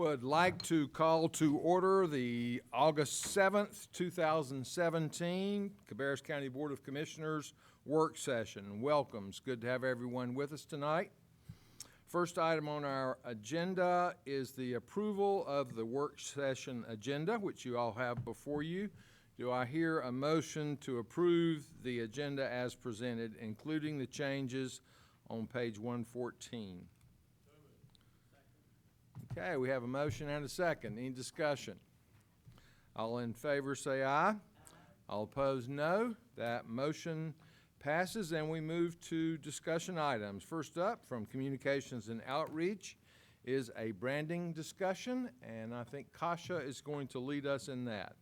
Would like to call to order the August 7th, 2017 Cabarrus County Board of Commissioners work session. Welcome. It's good to have everyone with us tonight. First item on our agenda is the approval of the work session agenda, which you all have before you. Do I hear a motion to approve the agenda as presented, including the changes on page 114? Okay, we have a motion and a second. Any discussion? All in favor say aye. All opposed, no. That motion passes, and we move to discussion items. First up, from Communications and Outreach, is a branding discussion, and I think Kasha is going to lead us in that.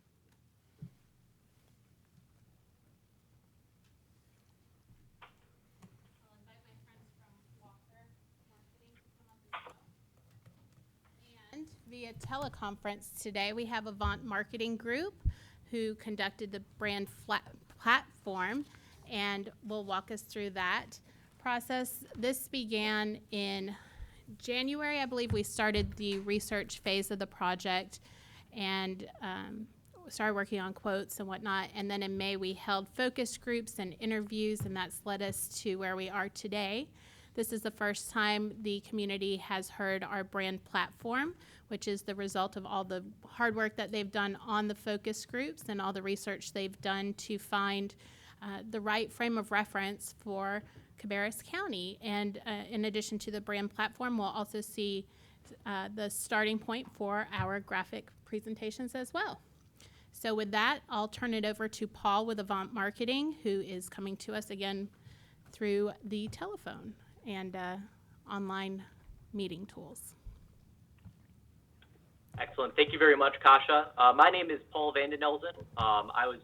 Via teleconference today, we have Avant Marketing Group who conducted the brand platform and will walk us through that process. This began in January. I believe we started the research phase of the project and started working on quotes and whatnot. And then in May, we held focus groups and interviews, and that's led us to where we are today. This is the first time the community has heard our brand platform, which is the result of all the hard work that they've done on the focus groups and all the research they've done to find the right frame of reference for Cabarrus County. And in addition to the brand platform, we'll also see the starting point for our graphic presentations as well. So with that, I'll turn it over to Paul with Avant Marketing, who is coming to us again through the telephone and online meeting tools. Excellent. Thank you very much, Kasha. My name is Paul Vandenelzen. I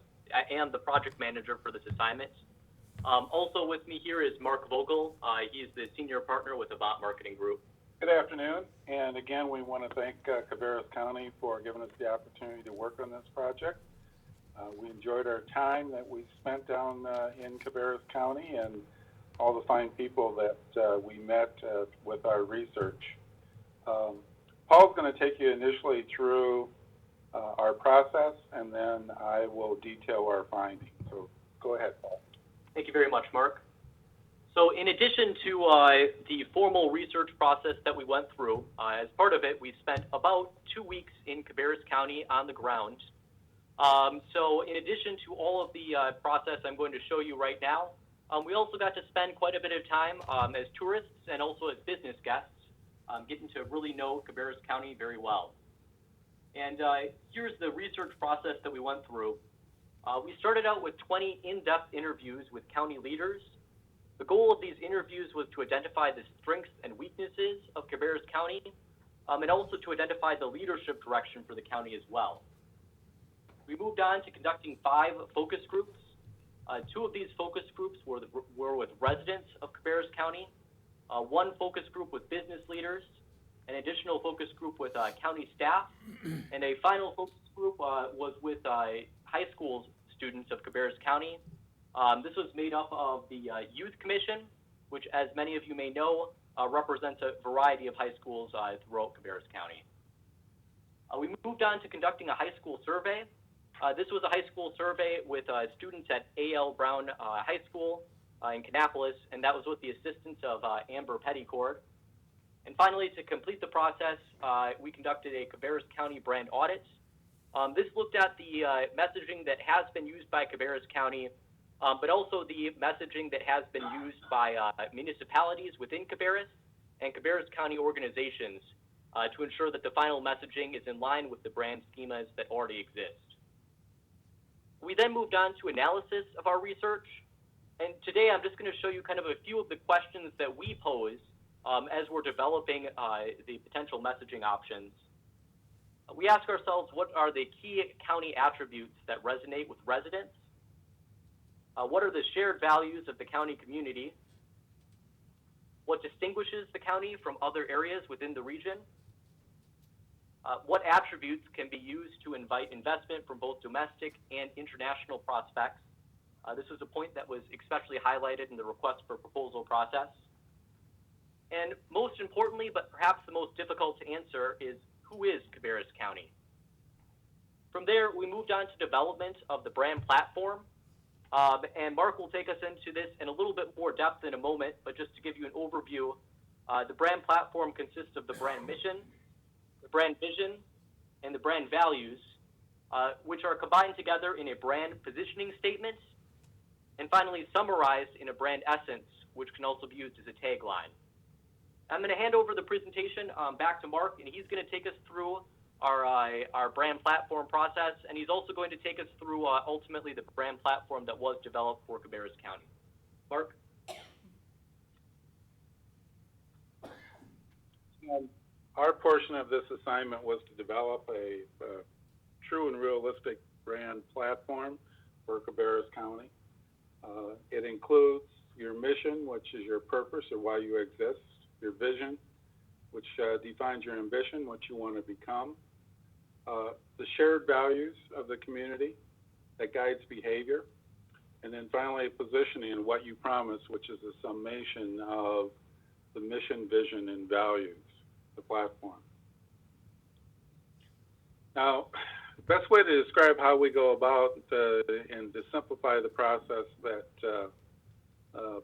am the project manager for this assignment. Also with me here is Mark Vogel. He's the senior partner with Avant Marketing Group. Good afternoon, and again, we want to thank Cabarrus County for giving us the opportunity to work on this project. We enjoyed our time that we spent down in Cabarrus County and all the fine people that we met with our research. Paul's going to take you initially through our process, and then I will detail our findings. So go ahead, Paul. Thank you very much, Mark. So in addition to the formal research process that we went through, as part of it, we spent about 2 weeks in Cabarrus County on the ground. So in addition to all of the process I'm going to show you right now, we also got to spend quite a bit of time as tourists and also as business guests, getting to really know Cabarrus County very well. And here's the research process that we went through. We started out with 20 in-depth interviews with county leaders. The goal of these interviews was to identify the strengths and weaknesses of Cabarrus County, and also to identify the leadership direction for the county as well. We moved on to conducting 5 focus groups. 2 of these focus groups were with residents of Cabarrus County, 1 focus group with business leaders, an additional focus group with county staff, and a final focus group was with high school students of Cabarrus County. This was made up of the Youth Commission, which, as many of you may know, represents a variety of high schools throughout Cabarrus County. We moved on to conducting a high school survey. This was a high school survey with students at A.L. Brown High School in Kannapolis, and that was with the assistance of Amber Petticord. And finally, to complete the process, we conducted a Cabarrus County brand audit. This looked at the messaging that has been used by Cabarrus County, but also the messaging that has been used by municipalities within Cabarrus and Cabarrus County organizations to ensure that the final messaging is in line with the brand schemas that already exist. We then moved on to analysis of our research, and today I'm just going to show you kind of a few of the questions that we pose as we're developing the potential messaging options. We ask ourselves, what are the key county attributes that resonate with residents? What are the shared values of the county community? What distinguishes the county from other areas within the region? What attributes can be used to invite investment from both domestic and international prospects? This was a point that was especially highlighted in the request for proposal process. And most importantly, but perhaps the most difficult to answer, is who is Cabarrus County? From there, we moved on to development of the brand platform. And Mark will take us into this in a little bit more depth in a moment, but just to give you an overview, the brand platform consists of the brand mission, the brand vision, and the brand values, which are combined together in a brand positioning statement, and finally summarized in a brand essence, which can also be used as a tagline. I'm going to hand over the presentation back to Mark, and he's going to take us through our brand platform process, and he's also going to take us through ultimately the brand platform that was developed for Cabarrus County. Mark? Our portion of this assignment was to develop a true and realistic brand platform for Cabarrus County. It includes your mission, which is your purpose or why you exist, your vision, which defines your ambition, what you want to become, the shared values of the community that guides behavior, and then finally positioning and what you promise, which is a summation of the mission, vision, and values, the platform. Now, the best way to describe how we go about and to simplify the process that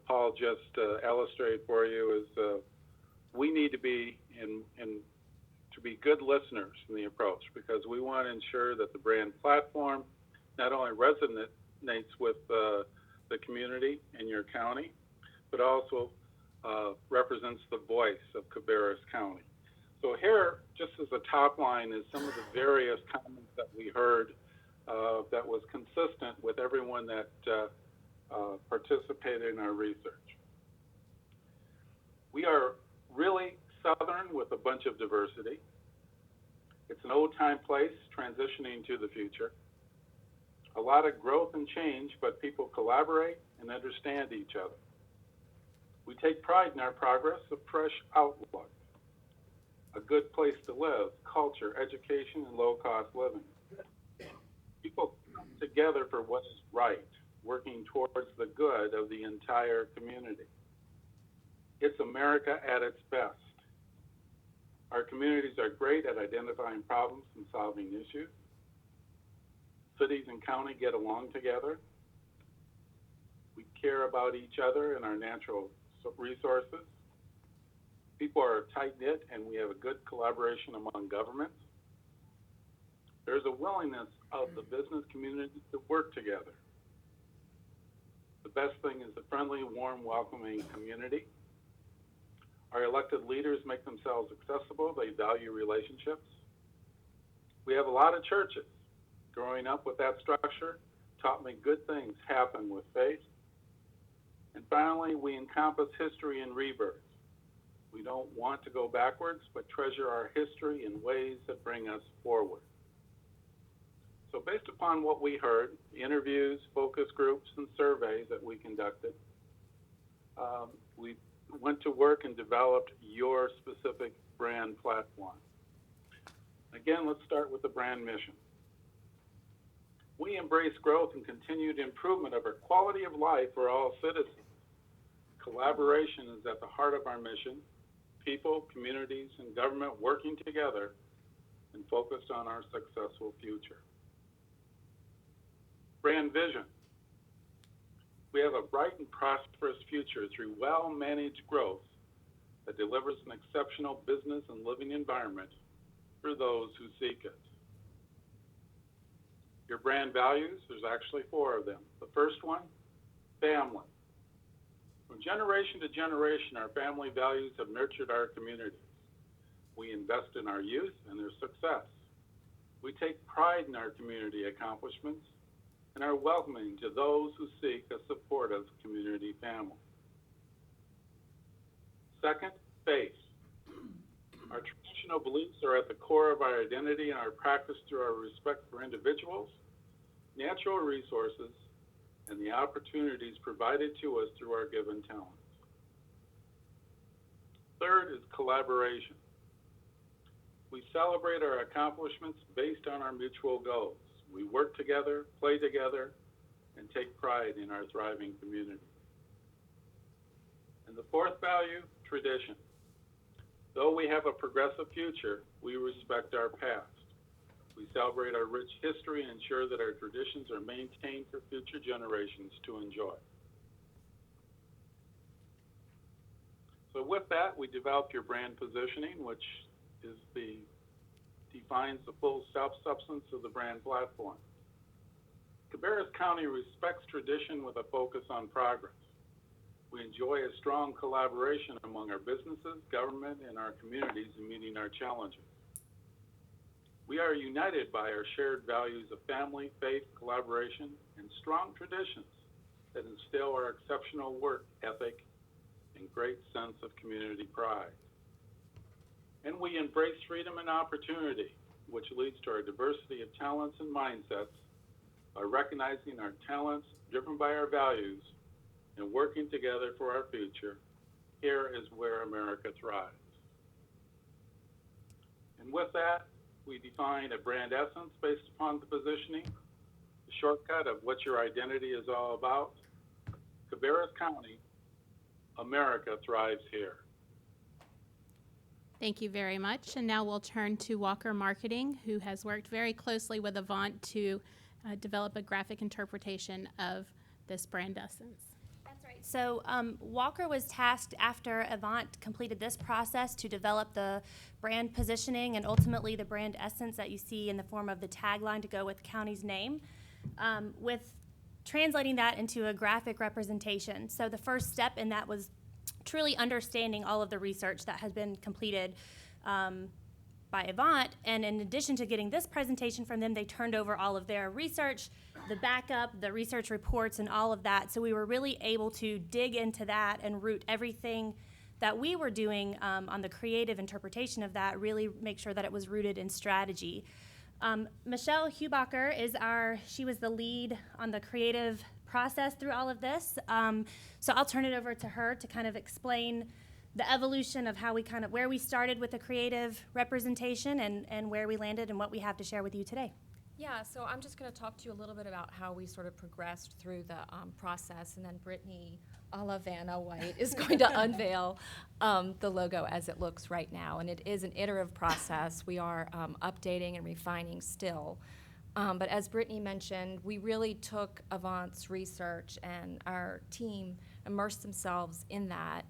Paul just illustrated for you is we need to be to be good listeners in the approach, because we want to ensure that the brand platform not only resonates with the community in your county, but also represents the voice of Cabarrus County. So here, just as a top line, is some of the various comments that we heard that was consistent with everyone that participated in our research. We are really Southern with a bunch of diversity. It's an old-time place transitioning to the future. A lot of growth and change, but people collaborate and understand each other. We take pride in our progress, a fresh outlook, a good place to live, culture, education, and low-cost living. People come together for what is right, working towards the good of the entire community. It's America at its best. Our communities are great at identifying problems and solving issues. Cities and county get along together. We care about each other and our natural resources. People are tight-knit, and we have a good collaboration among governments. There's a willingness of the business community to work together. The best thing is a friendly, warm, welcoming community. Our elected leaders make themselves accessible. They value relationships. We have a lot of churches. Growing up with that structure taught me good things happen with faith. And finally, we encompass history and rebirth. We don't want to go backwards, but treasure our history in ways that bring us forward. So based upon what we heard, interviews, focus groups, and surveys that we conducted, we went to work and developed your specific brand platform. Again, let's start with the brand mission. We embrace growth and continued improvement of our quality of life for all citizens. Collaboration is at the heart of our mission. People, communities, and government working together and focused on our successful future. Brand vision. We have a bright and prosperous future through well-managed growth that delivers an exceptional business and living environment for those who seek it. Your brand values, there's actually 4 of them. The first one, family. From generation to generation, our family values have nurtured our communities. We invest in our youth and their success. We take pride in our community accomplishments and are welcoming to those who seek a supportive community family. Second, faith. Our traditional beliefs are at the core of our identity and our practice through our respect for individuals, natural resources, and the opportunities provided to us through our given talents. Third is collaboration. We celebrate our accomplishments based on our mutual goals. We work together, play together, and take pride in our thriving community. And the fourth value, tradition. Though we have a progressive future, We respect our past. We celebrate our rich history and ensure that our traditions are maintained for future generations to enjoy. So with that, we developed your brand positioning, which defines the full substance of the brand platform. Cabarrus County respects tradition with a focus on progress. We enjoy a strong collaboration among our businesses, government, and our communities in meeting our challenges. We are united by our shared values of family, faith, collaboration, and strong traditions that instill our exceptional work ethic and great sense of community pride. And we embrace freedom and opportunity, which leads to our diversity of talents and mindsets by recognizing our talents driven by our values and working together for our future. Here is where America thrives. And with that, we define a brand essence based upon the positioning, the shortcut of what your identity is all about. Cabarrus County, America thrives here. Thank you very much. And now we'll turn to Walker Marketing, who has worked very closely with Avant to develop a graphic interpretation of this brand essence. That's right. So Walker was tasked after Avant completed this process to develop the brand positioning and ultimately the brand essence that you see in the form of the tagline to go with the county's name, with translating that into a graphic representation. So the first step in that was truly understanding all of the research that has been completed by Avant, and in addition to getting this presentation from them, they turned over all of their research, the backup, the research reports, and all of that. So we were really able to dig into that and root everything that we were doing on the creative interpretation of that, really make sure that it was rooted in strategy. Michelle Hubacher she was the lead on the creative process through all of this. So I'll turn it over to her to kind of explain the evolution of how where we started with the creative representation and where we landed and what we have to share with you today. Yeah, so I'm just going to talk to you a little bit about how we sort of progressed through the process, and then Brittany a la Vanna White is going to unveil the logo as it looks right now. And it is an iterative process. We are updating and refining still. But as Brittany mentioned, we really took Avant's research, and our team immersed themselves in that.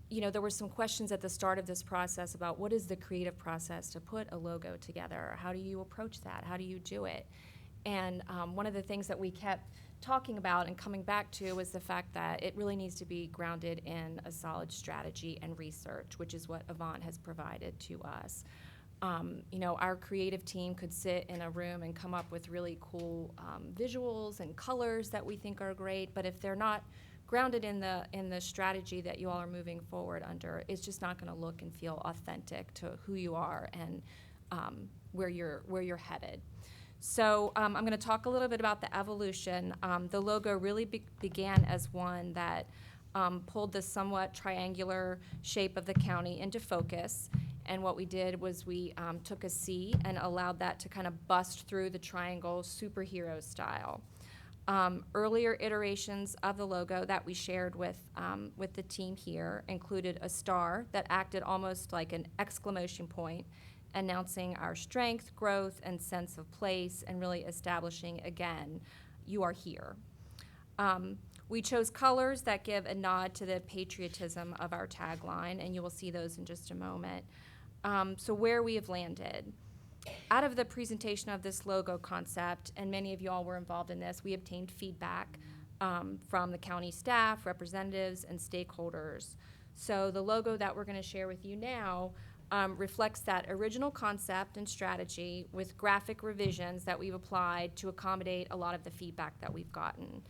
There were some questions at the start of this process about what is the creative process to put a logo together? How do you approach that? How do you do it? And one of the things that we kept talking about and coming back to was the fact that it really needs to be grounded in a solid strategy and research, which is what Avant has provided to us. Our creative team could sit in a room and come up with really cool visuals and colors that we think are great, but if they're not grounded in the strategy that you all are moving forward under, it's just not going to look and feel authentic to who you are and where you're headed. So I'm going to talk a little bit about the evolution. The logo really began as one that pulled the somewhat triangular shape of the county into focus. And what we did was we took a C and allowed that to kind of bust through the triangle superhero style. Earlier iterations of the logo that we shared with the team here included a star that acted almost like an exclamation point, announcing our strength, growth, and sense of place, and really establishing, again, you are here. We chose colors that give a nod to the patriotism of our tagline, and you will see those in just a moment. So where we have landed. Out of the presentation of this logo concept, and many of you all were involved in this, we obtained feedback from the county staff, representatives, and stakeholders. So the logo that we're going to share with you now reflects that original concept and strategy with graphic revisions that we've applied to accommodate a lot of the feedback that we've gotten.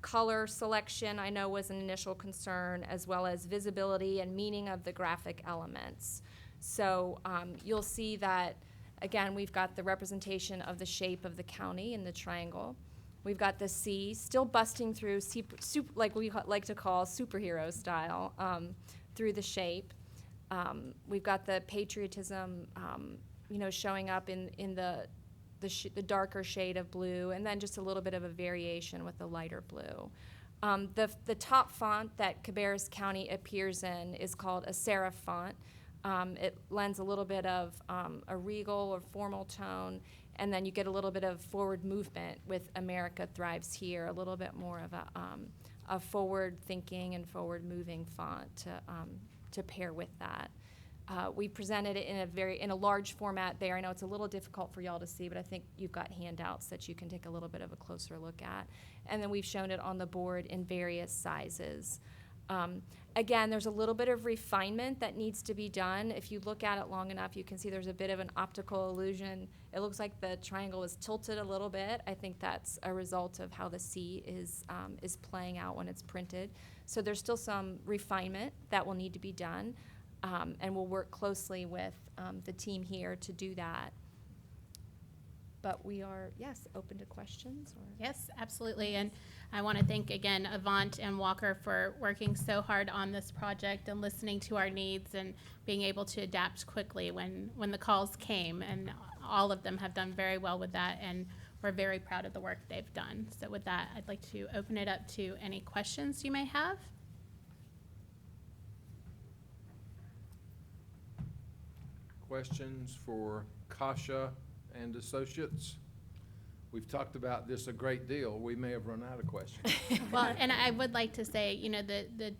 Color selection, I know, was an initial concern, as well as visibility and meaning of the graphic elements. So you'll see that, again, we've got the representation of the shape of the county in the triangle. We've got the C still busting through, like we like to call superhero style, through the shape. We've got the patriotism, showing up in the darker shade of blue, and then just a little bit of a variation with the lighter blue. The top font that Cabarrus County appears in is called a serif font. It lends a little bit of a regal or formal tone, and then you get a little bit of forward movement with America Thrives Here, a little bit more of a forward-thinking and forward-moving font to pair with that. We presented it in a large format there. I know it's a little difficult for y'all to see, but I think you've got handouts that you can take a little bit of a closer look at. And then we've shown it on the board in various sizes. Again, there's a little bit of refinement that needs to be done. If you look at it long enough, you can see there's a bit of an optical illusion. It looks like the triangle is tilted a little bit. I think that's a result of how the C is playing out when it's printed. So there's still some refinement that will need to be done, and we'll work closely with the team here to do that. But we are, yes, open to questions. Or Yes, absolutely. And I want to thank again Avant and Walker for working so hard on this project and listening to our needs and being able to adapt quickly when the calls came. And all of them have done very well with that, and we're very proud of the work they've done. So with that, I'd like to open it up to any questions you may have. Questions for Kasha and Associates? We've talked about this a great deal. We may have run out of questions. Well, and I would like to say, you know, the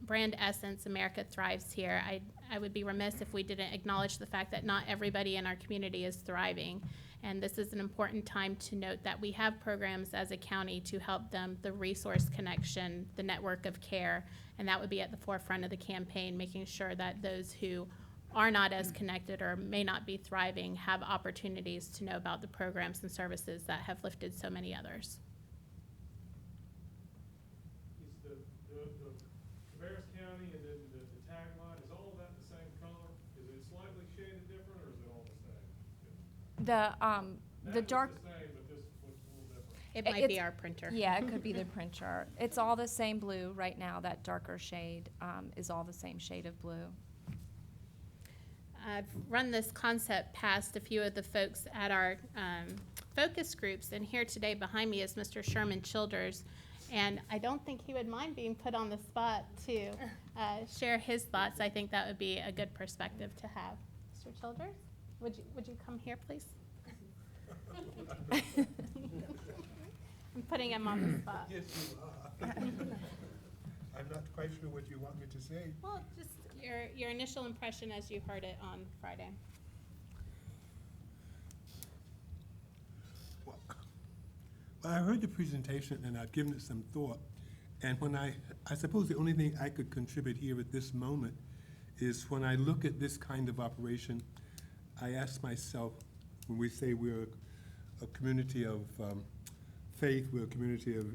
brand essence, America Thrives Here, I would be remiss if we didn't acknowledge the fact that not everybody in our community is thriving. And this is an important time to note that we have programs as a county to help them, the resource connection, the network of care, and that would be at the forefront of the campaign, making sure that those who are not as connected or may not be thriving have opportunities to know about the programs and services that have lifted so many others. Is the Cabarrus County and then the tagline, is all of that the same color? Is it slightly shaded different, or is it all the same? The That was dark, the same, but this looks a little different. It might be It's- our printer. yeah, it could be the printer. It's all the same blue right now. That darker shade is all the same shade of blue. I've run this concept past a few of the folks at our focus groups, and here today behind me is Mr. Sherman Childers, and I don't think he would mind being put on the spot to share his thoughts. I think that would be a good perspective to have. Mr. Childers, would you come here, please? I'm putting him on the spot. Yes, you are. I'm not quite sure what you want me to say. Well, just your initial impression as you heard it on Friday. Well, I heard the presentation and I've given it some thought. And when I suppose the only thing I could contribute here at this moment is when I look at this kind of operation, I ask myself, when we say we're a community of faith, we're a community of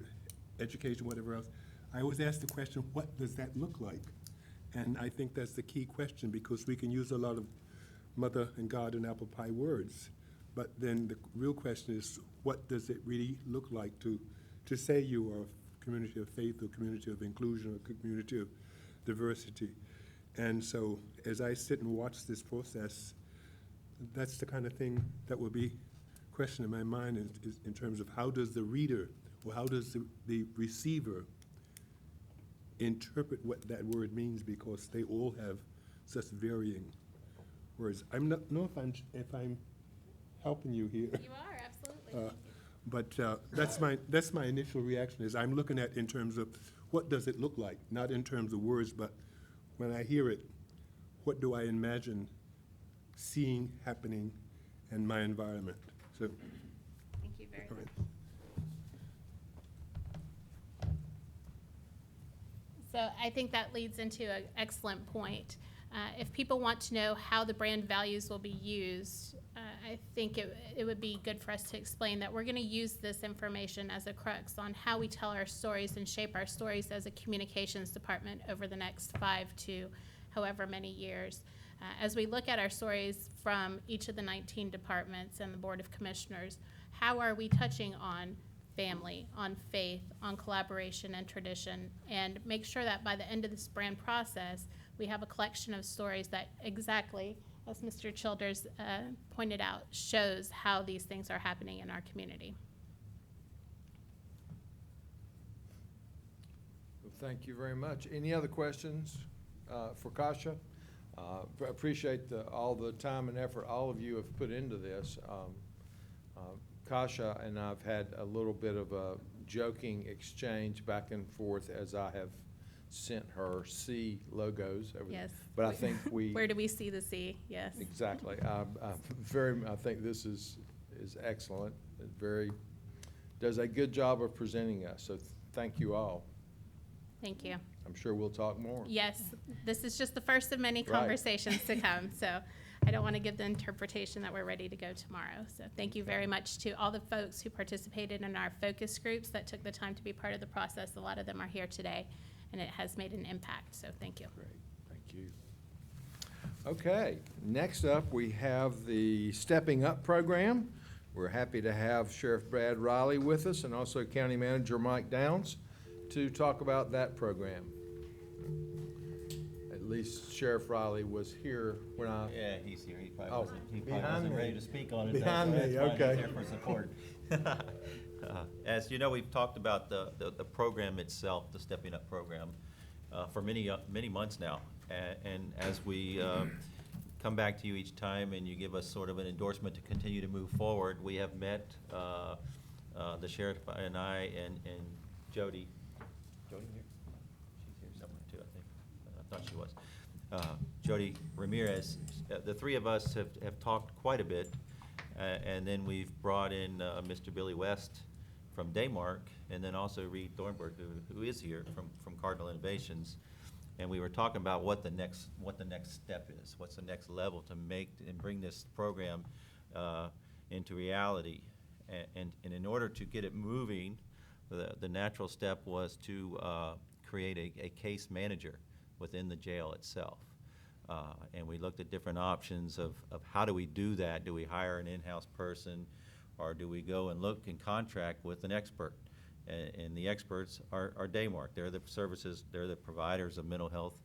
education, whatever else, I always ask the question, what does that look like? And I think that's the key question, because we can use a lot of mother and God and apple pie words, but then the real question is, what does it really look like to say you are a community of faith, or a community of inclusion, or a community of diversity? And so as I sit and watch this process, that's the kind of thing that will be question in my mind is in terms of how does the reader, or how does the receiver interpret what that word means, because they all have such varying words. I'm not know if I'm helping you here. You are, absolutely. But that's my initial reaction is I'm looking at in terms of what does it look like, not in terms of words, but when I hear it, what do I imagine seeing happening in my environment? So, Thank you very all much. right. So I think that leads into an excellent point. If people want to know how the brand values will be used, I think it would be good for us to explain that we're going to use this information as a crux on how we tell our stories and shape our stories as a communications department over the next 5 to however many years. As we look at our stories from each of the 19 departments and the Board of Commissioners, how are we touching on family, on faith, on collaboration and tradition, and make sure that by the end of this brand process, we have a collection of stories that exactly, as Mr. Childers pointed out, shows how these things are happening in our community. Well, thank you very much. Any other questions for Kasha? Appreciate all the time and effort all of you have put into this. Kasha and I've had a little bit of a joking exchange back and forth as I have sent her C logos. Yes. But I think we. Where do we see the C? Yes. Exactly. I think this is excellent. It does a good job of presenting us. So thank you all. Thank you. I'm sure we'll talk more. Yes, this is just the first of many Right. conversations to come, so I don't want to give the interpretation that we're ready to go tomorrow. So thank you very much to all the folks who participated in our focus groups that took the time to be part of the process. A lot of them are here today, and it has made an impact, so thank you. Great, thank you. Okay, next up, we have the Stepping Up program. We're happy to have Sheriff Brad Riley with us and also County Manager Mike Downs to talk about that program. At least Sheriff Riley was here when I. Yeah, he's here. He probably Oh, wasn't, he probably behind wasn't me. ready to speak on it. Behind That's me, why he's okay. there for support. As you know, we've talked about the program itself, the Stepping Up program, for many months now. And as we come back to you each time and you give us sort of an endorsement to continue to move forward, we have met, the sheriff and I and Jody. Jody here? She's here somewhere too, I think. I thought she was. Jody Ramirez, the three of us have talked quite a bit, and then we've brought in Mr. Billy West from Daymark, and then also Reed Thornburg, who is here from Cardinal Innovations. And we were talking about what the next step is, what's the next level to make and bring this program into reality. And in order to get it moving, the natural step was to create a case manager within the jail itself. And we looked at different options of how do we do that? Do we hire an in-house person, or do we go and look and contract with an expert? And the experts are Daymark. They're the services, they're the providers of mental health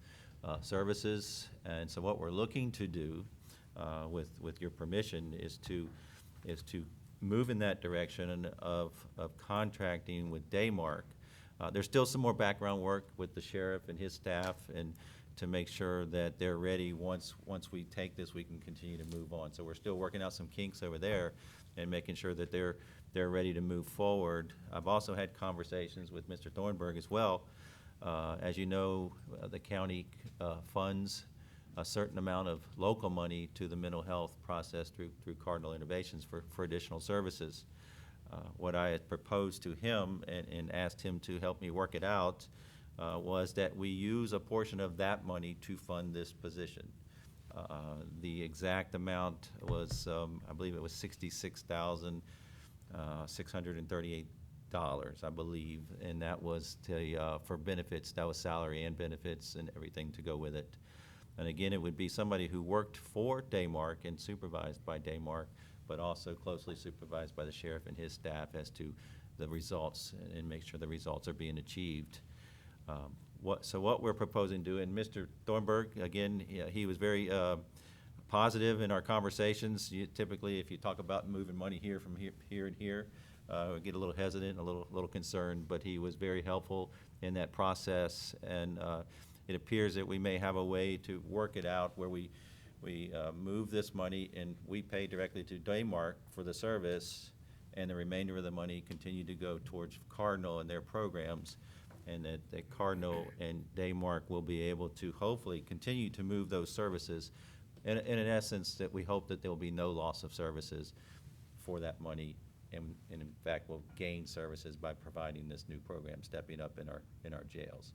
services. And so what we're looking to do, with your permission, is to move in that direction of contracting with Daymark. There's still some more background work with the sheriff and his staff, and to make sure that they're ready once we take this, we can continue to move on. So we're still working out some kinks over there and making sure that they're ready to move forward. I've also had conversations with Mr. Thornburg as well. As you know, the county funds a certain amount of local money to the mental health process through Cardinal Innovations for additional services. What I had proposed to him and asked him to help me work it out was that we use a portion of that money to fund this position. The exact amount was, I believe it was $66,638, I believe, and that was for benefits. That was salary and benefits and everything to go with it. And again, it would be somebody who worked for Daymark and supervised by Daymark, but also closely supervised by the sheriff and his staff as to the results and make sure the results are being achieved. So what we're proposing to do, and Mr. Thornburg, again, he was very positive in our conversations. Typically, if you talk about moving money here from here and here, we get a little hesitant, a little concerned, but he was very helpful in that process. And it appears that we may have a way to work it out where we move this money and we pay directly to Daymark for the service, and the remainder of the money continue to go towards Cardinal and their programs, and that Cardinal and Daymark will be able to hopefully continue to move those services. And in essence, that we hope that there will be no loss of services for that money, and in fact will gain services by providing this new program, Stepping Up, in our jails.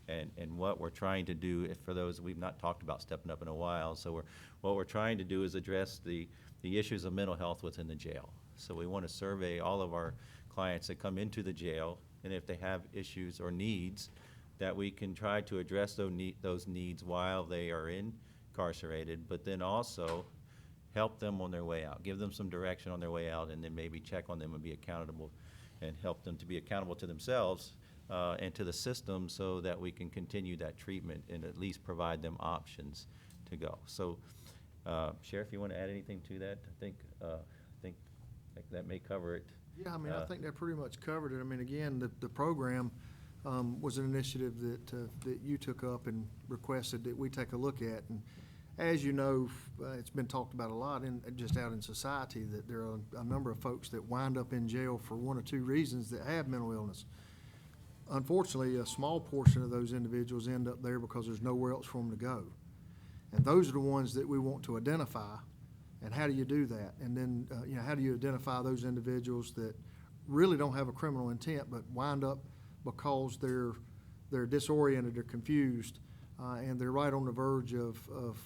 And what we're trying to do, if for those, we've not talked about Stepping Up in a while, so what we're trying to do is address the issues of mental health within the jail. So we want to survey all of our clients that come into the jail, and if they have issues or needs, that we can try to address those needs while they are incarcerated, but then also help them on their way out, give them some direction on their way out, and then maybe check on them and be accountable, and help them to be accountable to themselves and to the system, so that we can continue that treatment and at least provide them options to go. So, Sheriff, you want to add anything to that? I think that may cover it. Yeah, I mean, I think that pretty much covered it. I mean, again, the program was an initiative that you took up and requested that we take a look at. And as you know, it's been talked about a lot just out in society, that there are a number of folks that wind up in jail for one or two reasons that have mental illness. Unfortunately, a small portion of those individuals end up there because there's nowhere else for them to go. And those are the ones that we want to identify. And how do you do that? And then, how do you identify those individuals that really don't have a criminal intent but wind up because they're disoriented or confused, and they're right on the verge of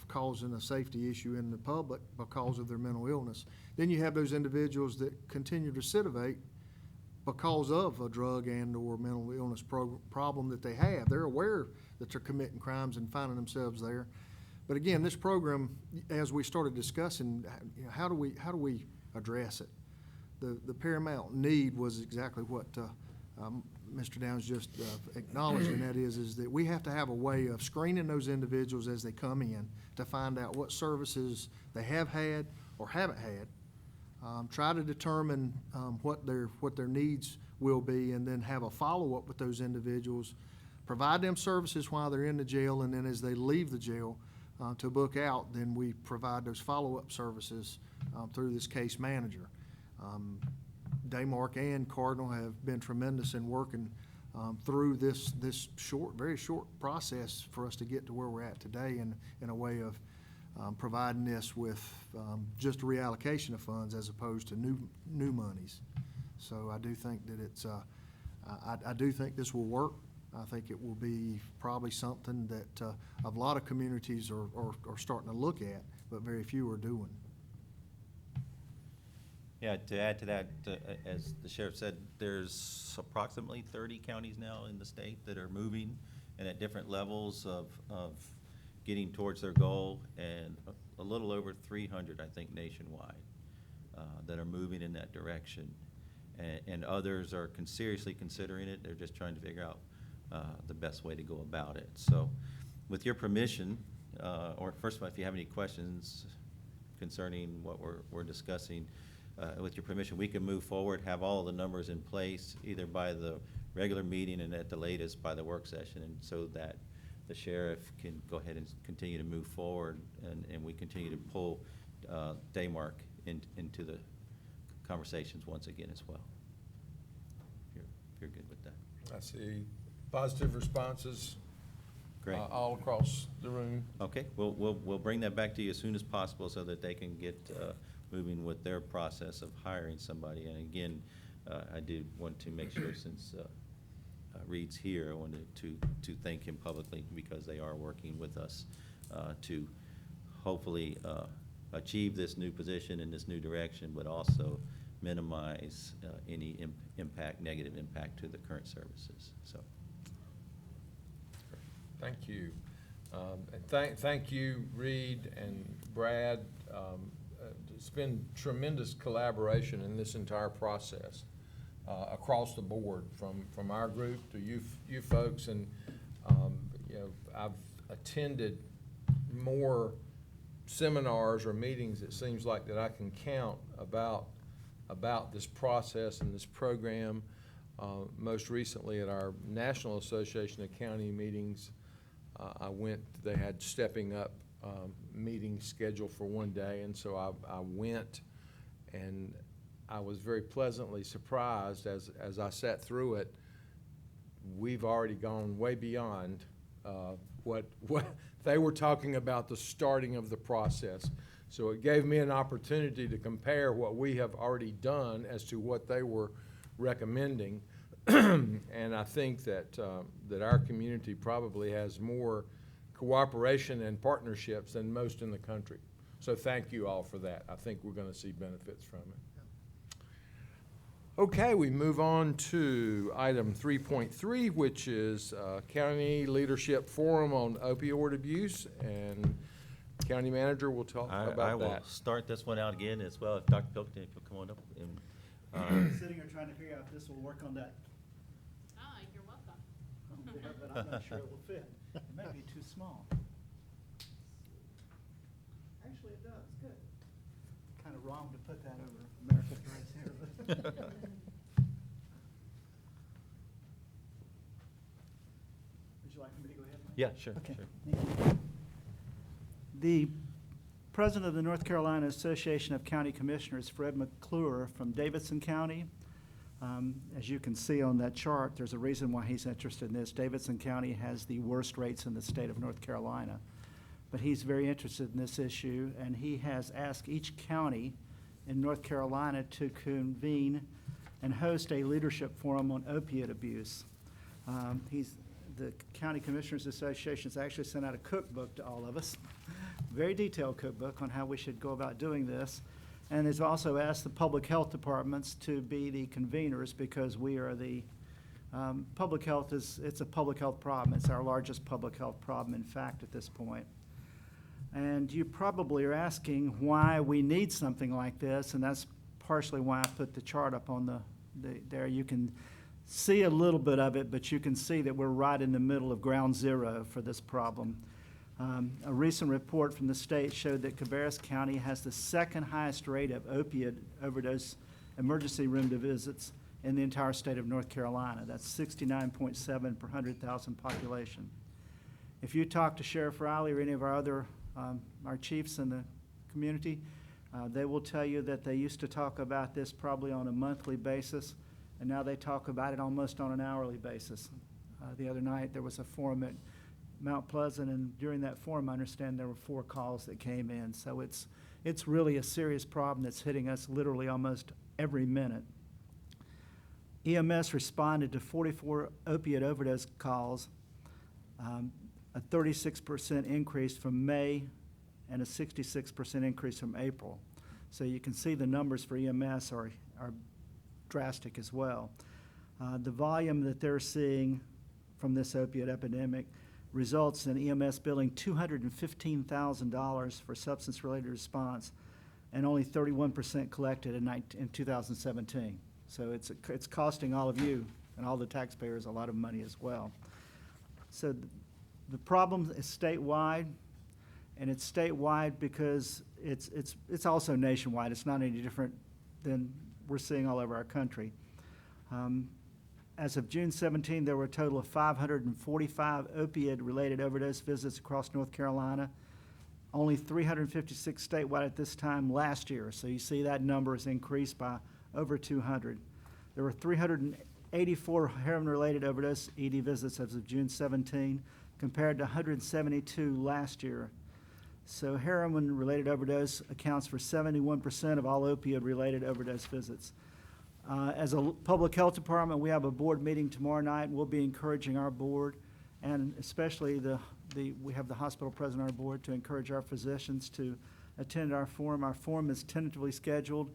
causing a safety issue in the public because of their mental illness. Then you have those individuals that continue to recidivate because of a drug and or mental illness problem that they have. They're aware that they're committing crimes and finding themselves there. But again, this program, as we started discussing, how do we address it? The paramount need was exactly what Mr. Downs just acknowledged, and that is that we have to have a way of screening those individuals as they come in to find out what services they have had or haven't had. Try to determine what their needs will be, and then have a follow-up with those individuals. Provide them services while they're in the jail, and then as they leave the jail to book out, then we provide those follow-up services through this case manager. Daymark and Cardinal have been tremendous in working through this very short process for us to get to where we're at today, in a way of providing this with just a reallocation of funds as opposed to new monies. So I do think that I do think this will work. I think it will be probably something that a lot of communities are starting to look at, but very few are doing. Yeah, to add to that, as the sheriff said, there's approximately 30 counties now in the state that are moving and at different levels of getting towards their goal, and a little over 300, I think, nationwide that are moving in that direction. And others are seriously considering it. They're just trying to figure out the best way to go about it. So with your permission, or first of all, if you have any questions concerning what we're discussing, with your permission, we can move forward, have all of the numbers in place, either by the regular meeting and at the latest by the work session, and so that the sheriff can go ahead and continue to move forward, and we continue to pull Daymark into the conversations once again as well. If you're good with that. I see positive responses Great. all across the room. Okay, we'll bring that back to you as soon as possible so that they can get moving with their process of hiring somebody. And again, I did want to make sure, since Reed's here, I wanted to thank him publicly, because they are working with us to hopefully achieve this new position in this new direction, but also minimize any negative impact to the current services. So, Thank you. And thank you, Reed and Brad. It's been tremendous collaboration in this entire process across the board, from our group to you folks. And I've attended more seminars or meetings, it seems like, that I can count about this process and this program. Most recently at our National Association of County meetings, I went. They had stepping up meeting scheduled for one day, and so I went, and I was very pleasantly surprised as I sat through it. We've already gone way beyond what they were talking about, the starting of the process. So it gave me an opportunity to compare what we have already done as to what they were recommending. And I think that our community probably has more cooperation and partnerships than most in the country. So thank you all for that. I think we're going to see benefits from it. Okay, we move on to item 3.3, which is County Leadership Forum on Opioid Abuse, and County Manager will talk about that. I will start this one out again as well. If Dr. Pilkington, if you'll come on up. And, Sitting here trying to figure out if this will work on that. You're welcome. There, but I'm not sure it will fit. It might be too small. Actually, it does. Good. Kind of wrong to put that over America's rights here. Would you like me to go ahead, Mike? yeah, sure. Okay. Sure. Thank you. The president of the North Carolina Association of County Commissioners, Fred McClure from Davidson County. As you can see on that chart, there's a reason why he's interested in this. Davidson County has the worst rates in the state of North Carolina. But he's very interested in this issue, and he has asked each county in North Carolina to convene and host a leadership forum on opiate abuse. The County Commissioners Association has actually sent out a cookbook to all of us, very detailed cookbook on how we should go about doing this, and has also asked the public health departments to be the conveners because we are the public health it's a public health problem. It's our largest public health problem, in fact, at this point. And you probably are asking why we need something like this, and that's partially why I put the chart up on there. You can see a little bit of it, but you can see that we're right in the middle of ground zero for this problem. A recent report from the state showed that Cabarrus County has the second highest rate of opiate overdose emergency room visits in the entire state of North Carolina. That's 69.7 per 100,000 population. If you talk to Sheriff Riley or any of our chiefs in the community, they will tell you that they used to talk about this probably on a monthly basis, and now they talk about it almost on an hourly basis. The other night, there was a forum at Mount Pleasant, and during that forum, I understand there were 4 calls that came in. So it's really a serious problem that's hitting us literally almost every minute. EMS responded to 44 opiate overdose calls, a 36% increase from May and a 66% increase from April. So you can see the numbers for EMS are drastic as well. The volume that they're seeing from this opiate epidemic results in EMS billing $215,000 for substance-related response and only 31% collected in 2017. So it's costing all of you and all the taxpayers a lot of money as well. So the problem is statewide, and it's statewide because it's also nationwide. It's not any different than we're seeing all over our country. As of June 17, there were a total of 545 opioid-related overdose visits across North Carolina, only 356 statewide at this time last year. So you see that number has increased by over 200. There were 384 heroin-related overdose ED visits as of June 17, compared to 172 last year. So heroin-related overdose accounts for 71% of all opioid-related overdose visits. As a public health department, we have a board meeting tomorrow night, and we'll be encouraging our board, and especially we have the hospital president on our board, to encourage our physicians to attend our forum. Our forum is tentatively scheduled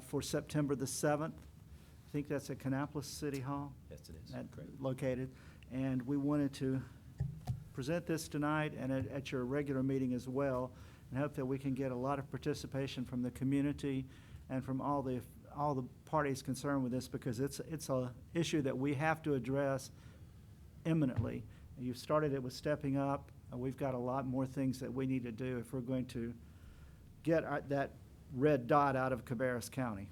for September the 7th. I think that's at Kannapolis City Hall. Yes, it is. Located. And we wanted to present this tonight and at your regular meeting as well, and hope that we can get a lot of participation from the community and from all the parties concerned with this, because it's a issue that we have to address imminently. You've started it with stepping up. We've got a lot more things that we need to do if we're going to get that red dot out of Cabarrus County.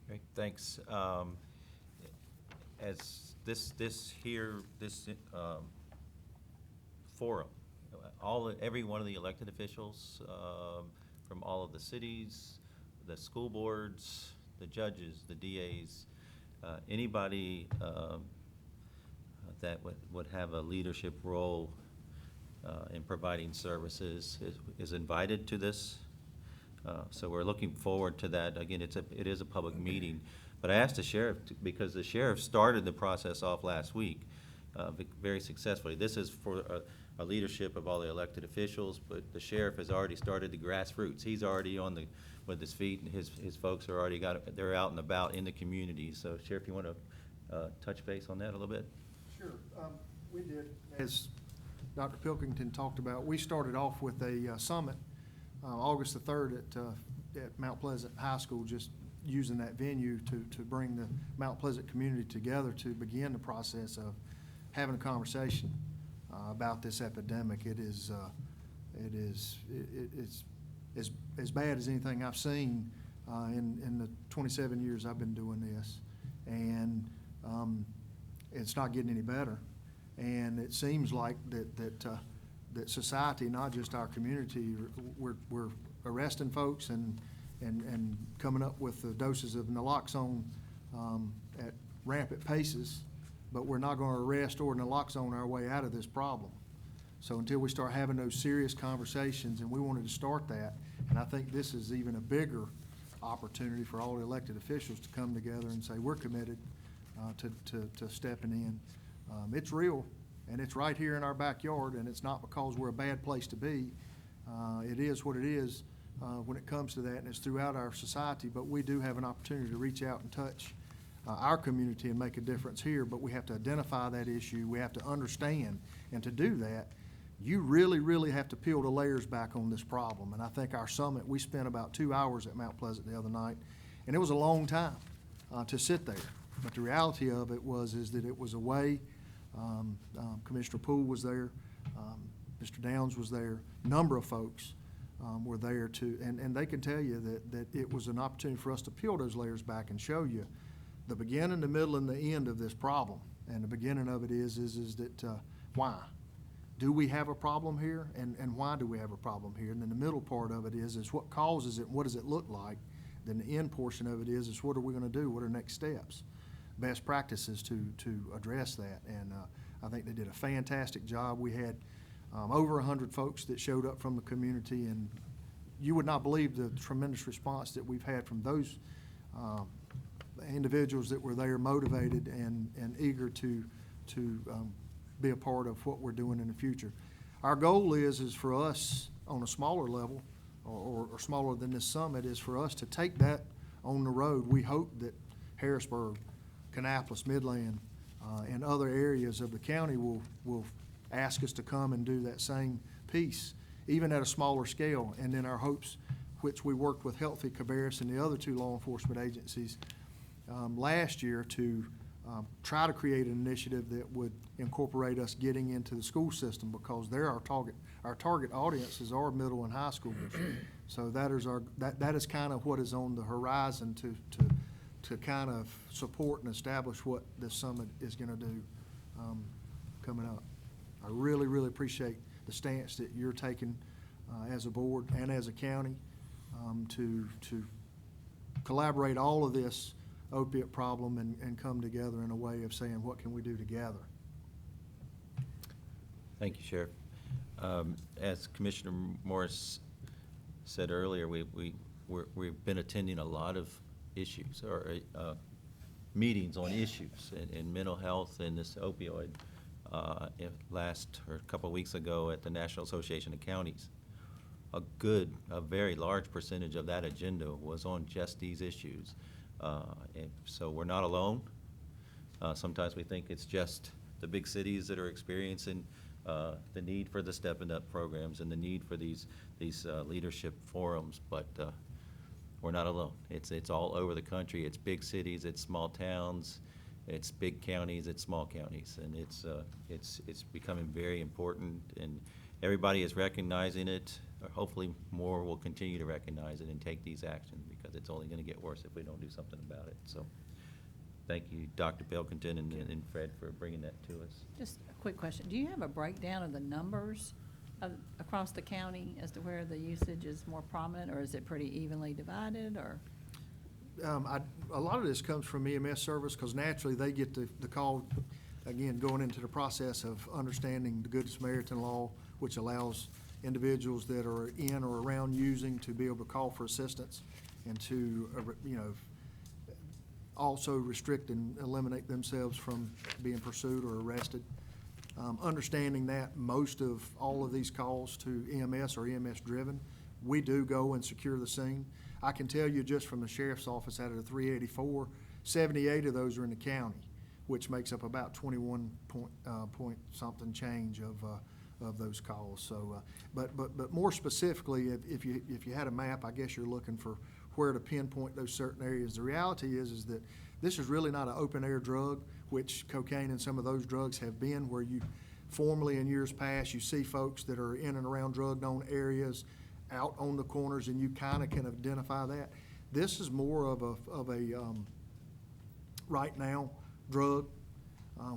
Great, thanks. As this forum, every one of the elected officials from all of the cities, the school boards, the judges, the DAs, anybody that would have a leadership role in providing services is invited to this. So we're looking forward to that. Again, it is a public meeting. But I asked the sheriff, because the sheriff started the process off last week very successfully. This is for a leadership of all the elected officials, but the sheriff has already started the grassroots. He's already with his feet, and his folks are already they're out and about in the community. So, Sheriff, you want to touch base on that a little bit? Sure. We did, as Dr. Pilkington talked about, we started off with a summit August the 3rd at Mount Pleasant High School, just using that venue to bring the Mount Pleasant community together to begin the process of having a conversation about this epidemic. It's as bad as anything I've seen in the 27 years I've been doing this, and it's not getting any better. And it seems like that that society, not just our community, we're arresting folks and coming up with the doses of naloxone at rampant paces, but we're not going to arrest or naloxone our way out of this problem. So until we start having those serious conversations, and we wanted to start that, and I think this is even a bigger opportunity for all the elected officials to come together and say, we're committed to stepping in. It's real, and it's right here in our backyard, and it's not because we're a bad place to be. It is what it is when it comes to that, and it's throughout our society, but we do have an opportunity to reach out and touch our community and make a difference here, but we have to identify that issue. We have to understand, and to do that, you really, really have to peel the layers back on this problem. And I think our summit, we spent about 2 hours at Mount Pleasant the other night, and it was a long time to sit there. But the reality of it is that it was a way. Commissioner Poole was there, Mr. Downs was there, a number of folks were there too, and they can tell you that it was an opportunity for us to peel those layers back and show you the beginning, the middle, and the end of this problem. And the beginning of it is that why? Do we have a problem here, and why do we have a problem here? And then the middle part of it is what causes it, what does it look like? Then the end portion of it is what are we going to do? What are next steps? Best practices to address that. And I think they did a fantastic job. We had over 100 folks that showed up from the community, and you would not believe the tremendous response that we've had from those individuals that were there, motivated and eager to be a part of what we're doing in the future. Our goal is for us on a smaller level, or smaller than this summit, is for us to take that on the road. We hope that Harrisburg, Kannapolis, Midland, and other areas of the county will ask us to come and do that same piece, even at a smaller scale. And then our hopes, which we worked with Healthy, Cabarrus, and the other two law enforcement agencies last year to try to create an initiative that would incorporate us getting into the school system, because they're our target. Our target audiences are middle and high schoolers. So that is kind of what is on the horizon to kind of support and establish what this summit is going to do coming up. I really, really appreciate the stance that you're taking as a board and as a county to collaborate all of this opiate problem and come together in a way of saying, what can we do together? Thank you, Sheriff. As Commissioner Morris said earlier, we've been attending a lot of issues or meetings on issues in mental health and this opioid. A couple of weeks ago at the National Association of Counties, a very large percentage of that agenda was on just these issues. And so we're not alone. Sometimes we think it's just the big cities that are experiencing the need for the Stepping Up programs and the need for these leadership forums, but we're not alone. It's all over the country. It's big cities, it's small towns, it's big counties, it's small counties, and it's becoming very important, and everybody is recognizing it. Or hopefully more will continue to recognize it and take these actions, because it's only going to get worse if we don't do something about it. So thank you, Dr. Pilkington and Fred, for bringing that to us. Just a quick question. Do you have a breakdown of the numbers across the county as to where the usage is more prominent, or is it pretty evenly divided, or? A lot of this comes from EMS service, because naturally they get the call, again, going into the process of understanding the Good Samaritan law, which allows individuals that are in or around using to be able to call for assistance and to, also restrict and eliminate themselves from being pursued or arrested. Understanding that most of all of these calls to EMS are EMS driven, we do go and secure the scene. I can tell you just from the sheriff's office, out of the 384, 78 of those are in the county, which makes up about 21 point something change of those calls. So, but more specifically, if you had a map, I guess you're looking for where to pinpoint those certain areas. The reality is that this is really not an open air drug, which cocaine and some of those drugs have been, where you formerly in years past, you see folks that are in and around drug known areas out on the corners, and you kind of can identify that. This is more of a right now drug.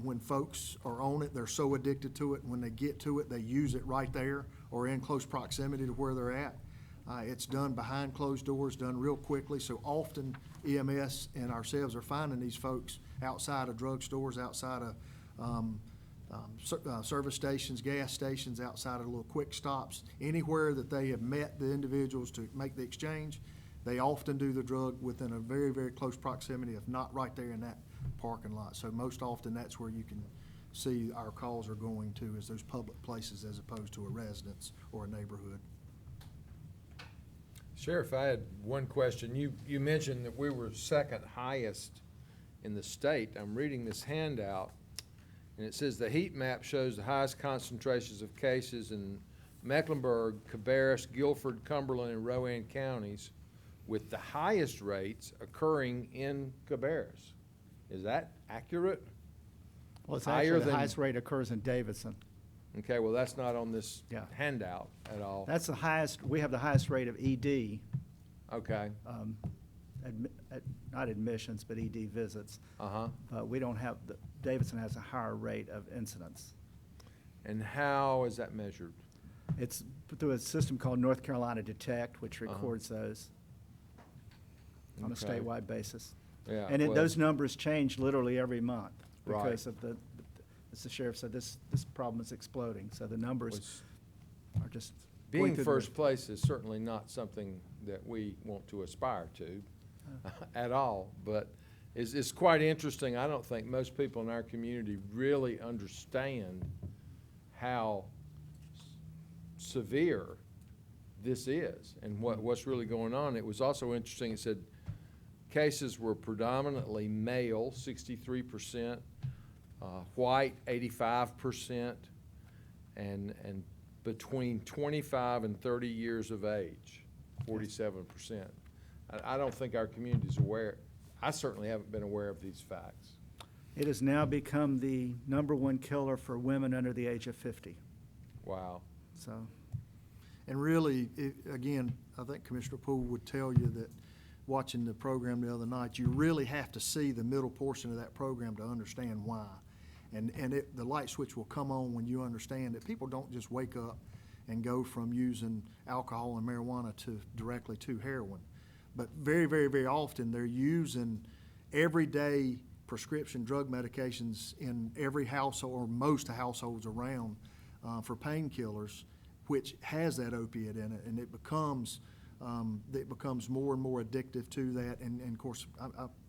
When folks are on it, they're so addicted to it, when they get to it, they use it right there or in close proximity to where they're at. It's done behind closed doors, done real quickly, so often EMS and ourselves are finding these folks outside of drugstores, outside of service stations, gas stations, outside of little quick stops, anywhere that they have met the individuals to make the exchange. They often do the drug within a very, very close proximity, if not right there in that parking lot. So most often, that's where you can see our calls are going to, is those public places as opposed to a residence or a neighborhood. Sheriff, I had one question. You mentioned that we were second highest in the state. I'm reading this handout, and it says the heat map shows the highest concentrations of cases in Mecklenburg, Cabarrus, Guilford, Cumberland, and Rowan counties, with the highest rates occurring in Cabarrus. Is that accurate? Well, it's Higher actually the than- highest rate occurs in Davidson. Okay, well, that's not on this Yeah. handout at all. That's the highest, we have the highest rate of ED, Okay, not admissions, but ED visits. uh-huh. We don't have, Davidson has a higher rate of incidents. And how is that measured? It's through a system called North Carolina Detect, which Uh-huh. records those on a Okay. statewide basis. Yeah, And well- those numbers change literally every month Right. because of as the sheriff said, this problem is exploding. So the numbers Was- are just Being going through the first roof. place is certainly not something that we want to aspire to at all, but it's quite interesting. I don't think most people in our community really understand how severe this is and what's really going on. It was also interesting, it said cases were predominantly male, 63%, white, 85%, and between 25 and 30 years of age, 47%. I don't think our community's aware. I certainly haven't been aware of these facts. It has now become the #1 killer for women under the age of 50. Wow. So, And really, again, I think Commissioner Poole would tell you that watching the program the other night, you really have to see the middle portion of that program to understand why. And the light switch will come on when you understand that people don't just wake up and go from using alcohol and marijuana directly to heroin. But very, very, very often, they're using everyday prescription drug medications in every household, or most households around, for painkillers, which has that opiate in it, and it becomes more and more addictive to that. And of course,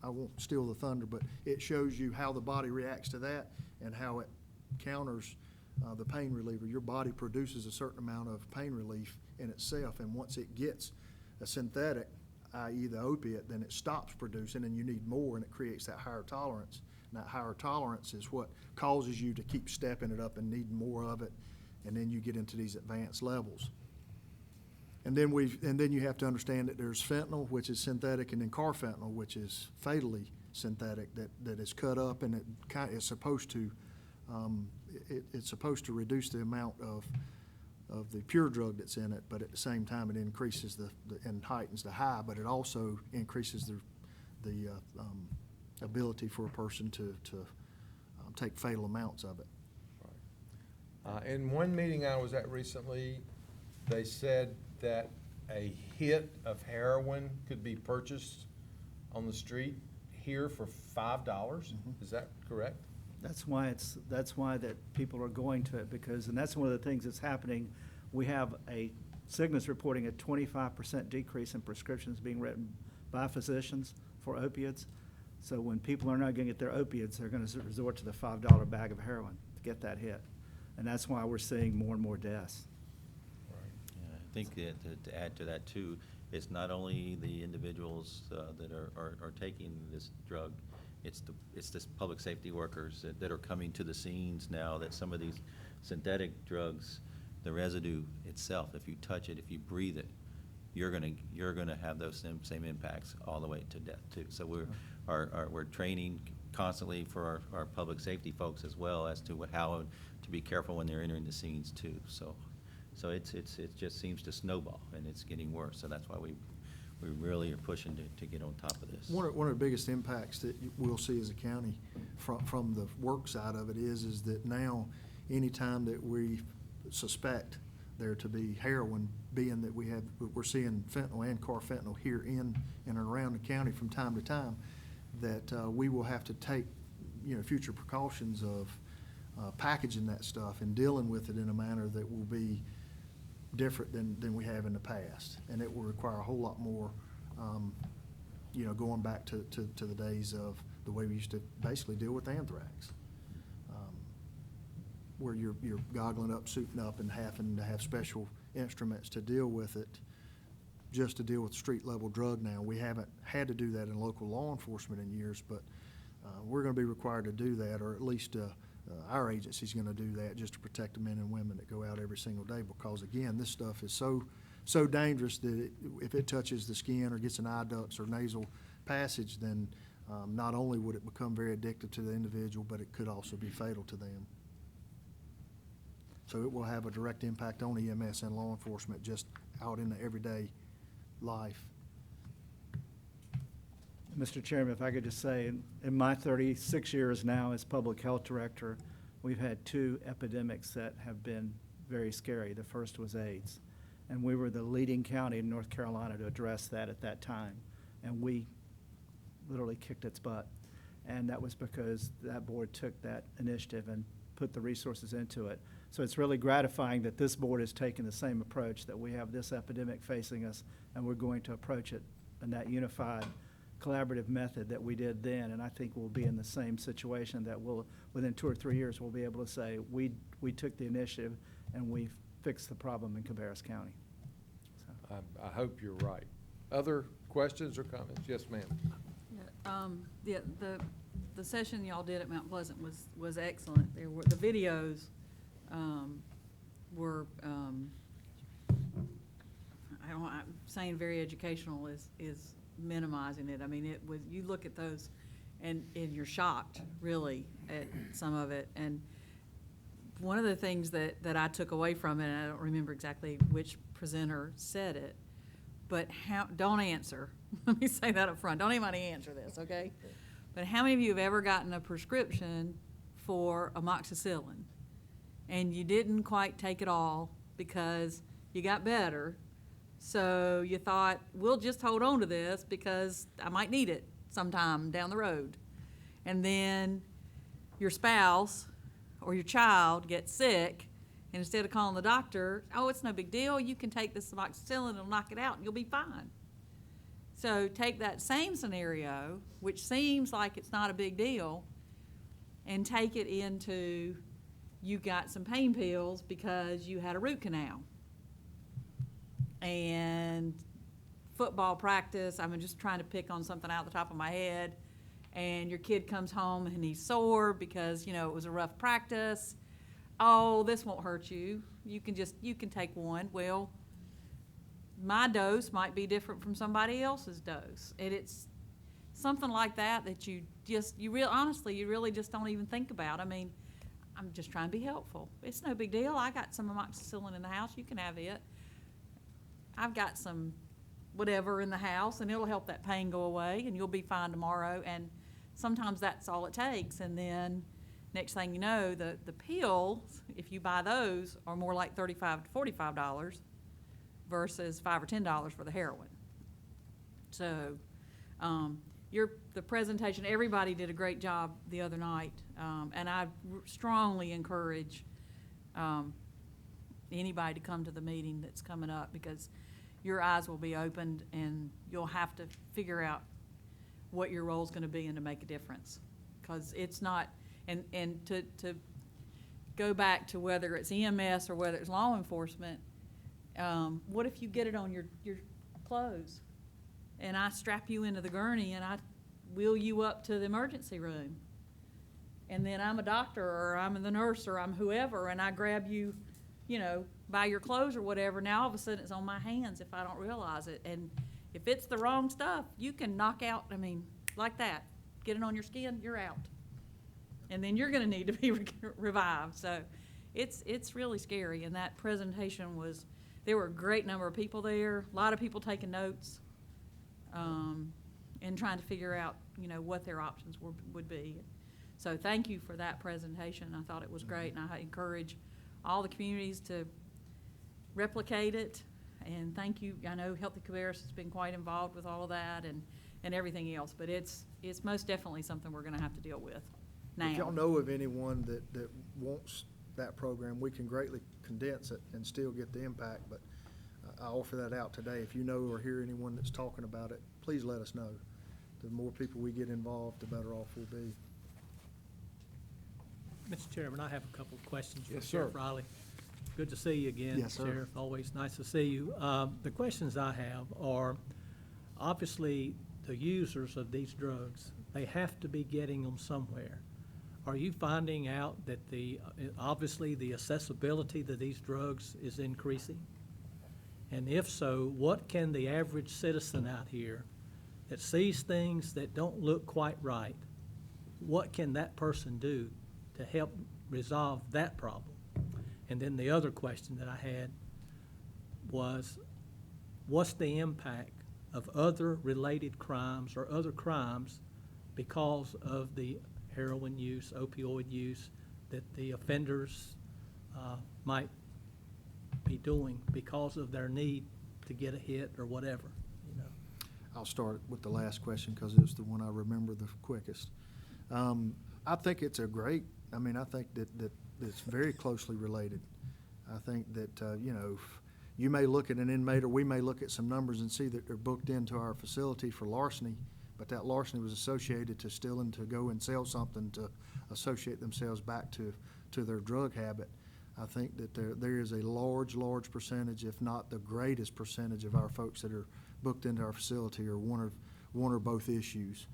I won't steal the thunder, but it shows you how the body reacts to that and how it counters the pain reliever. Your body produces a certain amount of pain relief in itself, and once it gets a synthetic, i.e. the opiate, then it stops producing and you need more, and it creates that higher tolerance. And that higher tolerance is what causes you to keep stepping it up and needing more of it, and then you get into these advanced levels. And then you have to understand that there's fentanyl, which is synthetic, and then carfentanil, which is fatally synthetic, that is cut up, and it's supposed to it's supposed to reduce the amount of the pure drug that's in it, but at the same time it increases and heightens the high, but it also increases the ability for a person to take fatal amounts of it. In one meeting I was at recently, they said that a hit of heroin could be purchased on the street here for $5. Is that correct? that's why that people are going to it, and that's one of the things that's happening. We have Cigna's reporting a 25% decrease in prescriptions being written by physicians for opiates. So when people are not going to get their opiates, they're going to resort to the $5 bag of heroin to get that hit. And that's why we're seeing more and more deaths. Yeah, I think that to add to that too, it's not only the individuals that are taking this drug, it's this public safety workers that are coming to the scenes now, that some of these synthetic drugs, the residue itself, if you touch it, if you breathe it, you're gonna have those same impacts all the way to death too. So we're training constantly for our public safety folks as well as to how to be careful when they're entering the scenes too. So it just seems to snowball, and it's getting worse. So that's why we really are pushing to get on top of this. One of the biggest impacts that we'll see as a county from the work side of it is that now, anytime that we suspect there to be heroin, being that we're seeing fentanyl and carfentanil here in and around the county from time to time, that we will have to take, future precautions of packaging that stuff and dealing with it in a manner that will be different than we have in the past. And it will require a whole lot more, going back to the days of the way we used to basically deal with anthrax. Where you're goggling up, suiting up, and having to have special instruments to deal with it, just to deal with street level drug now. We haven't had to do that in local law enforcement in years, but we're going to be required to do that, or at least our agency's going to do that just to protect the men and women that go out every single day, because again, this stuff is so dangerous that if it touches the skin or gets an eye ducts or nasal passage, then not only would it become very addictive to the individual, but it could also be fatal to them. So it will have a direct impact on EMS and law enforcement just out in the everyday life. Mr. Chairman, if I could just say, in my 36 years now as public health director, we've had 2 epidemics that have been very scary. The first was AIDS, and we were the leading county in North Carolina to address that at that time, and we literally kicked its butt. And that was because that board took that initiative and put the resources into it. So it's really gratifying that this board has taken the same approach, that we have this epidemic facing us, and we're going to approach it in that unified, collaborative method that we did then. And I think we'll be in the same situation, that we'll, within 2 or 3 years, we'll be able to say, we took the initiative and we fixed the problem in Cabarrus County. So. I hope you're right. Other questions or comments? Yes, ma'am. Yeah, the session y'all did at Mount Pleasant was excellent. There were, the videos were, I'm saying very educational is minimizing it. I mean, it was, you look at those and you're shocked, really, at some of it. And one of the things that I took away from it, and I don't remember exactly which presenter said it, but don't answer. Let me say that up front. Don't anybody answer this, okay? But how many of you have ever gotten a prescription for amoxicillin and you didn't quite take it all because you got better, so you thought, we'll just hold on to this because I might need it sometime down the road. And then your spouse or your child gets sick, and instead of calling the doctor, oh, it's no big deal, you can take this amoxicillin, it'll knock it out and you'll be fine. So take that same scenario, which seems like it's not a big deal, and take it into, you got some pain pills because you had a root canal. And football practice, I'm just trying to pick on something out the top of my head, and your kid comes home and he's sore because, it was a rough practice. Oh, this won't hurt you. You can take one. Well, my dose might be different from somebody else's dose. And it's something like that honestly, you really just don't even think about. I mean, I'm just trying to be helpful. It's no big deal. I got some amoxicillin in the house. You can have it. I've got some whatever in the house, and it'll help that pain go away, and you'll be fine tomorrow. And sometimes that's all it takes. And then next thing you know, the pills, if you buy those, are more like $35 to $45 versus $5 or $10 for the heroin. So the presentation, everybody did a great job the other night, and I strongly encourage anybody to come to the meeting that's coming up, because your eyes will be opened and you'll have to figure out what your role is going to be and to make a difference, because it's not, and to go back to whether it's EMS or whether it's law enforcement, what if you get it on your clothes and I strap you into the gurney and I wheel you up to the emergency room, and then I'm a doctor or I'm the nurse or I'm whoever, and I grab you, by your clothes or whatever. Now all of a sudden it's on my hands if I don't realize it, and if it's the wrong stuff, you can knock out, like that, get it on your skin, you're out, and then you're going to need to be revived. So it's really scary. And that presentation there were a great number of people there, a lot of people taking notes. and trying to figure out, what their options would be. So thank you for that presentation. I thought it was great, and I encourage all the communities to replicate it. And thank you. I know Healthy Cabarrus has been quite involved with all of that and everything else, but it's most definitely something we're going to have to deal with now. If y'all know of anyone that wants that program, we can greatly condense it and still get the impact, but I offer that out today. If you know or hear anyone that's talking about it, please let us know. The more people we get involved, the better off we'll be. Mr. Chairman, I have a couple of questions for Yes, Sheriff sir. Riley. Good to see you again, Yes, sir. Sheriff. Always nice to see you. The questions I have are, obviously, the users of these drugs, they have to be getting them somewhere. Are you finding out that obviously the accessibility to these drugs is increasing? And if so, what can the average citizen out here that sees things that don't look quite right, what can that person do to help resolve that problem? And then the other question that I had was, what's the impact of other related crimes or other crimes because of the heroin use, opioid use that the offenders might be doing because of their need to get a hit or whatever, I'll start with the last question because it's the one I remember the quickest. I think it's I think that it's very closely related. I think that, you may look at an inmate or we may look at some numbers and see that they're booked into our facility for larceny, but that larceny was associated to stealing to go and sell something to associate themselves back to their drug habit. I think that there is a large percentage, if not the greatest percentage of our folks that are booked into our facility are one or both issues,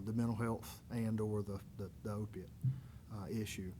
the mental health and or the opiate issue.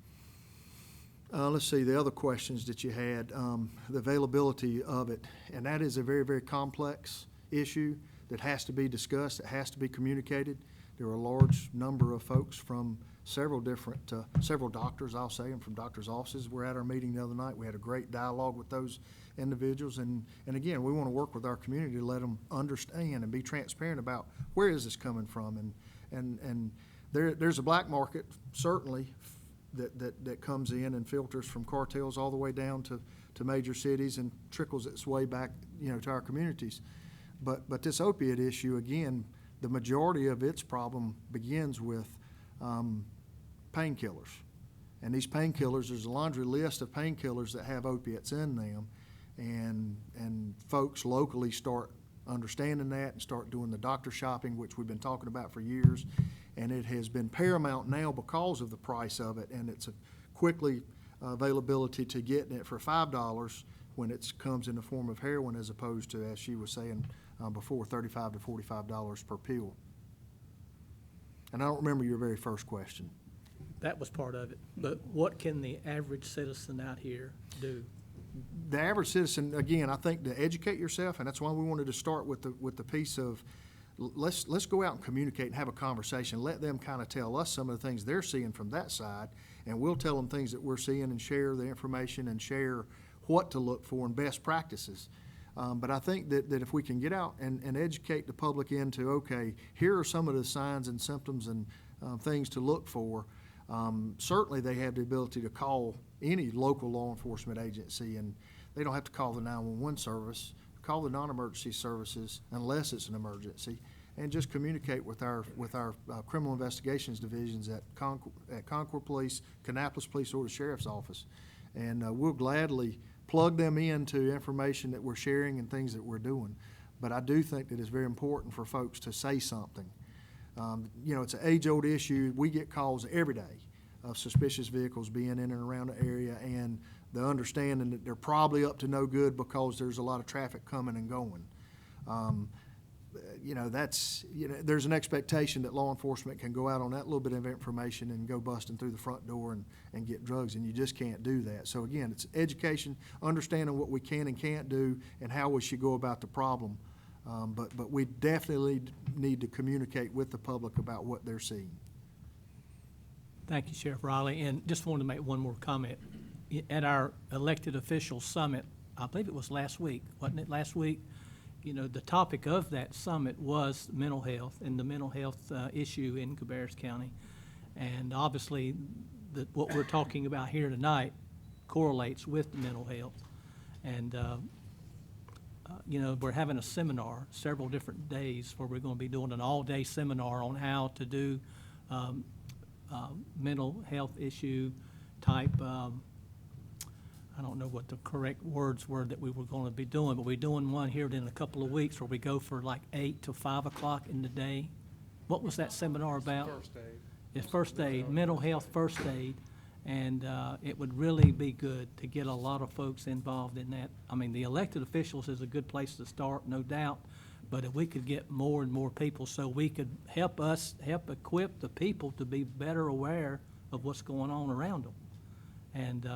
Let's see, the other questions that you had, the availability of it, and that is a very, very complex issue that has to be discussed, it has to be communicated. There are a large number of folks from several doctors, I'll say, and from doctors' offices. We're at our meeting the other night. We had a great dialogue with those individuals, and again, we want to work with our community to let them understand and be transparent about where is this coming from, and there's a black market, certainly, that comes in and filters from cartels all the way down to major cities and trickles its way back, to our communities. But this opiate issue, again, the majority of its problem begins with painkillers. And these painkillers, there's a laundry list of painkillers that have opiates in them, and folks locally start understanding that and start doing the doctor shopping, which we've been talking about for years. And it has been paramount now because of the price of it, and it's a quickly availability to getting it for $5 when it comes in the form of heroin, as opposed to, as she was saying before, $35 to $45 per pill. And I don't remember your very first question. That was part of it. But what can the average citizen out here do? The average citizen, again, I think to educate yourself, and that's why we wanted to start with the piece of let's go out and communicate and have a conversation. Let them kind of tell us some of the things they're seeing from that side, and we'll tell them things that we're seeing and share the information and share what to look for and best practices. But I think that if we can get out and educate the public into, okay, here are some of the signs and symptoms and things to look for, certainly they have the ability to call any local law enforcement agency, and they don't have to call the 911 service, call the non-emergency services unless it's an emergency, and just communicate with our criminal investigations divisions at Concord Police, Kannapolis Police, or the Sheriff's Office. And we'll gladly plug them into information that we're sharing and things that we're doing. But I do think that it's very important for folks to say something. It's an age-old issue. We get calls every day of suspicious vehicles being in and around the area, and the understanding that they're probably up to no good because there's a lot of traffic coming and going. There's an expectation that law enforcement can go out on that little bit of information and go busting through the front door and get drugs, and you just can't do that. So again, it's education, understanding what we can and can't do, and how we should go about the problem. But we definitely need to communicate with the public about what they're seeing. Thank you, Sheriff Riley. And just wanted to make one more comment. At our elected officials summit, I believe it was last week, wasn't it last week? you know, the topic of that summit was mental health and the mental health issue in Cabarrus County. And obviously, what we're talking about here tonight correlates with the mental health. And, you know, we're having a seminar, several different days, where we're going to be doing an all-day seminar on how to do mental health issue type, I don't know what the correct words were that we were going to be doing, but we're doing one here in a couple of weeks where we go for like 8 to 5 o'clock in the day. What was that seminar about? First aid. It's first aid, mental health first aid, and it would really be good to get a lot of folks involved in that. I mean, the elected officials is a good place to start, no doubt, but if we could get more and more people so we could help equip the people to be better aware of what's going on around them. And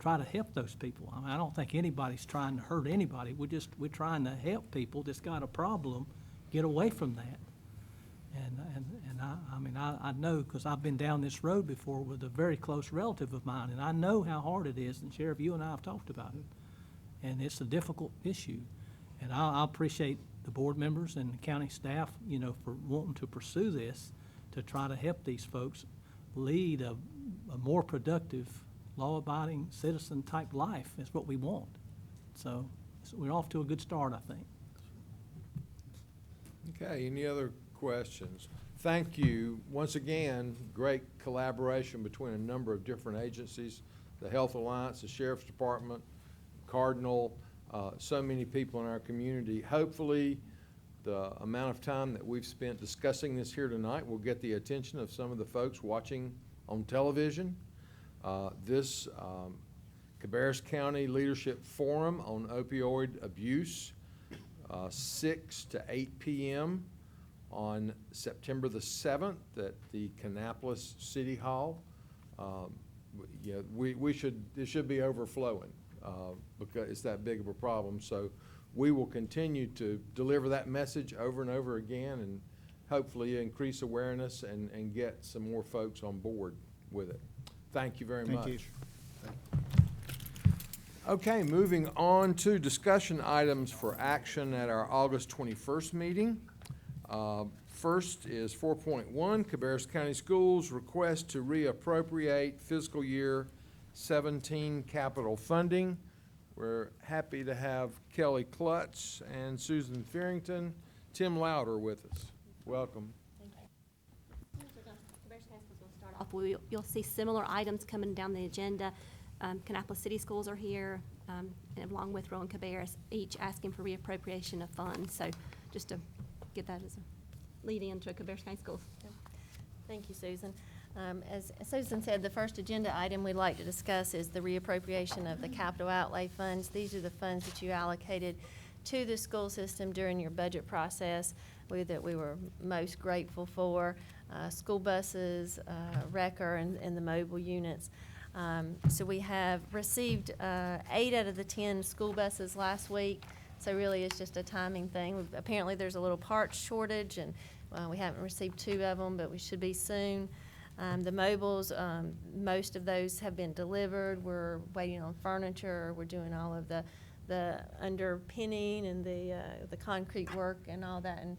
try to help those people. I mean, I don't think anybody's trying to hurt anybody. We're trying to help people that's got a problem get away from that. And I mean, I know, because I've been down this road before with a very close relative of mine, and I know how hard it is, and Sheriff, you and I have talked about it. And it's a difficult issue. And I appreciate the board members and the county staff, you know, for wanting to pursue this, to try to help these folks lead a more productive, law-abiding, citizen-type life is what we want. So we're off to a good start, I think. Okay, any other questions? Thank you. Once again, great collaboration between a number of different agencies, the Health Alliance, the Sheriff's Department, Cardinal, so many people in our community. Hopefully, the amount of time that we've spent discussing this here tonight will get the attention of some of the folks watching on television. This Cabarrus County Leadership Forum on Opioid Abuse, 6 to 8 p.m. on September the 7th at the Kannapolis City Hall. Yeah, it should be overflowing because it's that big of a problem. So we will continue to deliver that message over and over again, and hopefully increase awareness and get some more folks on board with it. Thank you very much. Thank you. Okay, moving on to discussion items for action at our August 21st meeting. First is 4.1, Cabarrus County Schools request to reappropriate fiscal year 17 capital funding. We're happy to have Kelly Klutz and Susan Fearington, Tim Louder with us. Welcome. You'll see similar items coming down the agenda. Kannapolis City Schools are here, and along with Rowan Cabarrus, each asking for reappropriation of funds. So just to get that as a lead in to Cabarrus County Schools. Thank you, Susan. As Susan said, the first agenda item we'd like to discuss is the reappropriation of the capital outlay funds. These are the funds that you allocated to the school system during your budget process that we were most grateful for. School buses, wrecker, and the mobile units. So we have received 8 out of the 10 school buses last week. So really it's just a timing thing. Apparently there's a little parts shortage, and we haven't received 2 of them, but we should be soon. The mobiles, most of those have been delivered. We're waiting on furniture. We're doing all of the underpinning and the concrete work and all that. And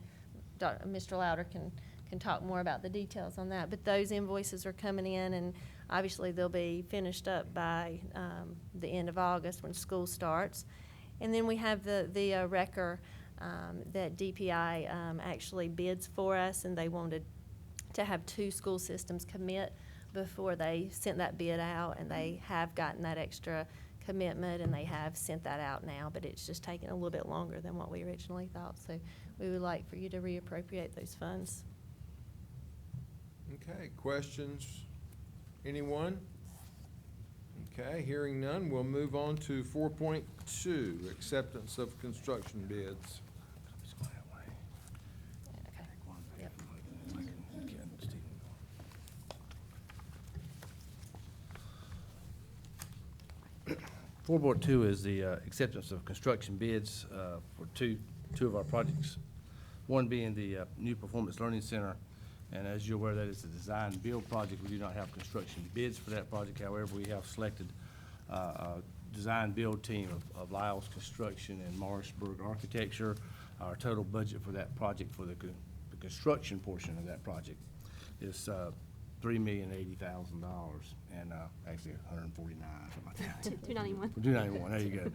Mr. Louder can talk more about the details on that. But those invoices are coming in, and obviously they'll be finished up by the end of August when school starts. And then we have the wrecker that DPI actually bids for us, and they wanted to have 2 school systems commit before they sent that bid out, and they have gotten that extra commitment, and they have sent that out now, but it's just taking a little bit longer than what we originally thought. So we would like for you to reappropriate those funds. Okay, questions? Anyone? Okay, hearing none, we'll move on to 4.2, acceptance of construction bids. Yep. 4.2 is the acceptance of construction bids for two of our projects. One being the new Performance Learning Center, and as you're aware, that is a design and build project. We do not have construction bids for that project. However, we have selected design build team of Lyles Construction and Morrisburg Architecture. Our total budget for that project, for the construction portion of that project, is $3,080,000, and actually 149, something like that. 291. 291, there you go.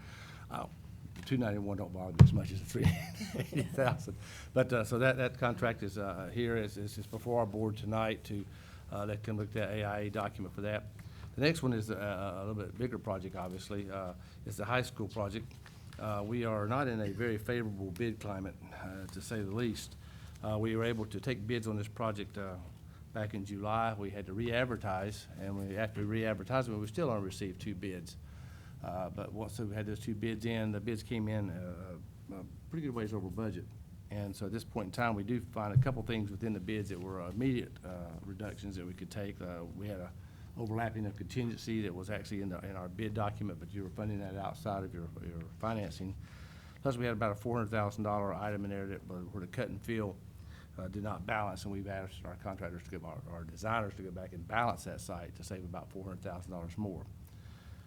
291 don't bother me as much as the 380,000. But, so that contract is here, is before our board tonight to let them look at that AIA document for that. The next one is a little bit bigger project, obviously. It's the high school project. We are not in a very favorable bid climate, to say the least. We were able to take bids on this project back in July. We had to re-advertise, and after re-advertisement, we still only received 2 bids. But once we had those 2 bids in, the bids came in pretty good ways over budget. And so at this point in time, we do find a couple things within the bids that were immediate reductions that we could take. We had a overlapping of contingency that was actually in our bid document, but you were funding that outside of your financing. Plus, we had about a $400,000 item in there that where the cut and fill did not balance, and we've asked our contractors to our designers to go back and balance that site to save about $400,000 more.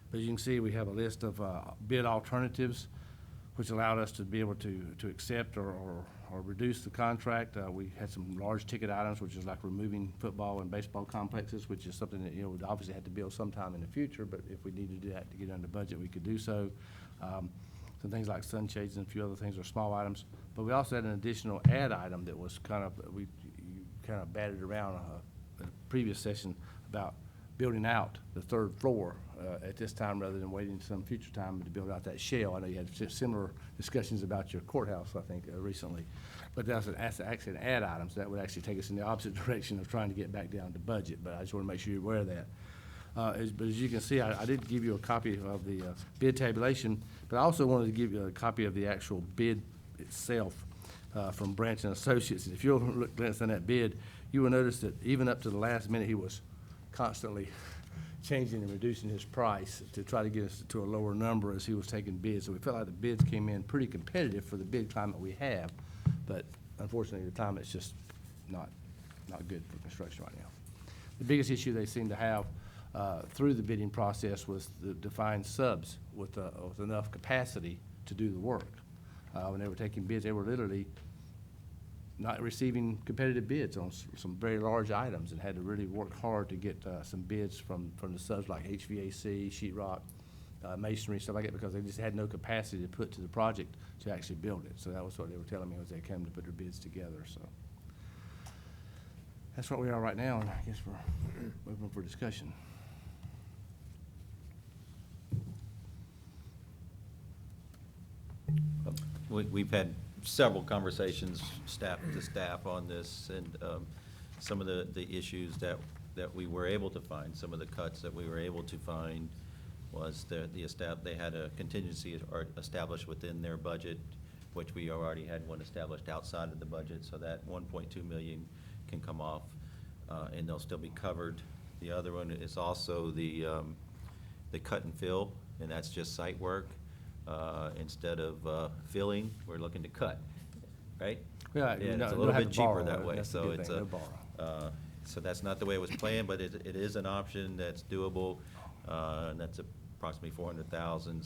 But as you can see, we have a list of bid alternatives, which allowed us to be able to accept or reduce the contract. We had some large ticket items, which is like removing football and baseball complexes, which is something that, we'd obviously have to build sometime in the future, but if we needed to do that to get under budget, we could do so. Some things like sunshades and a few other things are small items. But we also had an additional ad item that was you kind of batted around in a previous session about building out the 3rd floor at this time rather than waiting some future time to build out that shell. I know you had similar discussions about your courthouse, I think, recently. But that's actually an ad item, so that would actually take us in the opposite direction of trying to get back down to budget. But I just want to make sure you're aware of that. But as you can see, I did give you a copy of the bid tabulation, but I also wanted to give you a copy of the actual bid itself from Branch and Associates. And if you'll glance on that bid, you will notice that even up to the last minute, he was constantly changing and reducing his price to try to get us to a lower number as he was taking bids. So we felt like the bids came in pretty competitive for the bid climate we have, but unfortunately, the climate is just not good for construction right now. The biggest issue they seem to have through the bidding process was to find subs with enough capacity to do the work. When they were taking bids, they were literally not receiving competitive bids on some very large items and had to really work hard to get some bids from the subs like HVAC, sheetrock, masonry, stuff like that, because they just had no capacity to put to the project to actually build it. So that was what they were telling me as they came to put their bids together. So that's what we are right now, and I guess we're open for discussion. We've had several conversations, staff to staff, on this, and some of the issues that we were able to find, some of the cuts that we were able to find was they had a contingency established within their budget, which we already had one established outside of the budget, so that $1.2 million can come off, and they'll still be covered. The other one is also the cut and fill, and that's just site work. Instead of filling, we're looking to cut, right? Yeah, It's a little bit cheaper that way, so it's so that's not the way it was planned, but it is an option that's doable, and that's approximately $400,000.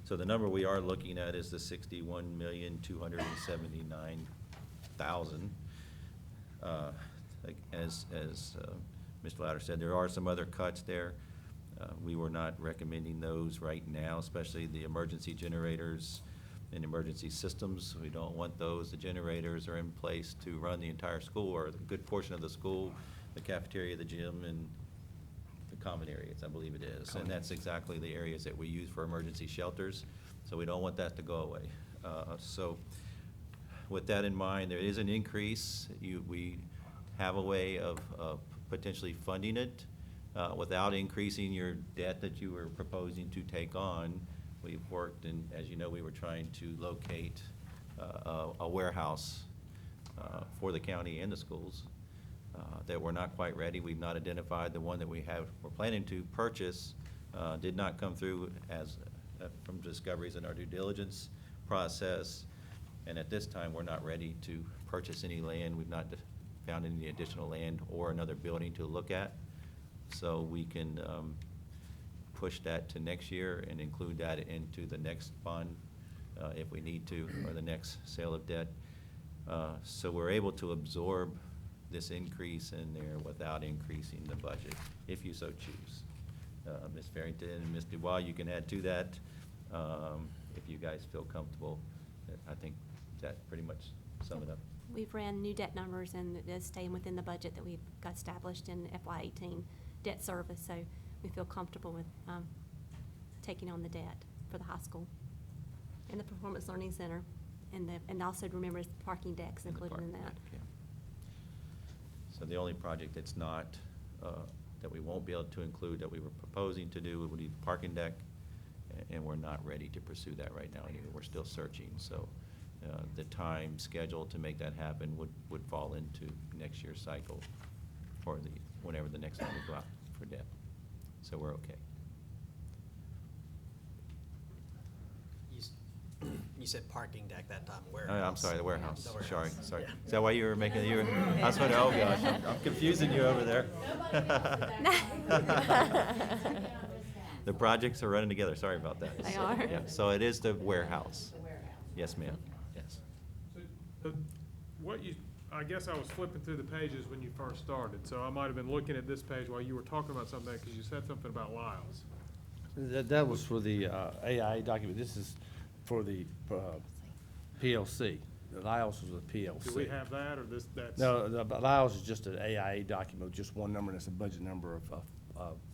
So the number we are looking at is the $61,279,000. As Mr. Louder said, there are some other cuts there. We were not recommending those right now, especially the emergency generators and emergency systems. We don't want those. The generators are in place to run the entire school, or a good portion of the school, the cafeteria, the gym, and the common areas, I believe it is. And that's exactly the areas that we use for emergency shelters, so we don't want that to go away. So with that in mind, there is an increase. We have a way of potentially funding it. Without increasing your debt that you were proposing to take on. We've worked, and as you know, we were trying to locate a warehouse for the county and the schools that were not quite ready. We've not identified the one that we're planning to purchase. Did not come through as from discoveries in our due diligence process, and at this time, we're not ready to purchase any land. We've not found any additional land or another building to look at. So we can push that to next year and include that into the next bond if we need to, or the next sale of debt. So we're able to absorb this increase in there without increasing the budget, if you so choose. Ms. Farrington and Ms. Dubois, you can add to that if you guys feel comfortable. I think that pretty much sum it up. We've ran new debt numbers and it is staying within the budget that we've got established in FY18 debt service, so we feel comfortable with taking on the debt for the high school and the Performance Learning Center, and also remember the parking decks And the included in parking that. deck, yeah. So the only project that's not, that we won't be able to include that we were proposing to do would be the parking deck, and we're not ready to pursue that right now either. We're still searching, so the time schedule to make that happen would fall into next year's cycle, or whenever the next time we go out for debt. So we're okay. You said parking deck that time, warehouse. I'm sorry, the warehouse. The warehouse. Sorry. Yeah. Is that why you were making, I was wondering, oh gosh, I'm confusing you over there. The projects are running together, sorry about that. They are. Yeah, so it is the warehouse. Yes, ma'am, yes. So, I guess I was flipping through the pages when you first started, so I might have been looking at this page while you were talking about something, because you said something about Lyles. That was for the AI document. This is for the PLC. The Lyles was a PLC. Do we have that, or that's? No, the Lyles is just an AIA document, just one number, and it's a budget number of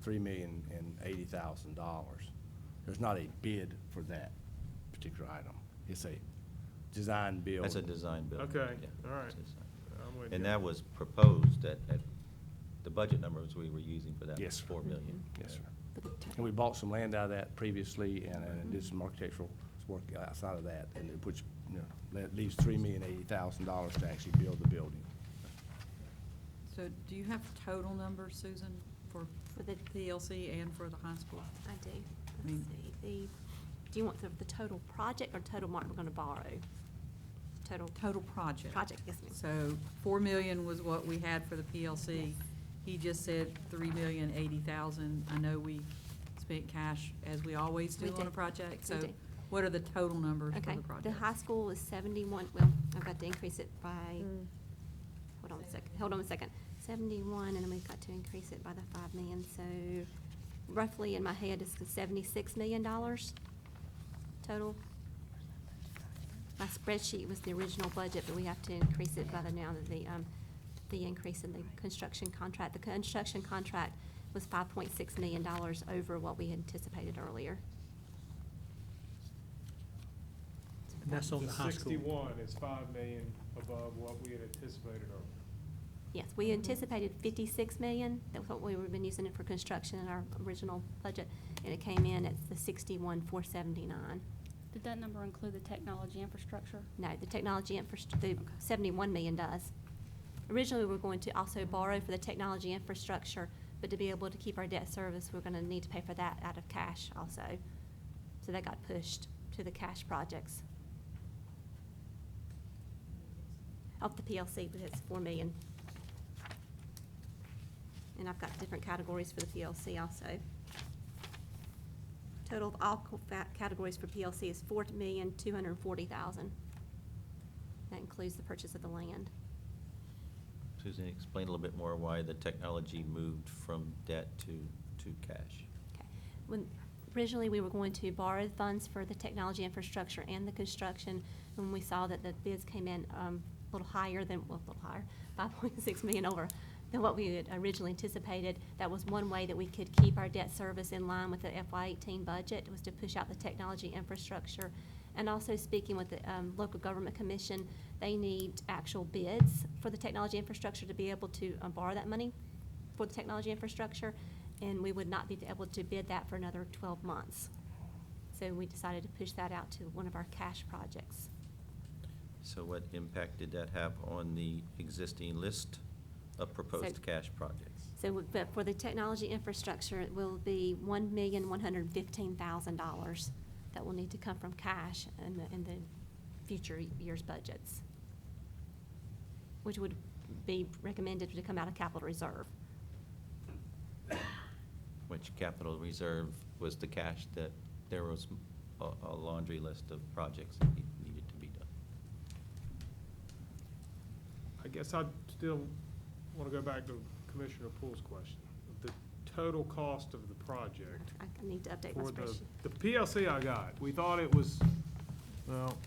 $3,080,000. There's not a bid for that particular item. It's a design build. That's a design build. Okay, Yeah, all right. it's a design build. I'm with And you. that was proposed at the budget numbers we were using for that was Yes, sir. $4 million. Yes, sir. For the t- And we bought some land out of that previously and did some architectural work outside of that, and it which, that leaves $3,080,000 to actually build the building. So do you have total numbers, Susan, for the PLC and for the high school? I do. mean- Let's see. Do you want the total project or total amount we're going to borrow? Total project. Project, yes, ma'am. So 4 million was what we had for the PLC. He just said 3,080,000. I know we spent cash as we always do We on a did. project. We So did. what are the total numbers for Okay, the the project? high school is 71, well, I've got to increase it by, hold on a second. 71, and then we've got to increase it by the 5 million, so roughly in my head, it's $76 million total. My spreadsheet was the original budget, but we have to increase it by the increase in the construction contract. The construction contract was $5.6 million over what we had anticipated earlier. And that's on the high school. 61 is 5 million above what we had anticipated earlier. Yes, we anticipated 56 million, that's what we've been using it for construction in our original budget, and it came in at the 61,479. Did that number include the technology infrastructure? No, the technology the 71 million does. Originally, we were going to also borrow for the technology infrastructure, but to be able to keep our debt service, we're gonna need to pay for that out of cash also. So that got pushed to the cash projects. Of the PLC, but it's 4 million. And I've got different categories for the PLC also. Total of all categories for PLC is $4,240,000. That includes the purchase of the land. Susan, explain a little bit more why the technology moved from debt to cash. Okay. Originally, we were going to borrow funds for the technology infrastructure and the construction. When we saw that the bids came in a little higher than, well, a little higher, 5.6 million over than what we had originally anticipated, that was one way that we could keep our debt service in line with the FY18 budget, was to push out the technology infrastructure. And also speaking with the local government commission, they need actual bids for the technology infrastructure to be able to borrow that money for the technology infrastructure, and we would not be able to bid that for another 12 months. So we decided to push that out to one of our cash projects. So what impact did that have on the existing list of proposed cash projects? So, but for the technology infrastructure, it will be $1,115,000 that will need to come from cash in the future years' budgets, which would be recommended to come out of capital reserve. Which capital reserve was the cash, that there was a laundry list of projects that needed to be done. I guess I still want to go back to Commissioner Poole's question. The total cost of the project I need to update my for spreadsheet. the PLC I got, we thought it was, well,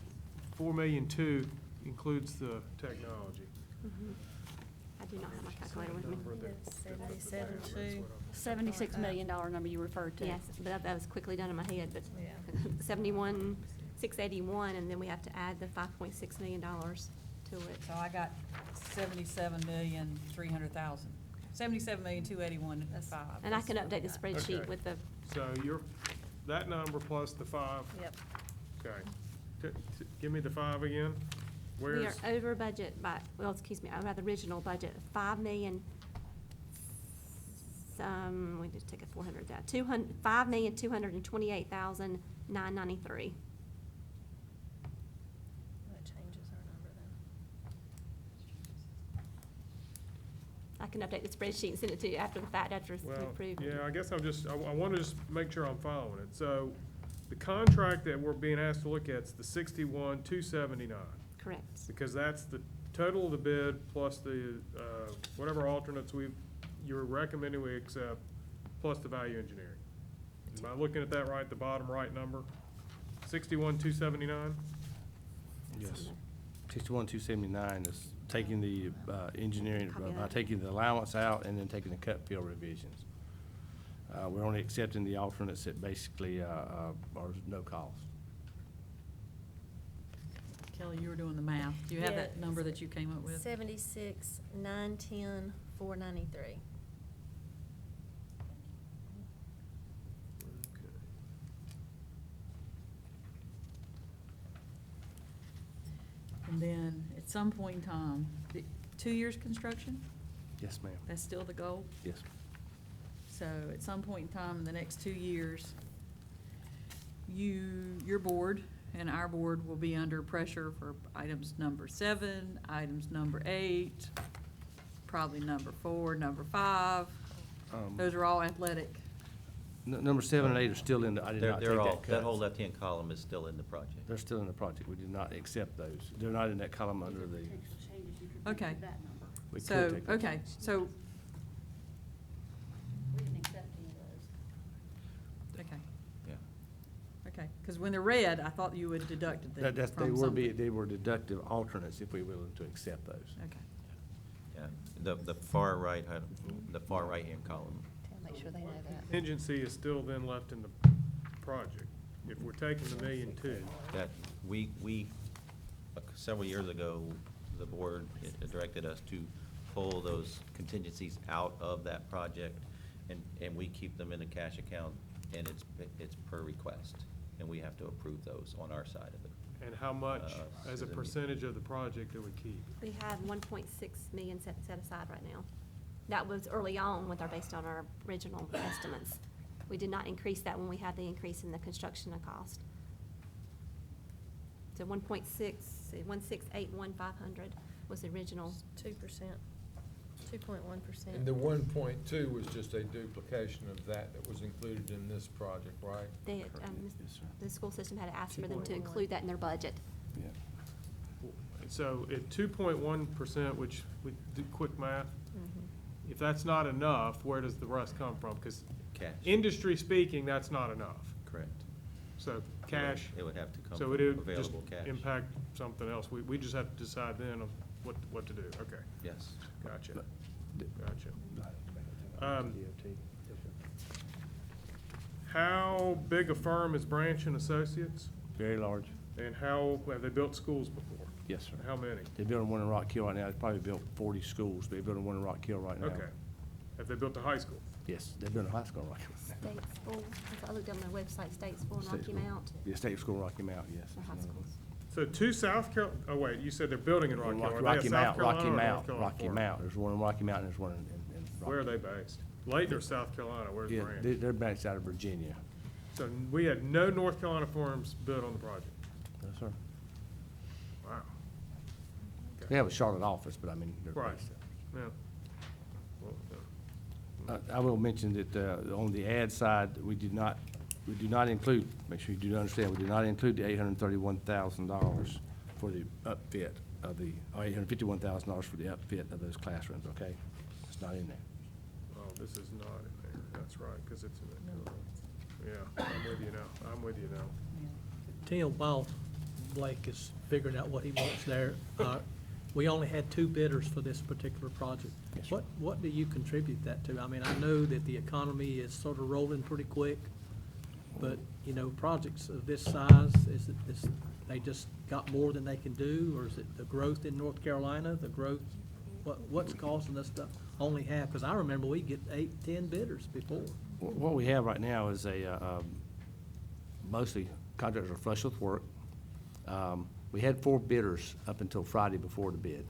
4,200,000 includes the technology. I do not have my calculator with me. Number that- $76 million number you referred to. Yes, but that was quickly done in my head, but 71,681, and then we have to add the $5.6 million to it. So I got 77,300,000. 77,281,500. And I can update the spreadsheet Okay. with the, So that number plus the 5, Yep. okay. Give me the 5 again. we are Where's, over budget by, well, excuse me, over the original budget, 5 million, we just take a 400 out, 5,228,993. That changes our number then. I can update the spreadsheet and send it to you after the fact, after it's well, approved. yeah, I guess I want to just make sure I'm following it. So the contract that we're being asked to look at is the 61,279. Correct. Because that's the total of the bid plus the, whatever alternates you're recommending we accept, plus the value engineering. Am I looking at that right, the bottom right number? 61,279? Yes. 61,279 is taking the engineering, Copy that. taking the allowance out and then taking the cut fill revisions. We're only accepting the alternates that basically are no cost. Kelly, you were doing the math. Do you have Yeah. that number that you came up with? 76,910,493. And then, at some point in time, 2 years construction? Yes, ma'am. That's still the goal? Yes. So at some point in time in the next 2 years, your board and our board will be under pressure for items number 7, items number 8, probably number 4, number 5. Those are all athletic. Number 7 and 8 are still in the, I did not take They're all, that cut. that whole left-hand column is still in the project. They're still in the project. We did not accept those. They're not in that column under the, Okay. we could So, take those. okay, so, We didn't accept any of those. okay, Yeah. okay. Because when they're red, I thought you would deduct them That's, they from were something. they were deductive alternates if we were willing to accept those. Okay. Yeah, the far right-hand column. Make sure they know that. Contingency is still then left in the project. If we're taking the 1,200,000, That several years ago, the board directed us to pull those contingencies out of that project, and we keep them in the cash account, and it's per request, and we have to approve those on our side of it. and how much as a Susan, percentage of the project that we keep? We have 1.6 million set aside right now. That was early on based on our original estimates. We did not increase that when we had the increase in the construction cost. So 1.681,500 was the original. 2%, 2.1%. And the 1.2 was just a duplication of that was included in this project, right? They, the school system had asked for them to include that in their budget. Yeah. So at 2.1%, which we do quick math, if that's not enough, where does the rest come from? Because Cash. industry speaking, that's not enough. Correct. So cash, It would have to come so from it would just available cash. impact something else. We just have to decide then of what to do. Okay, Yes. gotcha, gotcha. How big a firm is Branch and Associates? Very large. And how, have they built schools before? Yes, sir. How many? They're building one in Rock Hill right now. They've probably built 40 schools, but they're building one in Rock Hill right now. Okay. Have they built a high school? Yes, they're building a high school in Rock Hill. State school, I looked on their website, state school in State Rocky school. Mount, Yeah, State School in Rocky Mount, yes. or high schools. So two South Carolina, oh wait, you said they're building in Rocky Hill. Are they a Rocky South Mount, Carolina Rocky or North Mount, Carolina Rocky firm? Mount. There's one in Rocky Mount and there's one in Rocky. Where are they based? Layton or South Carolina? Where's Yeah, Branch? they're based out of Virginia. So we had no North Carolina firms built on the project. Yes, sir. Wow. They have a Charlotte office, but I mean, they're Right. based Yeah. Well, I will mention that on the ad side, we did not we do not include, make sure you do understand, we do not include the $831,000 for the upfit of the, or $851,000 for the upfit of those classrooms, okay? It's not in there. Oh, this is not in there, that's right, because it's in that color. Yeah, I'm with you now, I'm with you now. Tim, while Blake is figuring out what he wants there, we only had 2 bidders for this particular project. Yes, sir. What do you contribute that to? I mean, I know that the economy is sort of rolling pretty quick, but, you know, projects of this size, is they just got more than they can do, or is it the growth in North Carolina, the growth, what's causing us to only have, because I remember we get 8, 10 bidders before. What we have right now is mostly contractors are flush with work. We had 4 bidders up until Friday before the bid,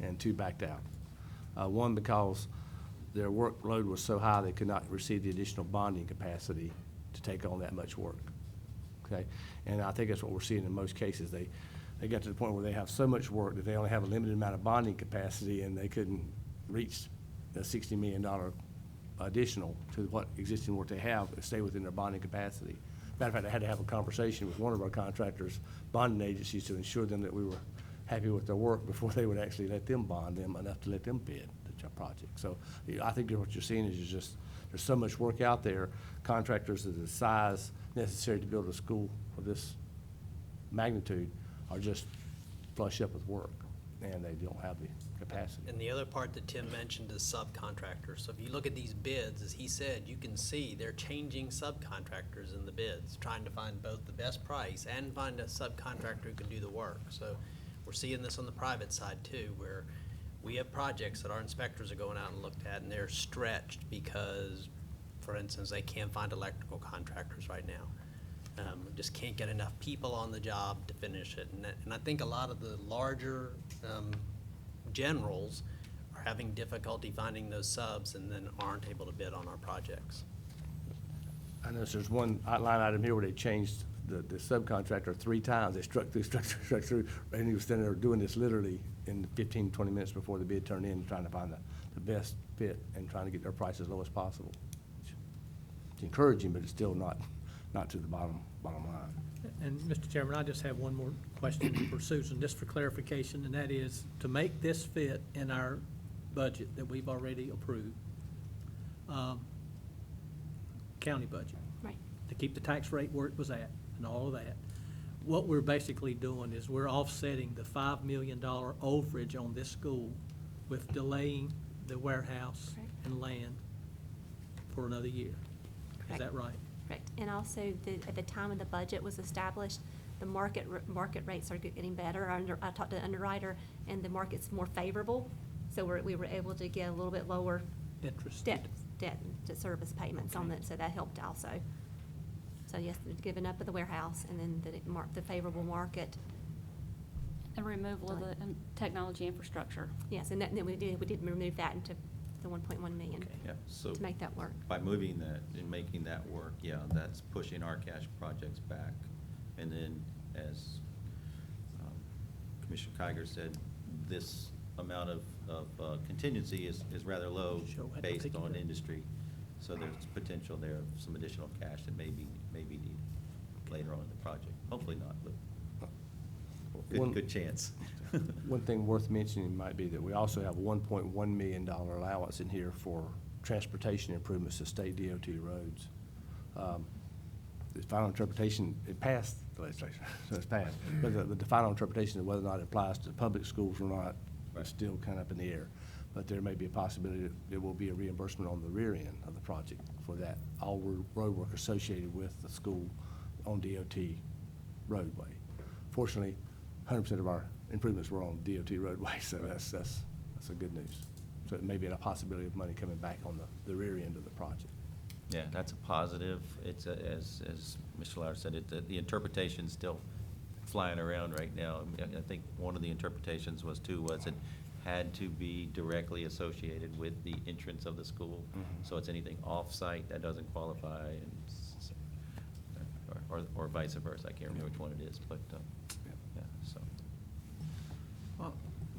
and 2 backed out. One because their workload was so high they could not receive the additional bonding capacity to take on that much work, okay? And I think that's what we're seeing in most cases. They got to the point where they have so much work that they only have a limited amount of bonding capacity, and they couldn't reach the $60 million additional to what existing work they have and stay within their bonding capacity. Matter of fact, I had to have a conversation with one of our contractors, bonding agencies, to ensure them that we were happy with their work before they would actually let them bond them enough to let them bid the project. So I think what you're seeing is just there's so much work out there. Contractors of the size necessary to build a school of this magnitude are just flush up with work, and they don't have the capacity. And the other part that Tim mentioned is subcontractors. So if you look at these bids, as he said, you can see they're changing subcontractors in the bids, trying to find both the best price and find a subcontractor who can do the work. So we're seeing this on the private side too, where we have projects that our inspectors are going out and looked at, and they're stretched because, for instance, they can't find electrical contractors right now. Just can't get enough people on the job to finish it. And I think a lot of the larger generals are having difficulty finding those subs and then aren't able to bid on our projects. I know there's one line item here where they changed the subcontractor 3 times. They struck through, and he was standing there doing this literally in 15, 20 minutes before the bid turned in, trying to find the best fit and trying to get their price as low as possible. It's encouraging, but it's still not to the bottom line. And Mr. Chairman, I just have one more question for Susan, just for clarification, and that is to make this fit in our budget that we've already approved, county budget. Right. To keep the tax rate where it was at and all of that. What we're basically doing is we're offsetting the $5 million overage on this school with delaying the warehouse Correct. and land for another year. Is Correct. that right? Correct. And also, at the time of the budget was established, the market rates are getting better. I talked to the underwriter, and the market's more favorable, so we were able to get a little bit lower Interest. debt to service payments on it, so that helped also. So yes, giving up of the warehouse, and then the favorable market. And removal of the technology infrastructure. Yes, and then we did remove that into the 1.1 million Yeah, so to make that work. by moving that and making that work, yeah, that's pushing our cash projects back. And then, as Commissioner Kiger said, this amount of contingency is rather low based on industry. So there's potential there of some additional cash that may be needed later on in the project. Hopefully not, but good chance. One thing worth mentioning might be that we also have a $1.1 million allowance in here for transportation improvements to state DOT roads. The final interpretation, it passed the legislation, so it's passed. But the final interpretation of whether or not it applies to public schools or not is still kind of up in the air. But there may be a possibility that there will be a reimbursement on the rear end of the project for that, all road work associated with the school on DOT roadway. Fortunately, 100% of our improvements were on DOT roadway, so that's a good news. So it may be a possibility of money coming back on the rear end of the project. Yeah, that's a positive. It's, as Mr. Lauer said, the interpretation's still flying around right now. I think one of the interpretations was it had to be directly associated with the entrance of the school. Mm-hmm. So it's anything off-site that doesn't qualify, and or vice versa. I can't remember which one it is, but yeah, so. Well,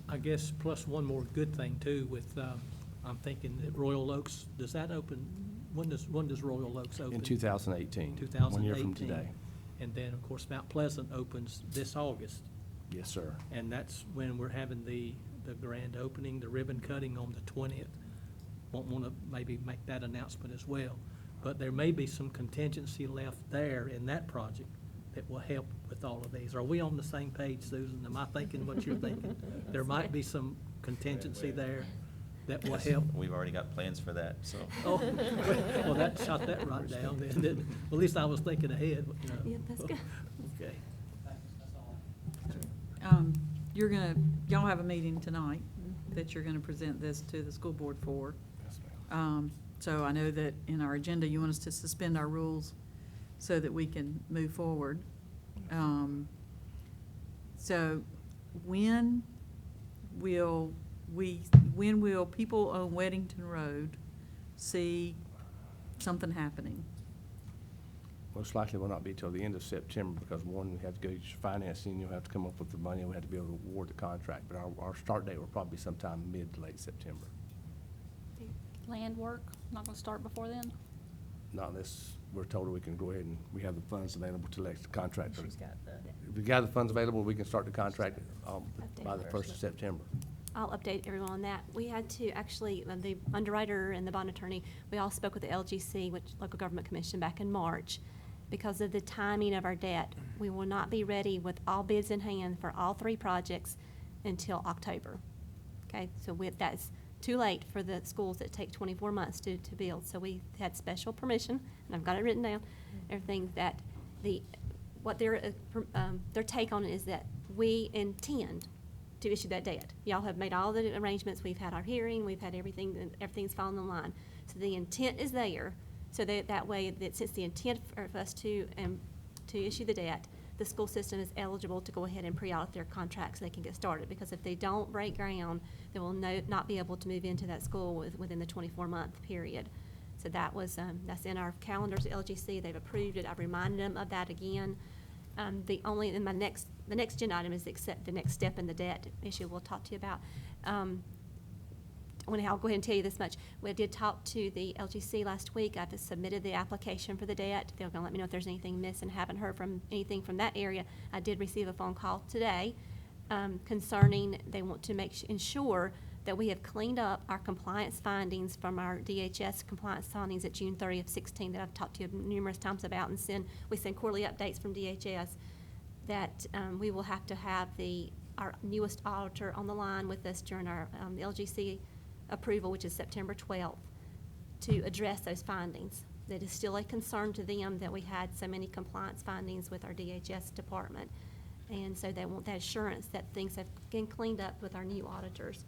I guess plus one more good thing too with I'm thinking that Royal Oaks, does that open, when does Royal Oaks open? In 2018. 2018. 1 year from today. And then, of course, Mount Pleasant opens this August. Yes, sir. And that's when we're having the grand opening, the ribbon cutting on the 20th. Won't want to maybe make that announcement as well. But there may be some contingency left there in that project that will help with all of these. Are we on the same page, Susan? Am I thinking what you're thinking? There might be some contingency there that will help. We've already got plans for that, so. Oh, well, that shot that right down then, didn't it? Well, at least I was thinking ahead, you know. Yeah, that's good. Okay. You're gonna, y'all have a meeting tonight that you're gonna present this to the school board for. Yes, ma'am. So I know that in our agenda, you want us to suspend our rules so that we can move forward. So when will people on Weddington Road see something happening? Most likely will not be till the end of September, because one, we have to go to financing, you'll have to come up with the money, and we have to be able to award the contract. But our start date will probably be sometime mid to late September. Land work, not gonna start before then? Not unless we're told we can go ahead and we have the funds available to elect the contractor. She's got the. If we got the funds available, we can start the contract by the 1st of September. I'll update everyone on that. We had to actually, the underwriter and the bond attorney, we all spoke with the LGC, which Local Government Commission, back in March. Because of the timing of our debt, we will not be ready with all bids in hand for all 3 projects until October. Okay, so that's too late for the schools that take 24 months to build. So we had special permission, and I've got it written down, everything that what their take on it is that we intend to issue that debt. Y'all have made all the arrangements. We've had our hearing. We've had everything's fallen in line. So the intent is there. So that way, since the intent for us to issue the debt, the school system is eligible to go ahead and pre-audit their contracts so they can get started. Because if they don't break ground, they will not be able to move into that school within the 24-month period. So that's in our calendars at LGC. They've approved it. I've reminded them of that again. The next agenda item is the next step in the debt issue we'll talk to you about. I'll go ahead and tell you this much. We did talk to the LGC last week. I've submitted the application for the debt. They're going to let me know if there's anything missing. Haven't heard from anything from that area. I did receive a phone call today concerning they want to ensure that we have cleaned up our compliance findings from our DHS compliance findings at June 30th, 16 that I've talked to you numerous times about, and we send quarterly updates from DHS, that we will have to have our newest auditor on the line with us during our LGC approval, which is September 12th, to address those findings. That is still a concern to them that we had so many compliance findings with our DHS department. And so they want that assurance that things have been cleaned up with our new auditors.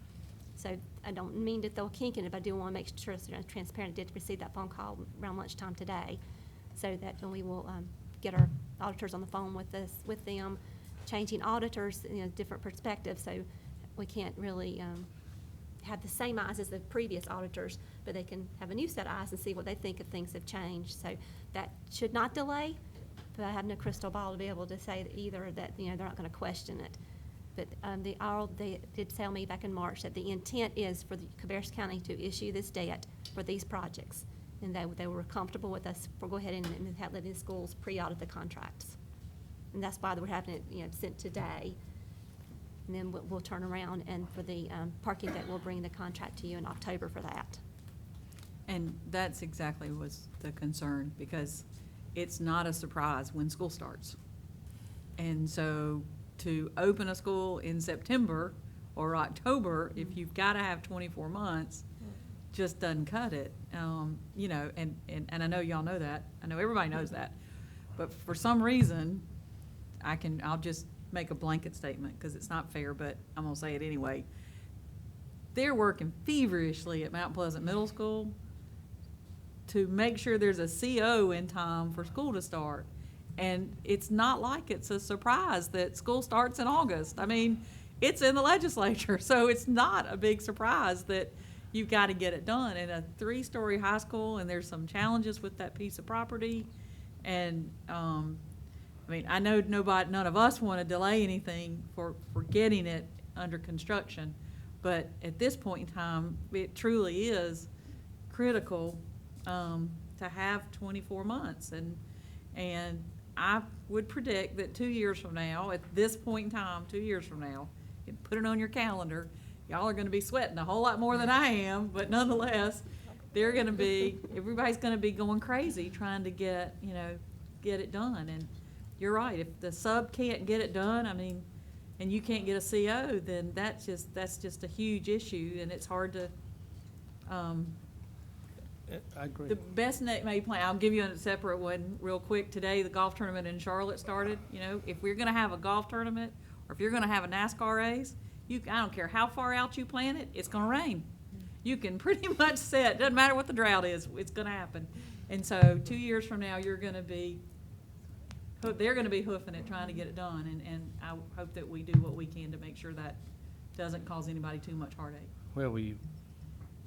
So I don't mean to throw a kink in it, but I do want to make sure it's transparent. I did receive that phone call around lunchtime today, so that we will get our auditors on the phone with them, changing auditors, different perspectives, so we can't really have the same eyes as the previous auditors, but they can have a new set of eyes and see what they think if things have changed. So that should not delay, but I have no crystal ball to be able to say that either that, they're not going to question it. But they did tell me back in March that the intent is for the Cabarrus County to issue this debt for these projects. And they were comfortable with us for go ahead and letting the schools pre-audit the contracts. And that's why we're having it, sent today. And then we'll turn around, and for the parking debt, we'll bring the contract to you in October for that. And that's exactly was the concern, because it's not a surprise when school starts. And so to open a school in September or October, if you've got to have 24 months, just doesn't cut it. And I know y'all know that. I know everybody knows that. But for some reason, I'll just make a blanket statement because it's not fair, but I'm going to say it anyway. They're working feverishly at Mount Pleasant Middle School to make sure there's a CO in time for school to start. And it's not like it's a surprise that school starts in August. I mean, it's in the legislature, so it's not a big surprise that you've got to get it done. In a 3-story high school, and there's some challenges with that piece of property. And I know none of us want to delay anything for getting it under construction, But at this point in time, it truly is critical to have 24 months. And I would predict that 2 years from now, at this point in time, 2 years from now, you can put it on your calendar, y'all are gonna be sweating a whole lot more than I am, but nonetheless, everybody's gonna be going crazy trying to get it done. And you're right, if the sub can't get it done, I mean, and you can't get a CO, then that's just a huge issue, and it's hard to, I agree. the best maybe plan, I'll give you a separate one real quick. Today, the golf tournament in Charlotte started. If we're gonna have a golf tournament, or if you're gonna have a NASCAR race, I don't care how far out you plan it, it's gonna rain. You can pretty much set, doesn't matter what the drought is, it's gonna happen. And so 2 years from now, they're gonna be hoofing it, trying to get it done, and I hope that we do what we can to make sure that doesn't cause anybody too much heartache. Well, we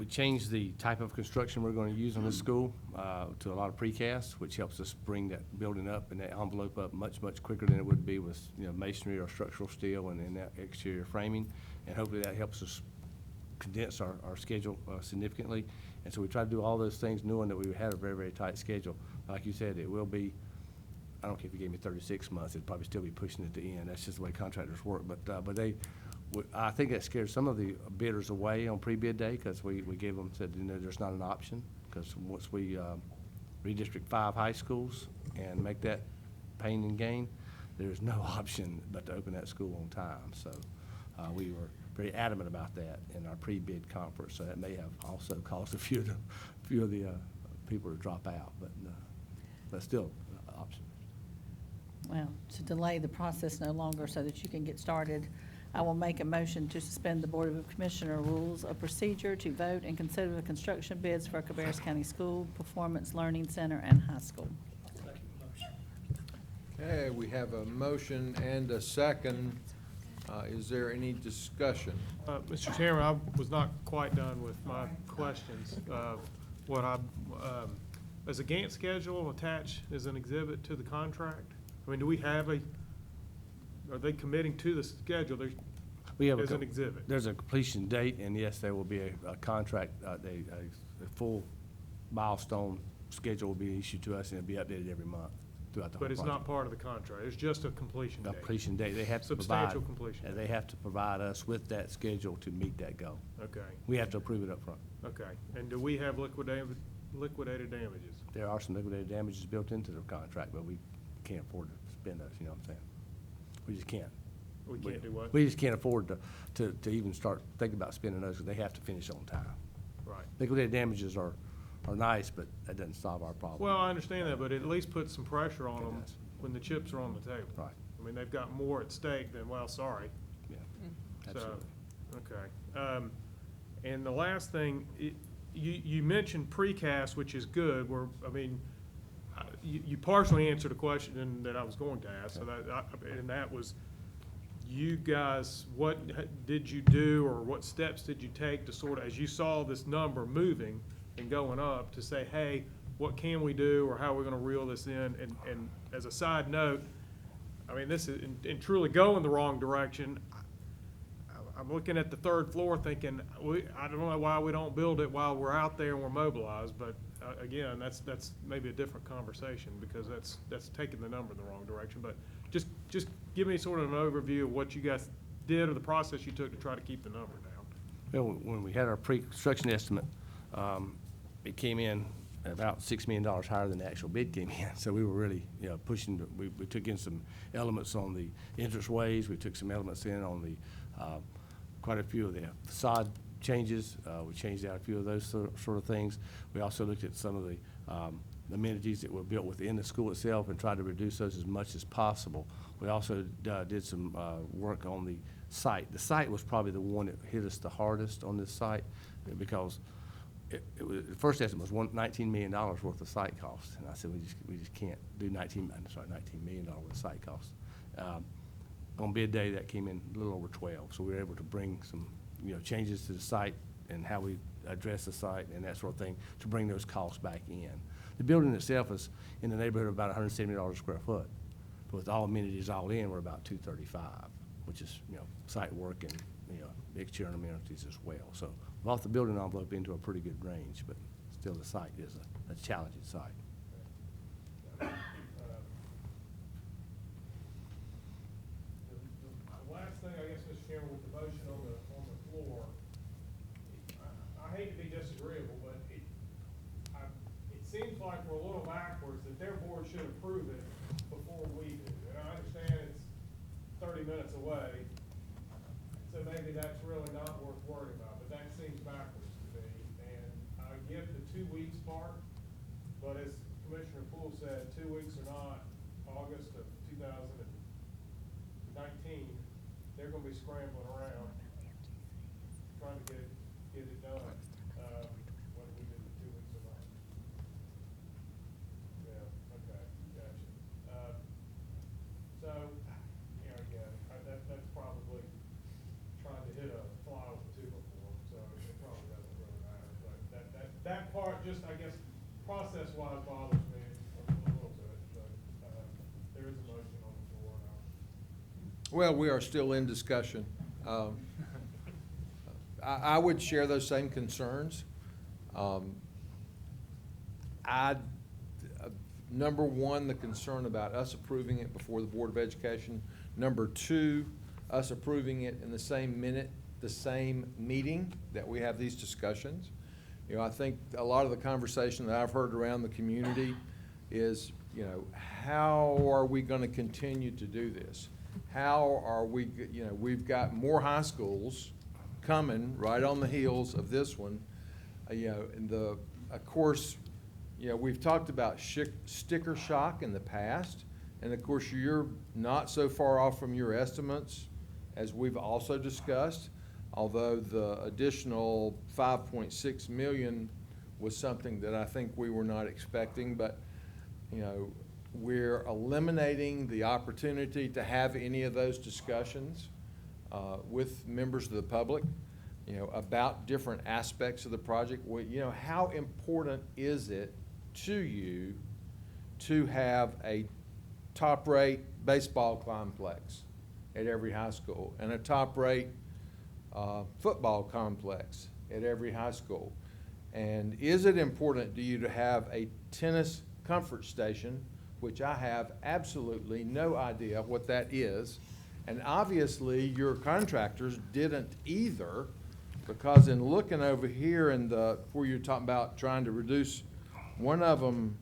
changed the type of construction we're going to use on this school to a lot of precast, which helps us bring that building up and that envelope up much, much quicker than it would be with masonry or structural steel and that exterior framing. And hopefully that helps us condense our schedule significantly. And so we try to do all those things knowing that we had a very, very tight schedule. Like you said, it will be, I don't care if you gave me 36 months, it'd probably still be pushing at the end. That's just the way contractors work. But I think that scared some of the bidders away on pre-bid day, because we gave them, said, there's not an option, because once we redistrict 5 high schools and make that pain and gain, there's no option but to open that school on time. So we were very adamant about that in our pre-bid conference. So that may have also caused a few of the people to drop out, but still an option. Well, to delay the process no longer so that you can get started, I will make a motion to suspend the Board of Commissioner rules of procedure to vote and consider the construction bids for Cabarrus County School, Performance Learning Center, and High School. Okay, we have a motion and a second. Is there any discussion? Mr. Chairman, I was not quite done with my questions. Is a Gantt schedule attached as an exhibit to the contract? I mean, do we have are they committing to the schedule as an exhibit? There's a completion date, and yes, there will be a contract, a full milestone schedule will be issued to us, and it'll be updated every month throughout the whole project. But it's not part of the contract, it's just a completion date? Completion date, they have to provide. Substantial completion date. They have to provide us with that schedule to meet that goal. Okay, We have to approve it up front. okay. And do we have liquidated damages? There are some liquidated damages built into the contract, but we can't afford to spend those, you know what I'm saying? We just can't. We can't do what? We just can't afford to even start thinking about spending those, because they have to finish on time. Right. Liquidated damages are nice, but that doesn't solve our problem. Well, I understand that, but it at least puts some pressure on It them does. when the chips are on the table. Right. I mean, they've got more at stake than, well, sorry. Yeah, So, absolutely. okay. And the last thing, you mentioned precast, which is good, you partially answered a question that I was going to ask, so that was, you guys, what did you do, or what steps did you take to sort of, as you saw this number moving and going up, to say, hey, what can we do, or how are we gonna reel this in? And as a side note, I mean, this is, in truly going the wrong direction, I'm looking at the 3rd floor thinking, I don't know why we don't build it while we're out there and we're mobilized, but again, that's maybe a different conversation, because that's taking the number in the wrong direction. But just give me sort of an overview of what you guys did, or the process you took to try to keep the number down. Well, when we had our pre-construction estimate, it came in about $6 million higher than the actual bid came in. So we were really, pushing. We took in some elements on the entranceways. We took some elements in on the quite a few of the facade changes. We changed out a few of those sort of things. We also looked at some of the amenities that were built within the school itself and tried to reduce those as much as possible. We also did some work on the site. The site was probably the one that hit us the hardest on this site, because it was, the first estimate was $19 million worth of site costs, and I said we just can't do $19 million worth of site costs. On bid day, that came in a little over 12, so we were able to bring some changes to the site and how we address the site and that sort of thing to bring those costs back in. The building itself is in the neighborhood of about $170 a square foot, but with all amenities all in, we're about $235, which is site work big cheering amenities as well. So we've off the building envelope into a pretty good range, but still the site is a challenging site. The last thing, I guess, Mr. Chairman, with the motion on the floor, I hate to be disagreeable, but it seems like we're a little backwards, that their board should approve it before we do. And I understand it's 30 minutes away, so maybe that's really not worth worrying about, but that seems backwards to me. And I get the 2 weeks part, but as Commissioner Poole said, 2 weeks or not, August of 2019, they're gonna be scrambling around, trying to get it done, whether we do the 2 weeks or not. Yeah, okay, gotcha. So, again, that's probably trying to hit a fly with a tuba for them, so it probably doesn't really matter. But that part, just, I guess, process-wise bothers me a little bit, but, there is a motion on the floor now. Well, we are still in discussion. I would share those same concerns. Number one, the concern about us approving it before the Board of Education. Number two, us approving it in the same minute, the same meeting that we have these discussions. I think a lot of the conversation that I've heard around the community is, how are we going to continue to do this? How are we, we've got more high schools coming right on the heels of this one. And of course, we've talked about sticker shock in the past. And of course, you're not so far off from your estimates, as we've also discussed, although the additional 5.6 million was something that I think we were not expecting. But, we're eliminating the opportunity to have any of those discussions with members of the public, about different aspects of the project. How important is it to you to have a top-rate baseball complex at every high school and a top-rate football complex at every high school? And is it important to you to have a tennis comfort station, which I have absolutely no idea what that is? And obviously, your contractors didn't either, because in looking over here where you're talking about trying to reduce, one of them,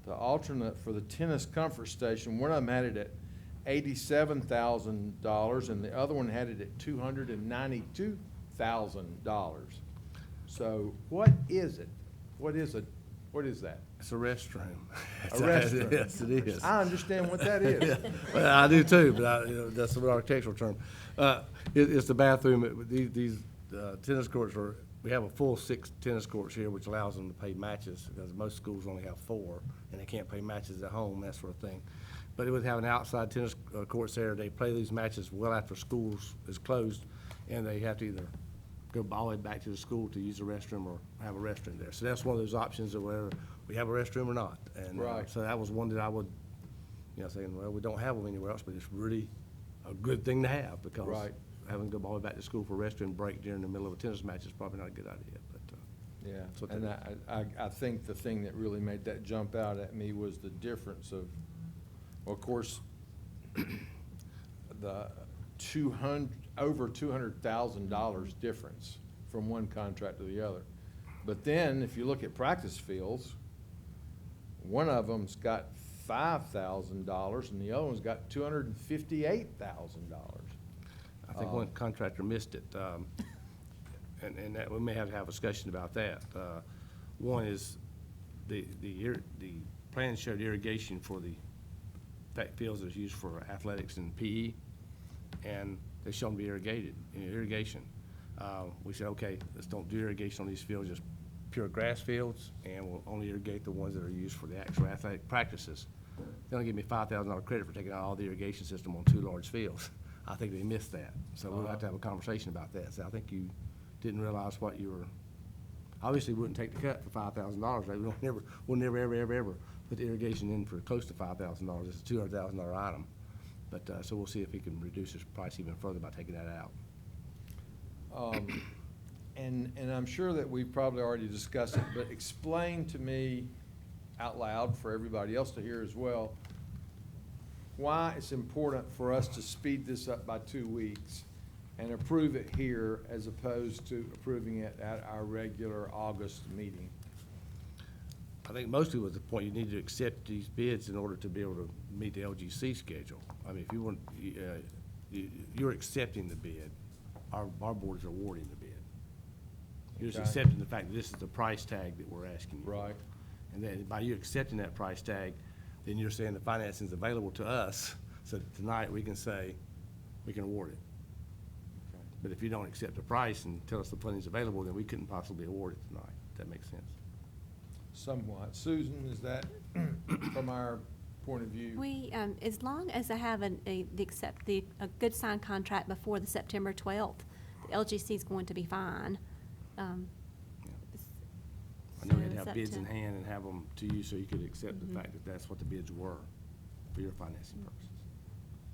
the alternate for the tennis comfort station, one of them had it at $87,000 and the other one had it at $292,000. So what is it? What is that? It's a restroom. A restroom. Yes, it is. I understand what that is. Yeah. Well, I do too, but that's an architectural term. It's the bathroom. These tennis courts we have a full 6 tennis courts here, which allows them to pay matches, because most schools only have 4, and they can't pay matches at home, that sort of thing. But it would have an outside tennis courts there. They play these matches well after school is closed, and they have to either go all the way back to the school to use the restroom or have a restroom there. So that's one of those options, that whether we have a restroom or not. And Right. So that was one that I would, saying, well, we don't have them anywhere else, but it's really a good thing to have, because Right. having to go all the way back to school for a restroom break during the middle of a tennis match is probably not a good idea. But Yeah, that's what and that I think the thing that really made that jump out at me was the difference of, well, of course, the over $200,000 difference from one contract to the other. But then, if you look at practice fields, one of them's got $5,000 and the other one's got $258,000. I think one contractor missed it, and that we may have to have a discussion about that. One is the plan showed irrigation for the fields that's used for athletics and PE, and they show them to be irrigation. We said, okay, let's don't do irrigation on these fields, just pure grass fields, and we'll only irrigate the ones that are used for the actual athletic practices. They only give me $5,000 credit for taking out all the irrigation system on 2 large fields. I think they missed that, so we'll have to have a conversation about that. So I think you didn't realize what you were, obviously wouldn't take the cut for $5,000, right? We'll never, ever put the irrigation in for close to $5,000. It's a $200,000 item. But, so we'll see if he can reduce his price even further by taking that out. And I'm sure that we've probably already discussed it, but explain to me out loud for everybody else to hear as well, why it's important for us to speed this up by 2 weeks and approve it here as opposed to approving it at our regular August meeting. I think mostly was the point, you need to accept these bids in order to be able to meet the LGC schedule. I mean, if you want, you're accepting the bid, our board is awarding the bid. You're just Okay. accepting the fact that this is the price tag that we're asking you for. Right. And then by you accepting that price tag, then you're saying the financing is available to us, so that tonight we can say, we can award it. Okay. But if you don't accept the price and tell us the funding's available, then we couldn't possibly award it tonight. If that makes sense. Somewhat. Susan, is that from our point of view? We, as long as I have a good signed contract before the September 12th, the LGC is going to be fine. I know So you'd it's have up bids to- in hand and have them to you so you could accept the fact that that's what the bids were for your financing purposes.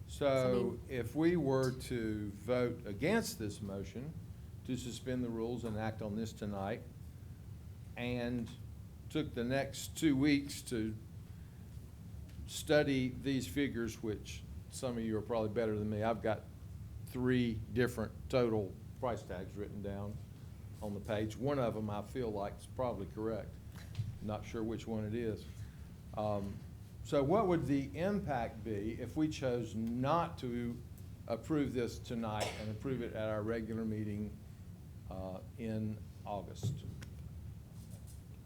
So if we were to vote against this motion to suspend the rules and act on this tonight, and took the next 2 weeks to study these figures, which some of you are probably better than me. I've got 3 different total price tags written down on the page. One of them I feel like is probably correct. Not sure which one it is. So what would the impact be if we chose not to approve this tonight and approve it at our regular meeting in August?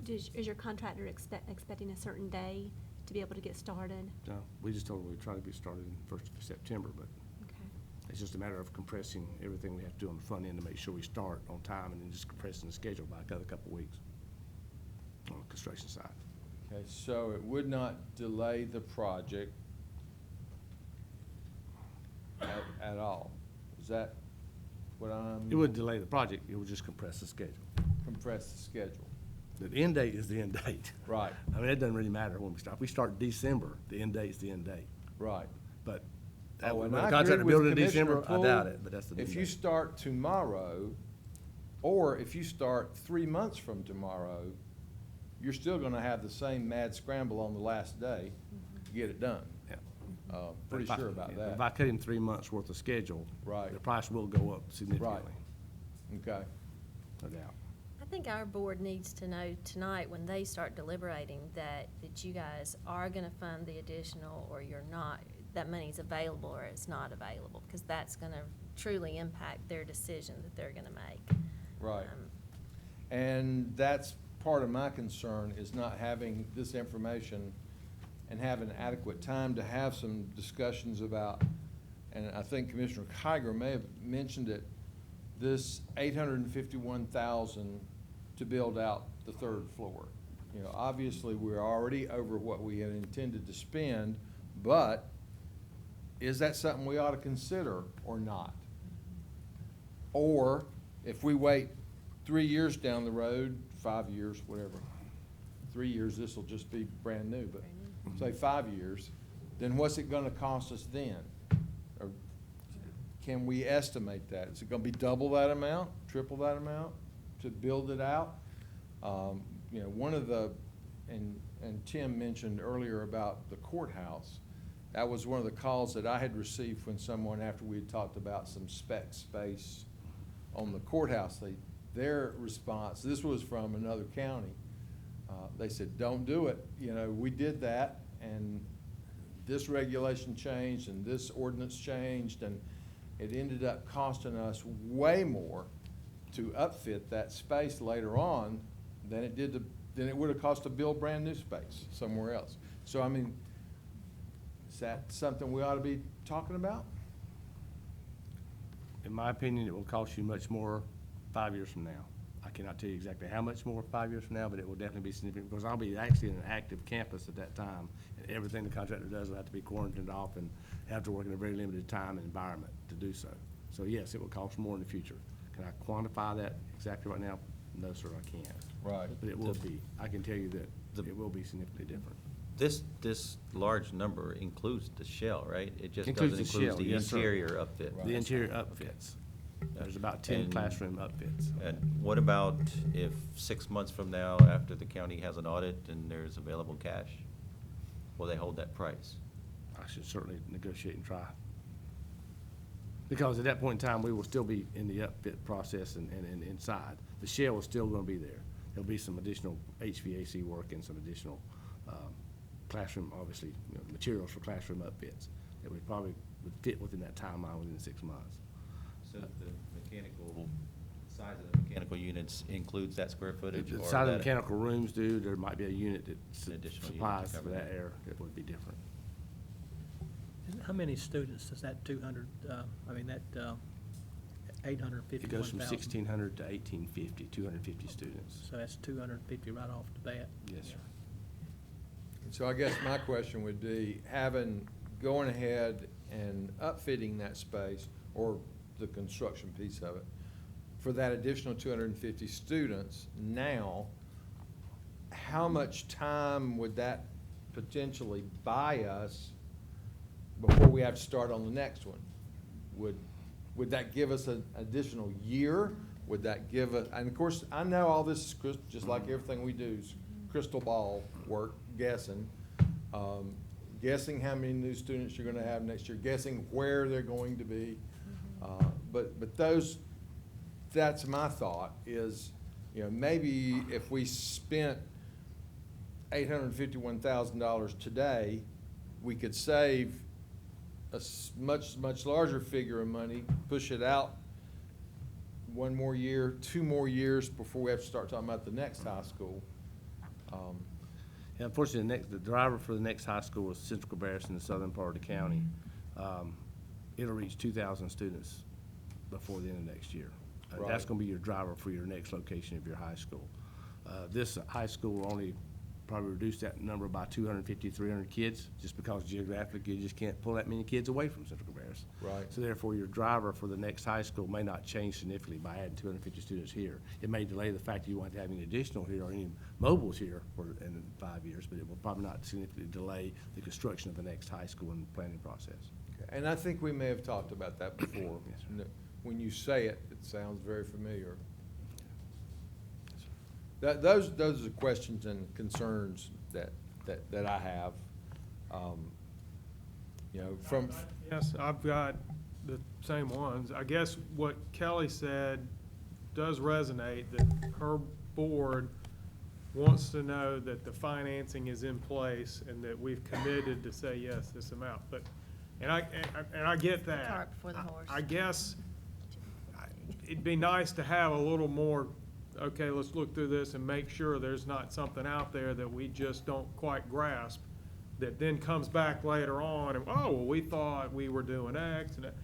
Is your contractor expecting a certain day to be able to get started? No, we just told them we'd try to be started in 1st of September, but Okay. it's just a matter of compressing everything we have to do on the front end to make sure we start on time, and then just compressing the schedule by another couple of weeks on the construction side. Okay, so it would not delay the project at all. Is that what I'm? It wouldn't delay the project, it would just compress the schedule. Compress the schedule. The end date is the end date. Right. I mean, it doesn't really matter when we start. If we start December, the end date's the end date. Right. But that Oh, when and the I contractor agree build with it in December, Commissioner I doubt Poole. it, but that's the end If you date. start tomorrow, or if you start 3 months from tomorrow, you're still gonna have the same mad scramble on the last day to get it done. Yeah. Pretty If I- sure about yeah, that. If I cut him 3 months' worth of schedule, Right. the price will go up significantly, Okay. no doubt. I think our board needs to know tonight, when they start deliberating, that you guys are gonna fund the additional, or you're not, that money's available or it's not available, because that's gonna truly impact their decision that they're gonna make. Right. And that's part of my concern, is not having this information and having adequate time to have some discussions about, and I think Commissioner Kiger may have mentioned it, this $851,000 to build out the 3rd floor. You know, obviously, we're already over what we had intended to spend, but is that something we ought to consider or not? Or if we wait 3 years down the road, 5 years, whatever, 3 years, this will just be brand new, but say 5 years, then what's it gonna cost us then? Or can we estimate that? Is it gonna be double that amount, triple that amount to build it out? You know, one of the, and Tim mentioned earlier about the courthouse. That was one of the calls that I had received when someone, after we had talked about some spec space on the courthouse, their response, this was from another county, they said, don't do it. You know, we did that, and this regulation changed, and this ordinance changed, and it ended up costing us way more to upfit that space later on than it did than it would have cost to build brand-new space somewhere else. So, I mean, is that something we ought to be talking about? In my opinion, it will cost you much more 5 years from now. I cannot tell you exactly how much more 5 years from now, but it will definitely be significant, because I'll be actually in an active campus at that time, and everything the contractor does will have to be quarantined off and have to work in a very limited time and environment to do so. So yes, it will cost more in the future. Can I quantify that exactly right now? No, sir, I can't. Right. But it will be. I can tell you that it will be significantly different. This large number includes the shell, right? It just Includes doesn't the include shell, the yes, sir. interior upfit. The interior upfits. There's about 10 And- classroom upfits. And what about if 6 months from now, after the county has an audit and there's available cash? Will they hold that price? I should certainly negotiate and try. Because at that point in time, we will still be in the upfit process and inside. The shell is still gonna be there. There'll be some additional HVAC work and some additional, classroom, obviously, you know, materials for classroom upfits that would probably would fit within that timeline within 6 months. So the mechanical, size of the mechanical units includes that square footage? The or size of the that- mechanical rooms do, there might be a unit that An additional unit supplies to for cover that that. air that would be different. And how many students does that 200, that It 851,000? goes from 1,600 to 1,850, 250 students. So that's 250 right off the bat. Yes, sir. So I guess my question would be, going ahead and upfitting that space, or the construction piece of it, for that additional 250 students now, how much time would that potentially buy us before we have to start on the next one? Would that give us an additional year? Would that give us, and of course, I know all this is just like everything we do is crystal ball work, guessing. Guessing how many new students you're gonna have next year, guessing where they're going to be. But that's my thought is, you know, maybe if we spent $851,000 today, we could save a much larger figure of money, push it out 1 more year, 2 more years before we have to start talking about the next high school. Yeah, unfortunately, the driver for the next high school is Central Cabarrus in the southern part of the county. It'll reach 2,000 students before the end of next year. That's Right. gonna be your driver for your next location of your high school. This high school will only probably reduce that number by 250, 300 kids, just because geographically you just can't pull that many kids away from Central Cabarrus. Right. So therefore, your driver for the next high school may not change significantly by adding 250 students here. It may delay the fact that you want to have any additional here or any mobiles here in 5 years, but it will probably not significantly delay the construction of the next high school and planning process. And I think we may have talked about that before. Yes, sir. When you say it, it sounds very familiar. Those are questions and concerns that I have. You know, from, Yes, I've got the same ones. I guess what Kelly said does resonate, that her board wants to know that the financing is in place and that we've committed to say, yes, this amount. But, and I get that. Cart before the horse. I guess it'd be nice to have a little more, okay, let's look through this and make sure there's not something out there that we just don't quite grasp, that then comes back later on and, oh, well, we thought we were doing X and that.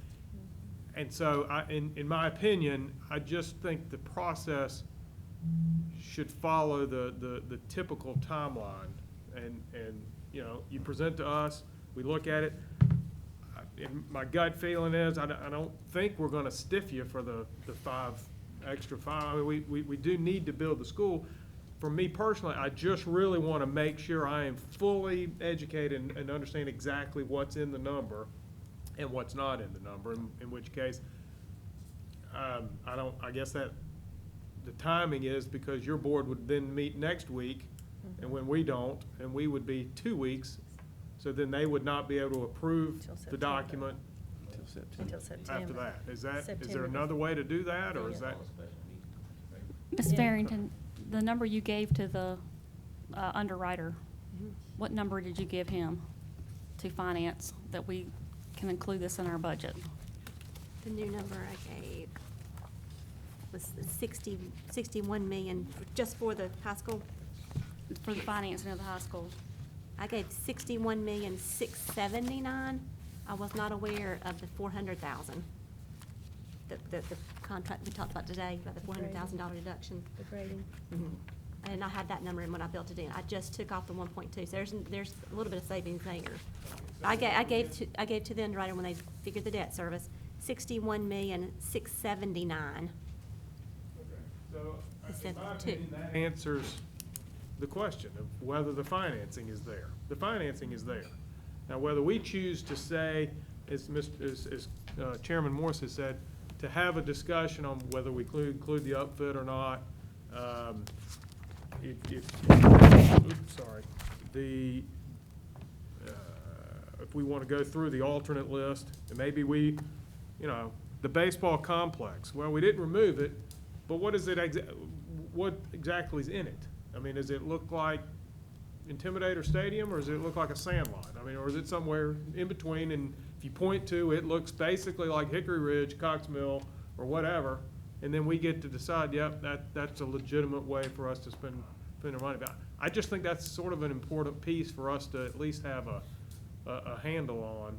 And so in my opinion, I just think the process should follow the typical timeline. And, you know, you present to us, we look at it. And my gut feeling is, I don't think we're gonna stiff you for the extra five. I mean, we do need to build the school. For me personally, I just really wanna make sure I am fully educated and understand exactly what's in the number and what's not in the number, in which case, I guess that the timing is because your board would then meet next week, and when we don't, and we would be 2 weeks, so then they would not be able to approve Till the September. document Until September. after that. Is there September. another way to do that, or is Yeah. that? Ms. Yeah. Farrington, the number you gave to the underwriter, what number did you give him to finance that we can include this in our budget? The new number I gave was 61 million, just for the high school. For the financing of the high school? I gave 61,679,000. I was not aware of the 400,000. The contract we talked about today, about the $400,000 deduction. The grading. I did not have that number in when I built it in. I just took off the 1.2, so there's a little bit of savings there. I gave to the underwriter when they figured the debt service, 61,679,000. So, Instead in my of two. opinion, that answers the question of whether the financing is there. The financing is there. Now, whether we choose to say, as Chairman Morse has said, to have a discussion on whether we include the upfit or not. If we want to go through the alternate list, and maybe the baseball complex, well, we didn't remove it, but what is it, what exactly is in it? I mean, does it look like Intimidator Stadium, or does it look like a sandlot? I mean, or is it somewhere in between, and if you point to, it looks basically like Hickory Ridge, Cox Mill, or whatever, and then we get to decide, yep, that's a legitimate way for us to spend our money. But I just think that's sort of an important piece for us to at least have a handle on.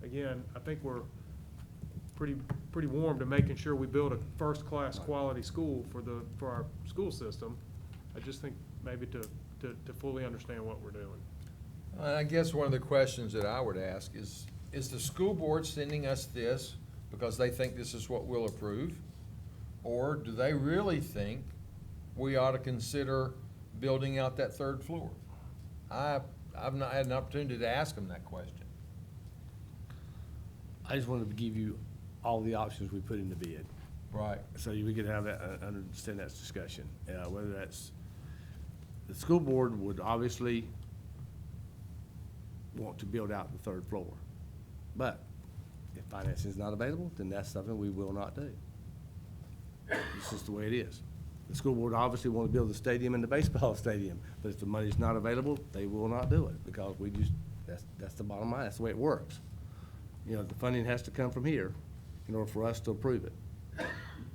Again, I think we're pretty warm to making sure we build a first-class quality school for our school system. I just think maybe to fully understand what we're doing. I guess one of the questions that I would ask is the school board sending us this because they think this is what we'll approve? Or do they really think we ought to consider building out that third floor? I've not had an opportunity to ask them that question. I just wanted to give you all the options we put in the bid. Right. So we could have that, understand that discussion, whether that's, the school board would obviously want to build out the third floor. But if financing is not available, then that's something we will not do. It's just the way it is. The school board obviously want to build the stadium and the baseball stadium, but if the money's not available, they will not do it, because that's the bottom line, that's the way it works. The funding has to come from here in order for us to approve it.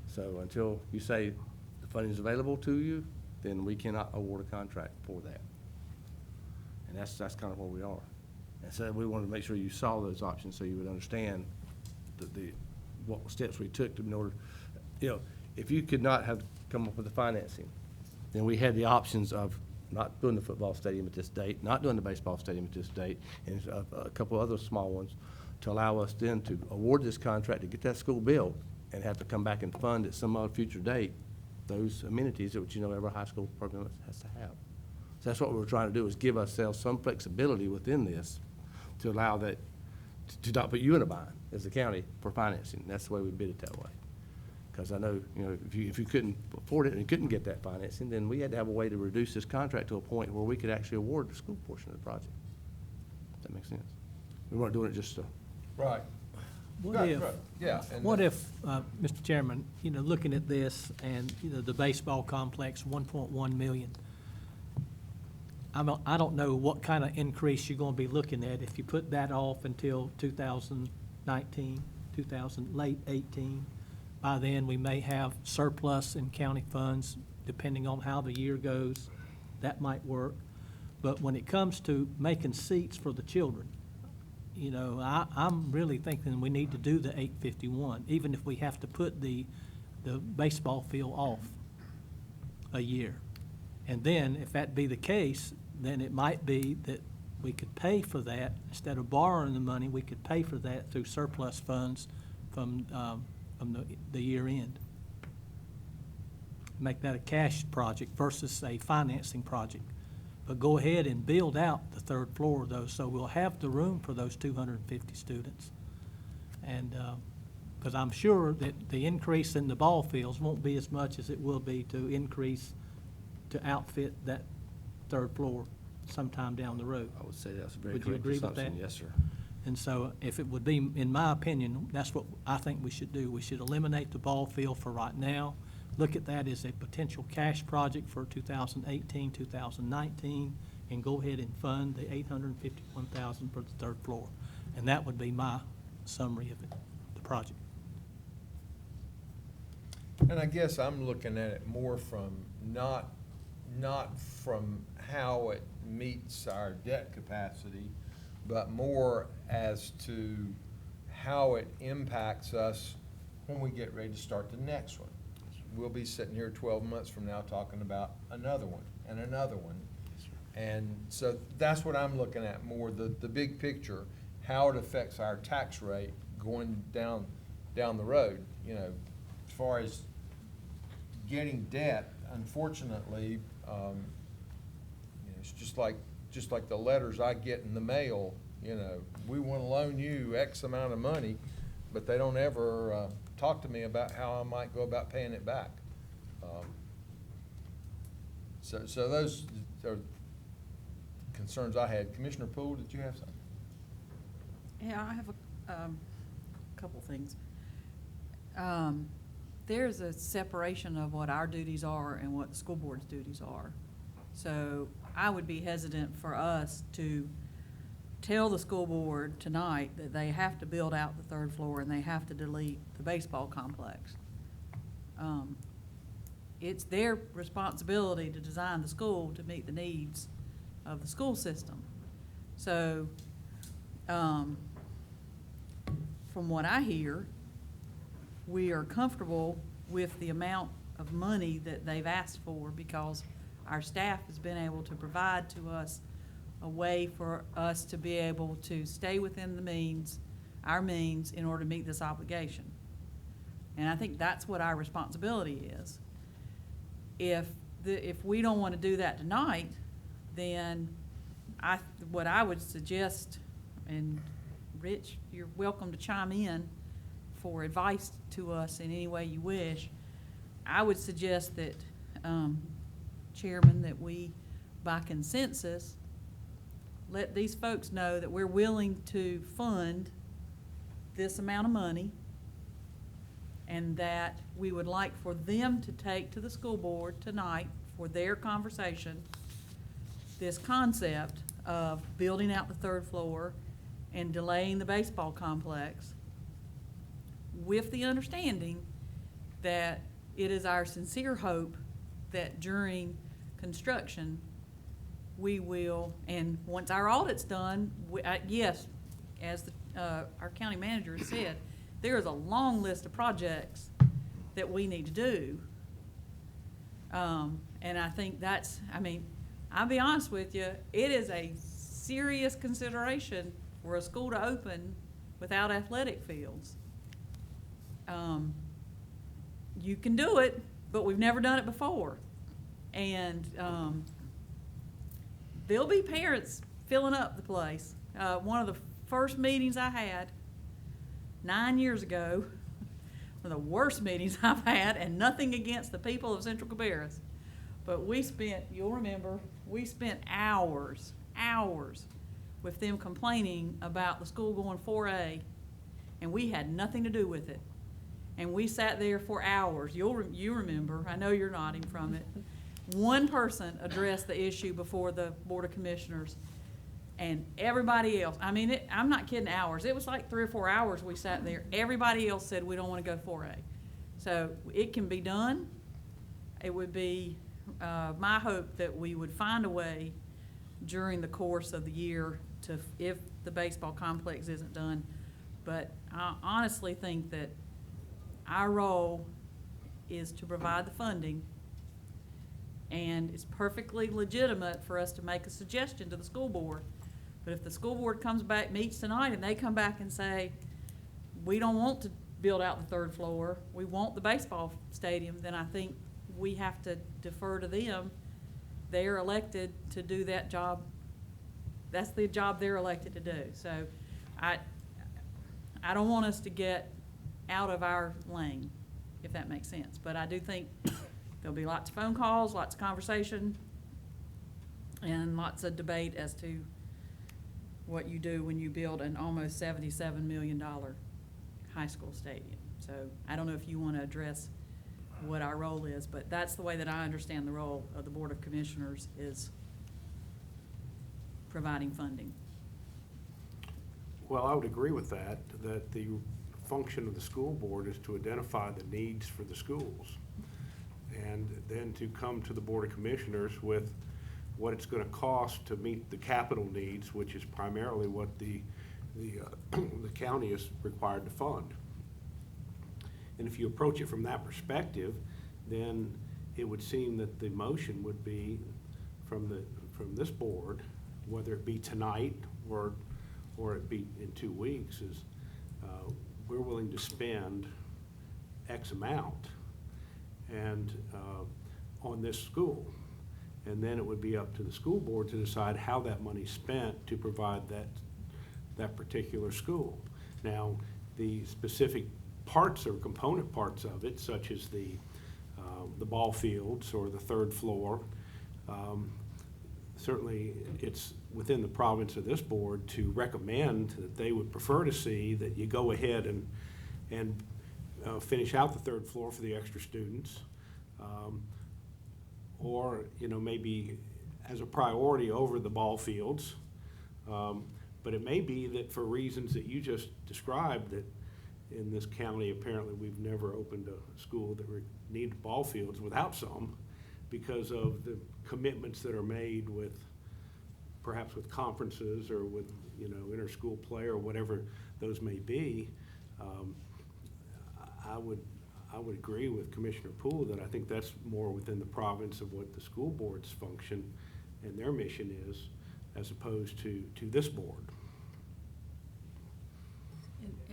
So until you say the funding is available to you, then we cannot award a contract for that. And that's kind of where we are. And so we wanted to make sure you saw those options so you would understand what steps we took in order, if you could not have come up with the financing, then we had the options of not doing the football stadium at this date, not doing the baseball stadium at this date, and a couple other small ones to allow us then to award this contract to get that school built and have to come back and fund at some other future date those amenities that every high school program has to have. So that's what we were trying to do, is give ourselves some flexibility within this to allow that, to not put you in a bind as the county for financing. That's the way we bid it that way. Because I know, if you couldn't afford it and you couldn't get that financing, then we had to have a way to reduce this contract to a point where we could actually award the school portion of the project. If that makes sense. We weren't doing it just to. Right. What if, yeah. Mr. Chairman, looking at this and, the baseball complex, 1.1 million, I don't know what kind of increase you're gonna be looking at if you put that off until 2019, late 18. By then, we may have surplus in county funds, depending on how the year goes. That might work. But when it comes to making seats for the children, I'm really thinking we need to do the 851, even if we have to put the baseball field off a year. And then, if that be the case, then it might be that we could pay for that. Instead of borrowing the money, we could pay for that through surplus funds from the year end. Make that a cash project versus a financing project. But go ahead and build out the third floor, though, so we'll have the room for those 250 students. And, because I'm sure that the increase in the ball fields won't be as much as it will be to increase, to outfit that third floor sometime down the road. I would say that's a very Would you correct agree with assumption. that? Yes, sir. And so if it would be, in my opinion, that's what I think we should do. We should eliminate the ball field for right now. Look at that as a potential cash project for 2018, 2019, and go ahead and fund the $851,000 for the third floor. And that would be my summary of it, the project. And I guess I'm looking at it more from not from how it meets our debt capacity, but more as to how it impacts us when we get ready to start the next one. We'll be sitting here 12 months from now talking about another one and another one. And so that's what I'm looking at more, the big picture, how it affects our tax rate going down the road. As far as getting debt, unfortunately, it's just like the letters I get in the mail. We want to loan you X amount of money, but they don't ever talk to me about how I might go about paying it back. So those are concerns I had. Commissioner Poole, did you have something? Yeah, I have a couple things. There's a separation of what our duties are and what the school board's duties are. So I would be hesitant for us to tell the school board tonight that they have to build out the third floor and they have to delete the baseball complex. It's their responsibility to design the school to meet the needs of the school system. So, from what I hear, we are comfortable with the amount of money that they've asked for because our staff has been able to provide to us a way for us to be able to stay within the means, our means, in order to meet this obligation. And I think that's what our responsibility is. If we don't want to do that tonight, then what I would suggest, and Rich, you're welcome to chime in for advice to us in any way you wish. I would suggest that, Chairman, that we, by consensus, let these folks know that we're willing to fund this amount of money and that we would like for them to take to the school board tonight for their conversation this concept of building out the third floor and delaying the baseball complex, with the understanding that it is our sincere hope that during construction we will, and once our audit's done, yes, as our county manager said, there is a long list of projects that we need to do. And I think I'll be honest with you, it is a serious consideration for a school to open without athletic fields. You can do it, but we've never done it before. And there'll be parents filling up the place. One of the first meetings I had 9 years ago, one of the worst meetings I've had, and nothing against the people of Central Cabarrus, but you'll remember, we spent hours with them complaining about the school going 4A, and we had nothing to do with it. And we sat there for hours. You remember, I know you're nodding from it. One person addressed the issue before the Board of Commissioners, and everybody else, I'm not kidding, hours. It was like 3 or 4 hours we sat there. Everybody else said we don't want to go 4A. So it can be done. It would be my hope that we would find a way during the course of the year if the baseball complex isn't done. But I honestly think that our role is to provide the funding, and it's perfectly legitimate for us to make a suggestion to the school board. But if the school board meets tonight and they come back and say, we don't want to build out the third floor, we want the baseball stadium, then I think we have to defer to them. They're elected to do that job. That's the job they're elected to do. So I don't want us to get out of our lane, if that makes sense. But I do think there'll be lots of phone calls, lots of conversation, and lots of debate as to what you do when you build an almost $77 million high school stadium. So I don't know if you want to address what our role is, but that's the way that I understand the role of the Board of Commissioners, is providing funding. Well, I would agree with that the function of the school board is to identify the needs for the schools and then to come to the Board of Commissioners with what it's going to cost to meet the capital needs, which is primarily what the county is required to fund. And if you approach it from that perspective, then it would seem that the motion would be from this board, whether it be tonight or it be in 2 weeks, is we're willing to spend X amount and on this school. And then it would be up to the school board to decide how that money's spent to provide that particular school. Now, the specific parts or component parts of it, such as the ball fields or the third floor, certainly it's within the province of this board to recommend that they would prefer to see that you go ahead and finish out the third floor for the extra students. Or, you know, maybe as a priority over the ball fields. But it may be that for reasons that you just described, that in this county, apparently we've never opened a school that needed ball fields without some, because of the commitments that are made with, perhaps with conferences or with, you know, inter-school play or whatever those may be. I would agree with Commissioner Poole that I think that's more within the province of what the school board's function and their mission is, as opposed to this board.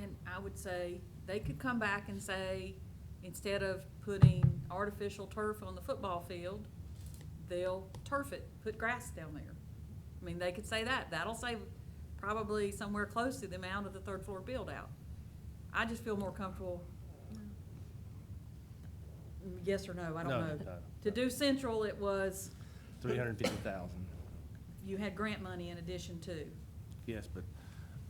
And I would say, they could come back and say, instead of putting artificial turf on the football field, they'll turf it, put grass down there. I mean, they could say that. That'll save probably somewhere close to the amount of the third floor build out. I just feel more comfortable. Yes or no, I don't know. No. To do Central, it was, 350,000. you had grant money in addition to, Yes, but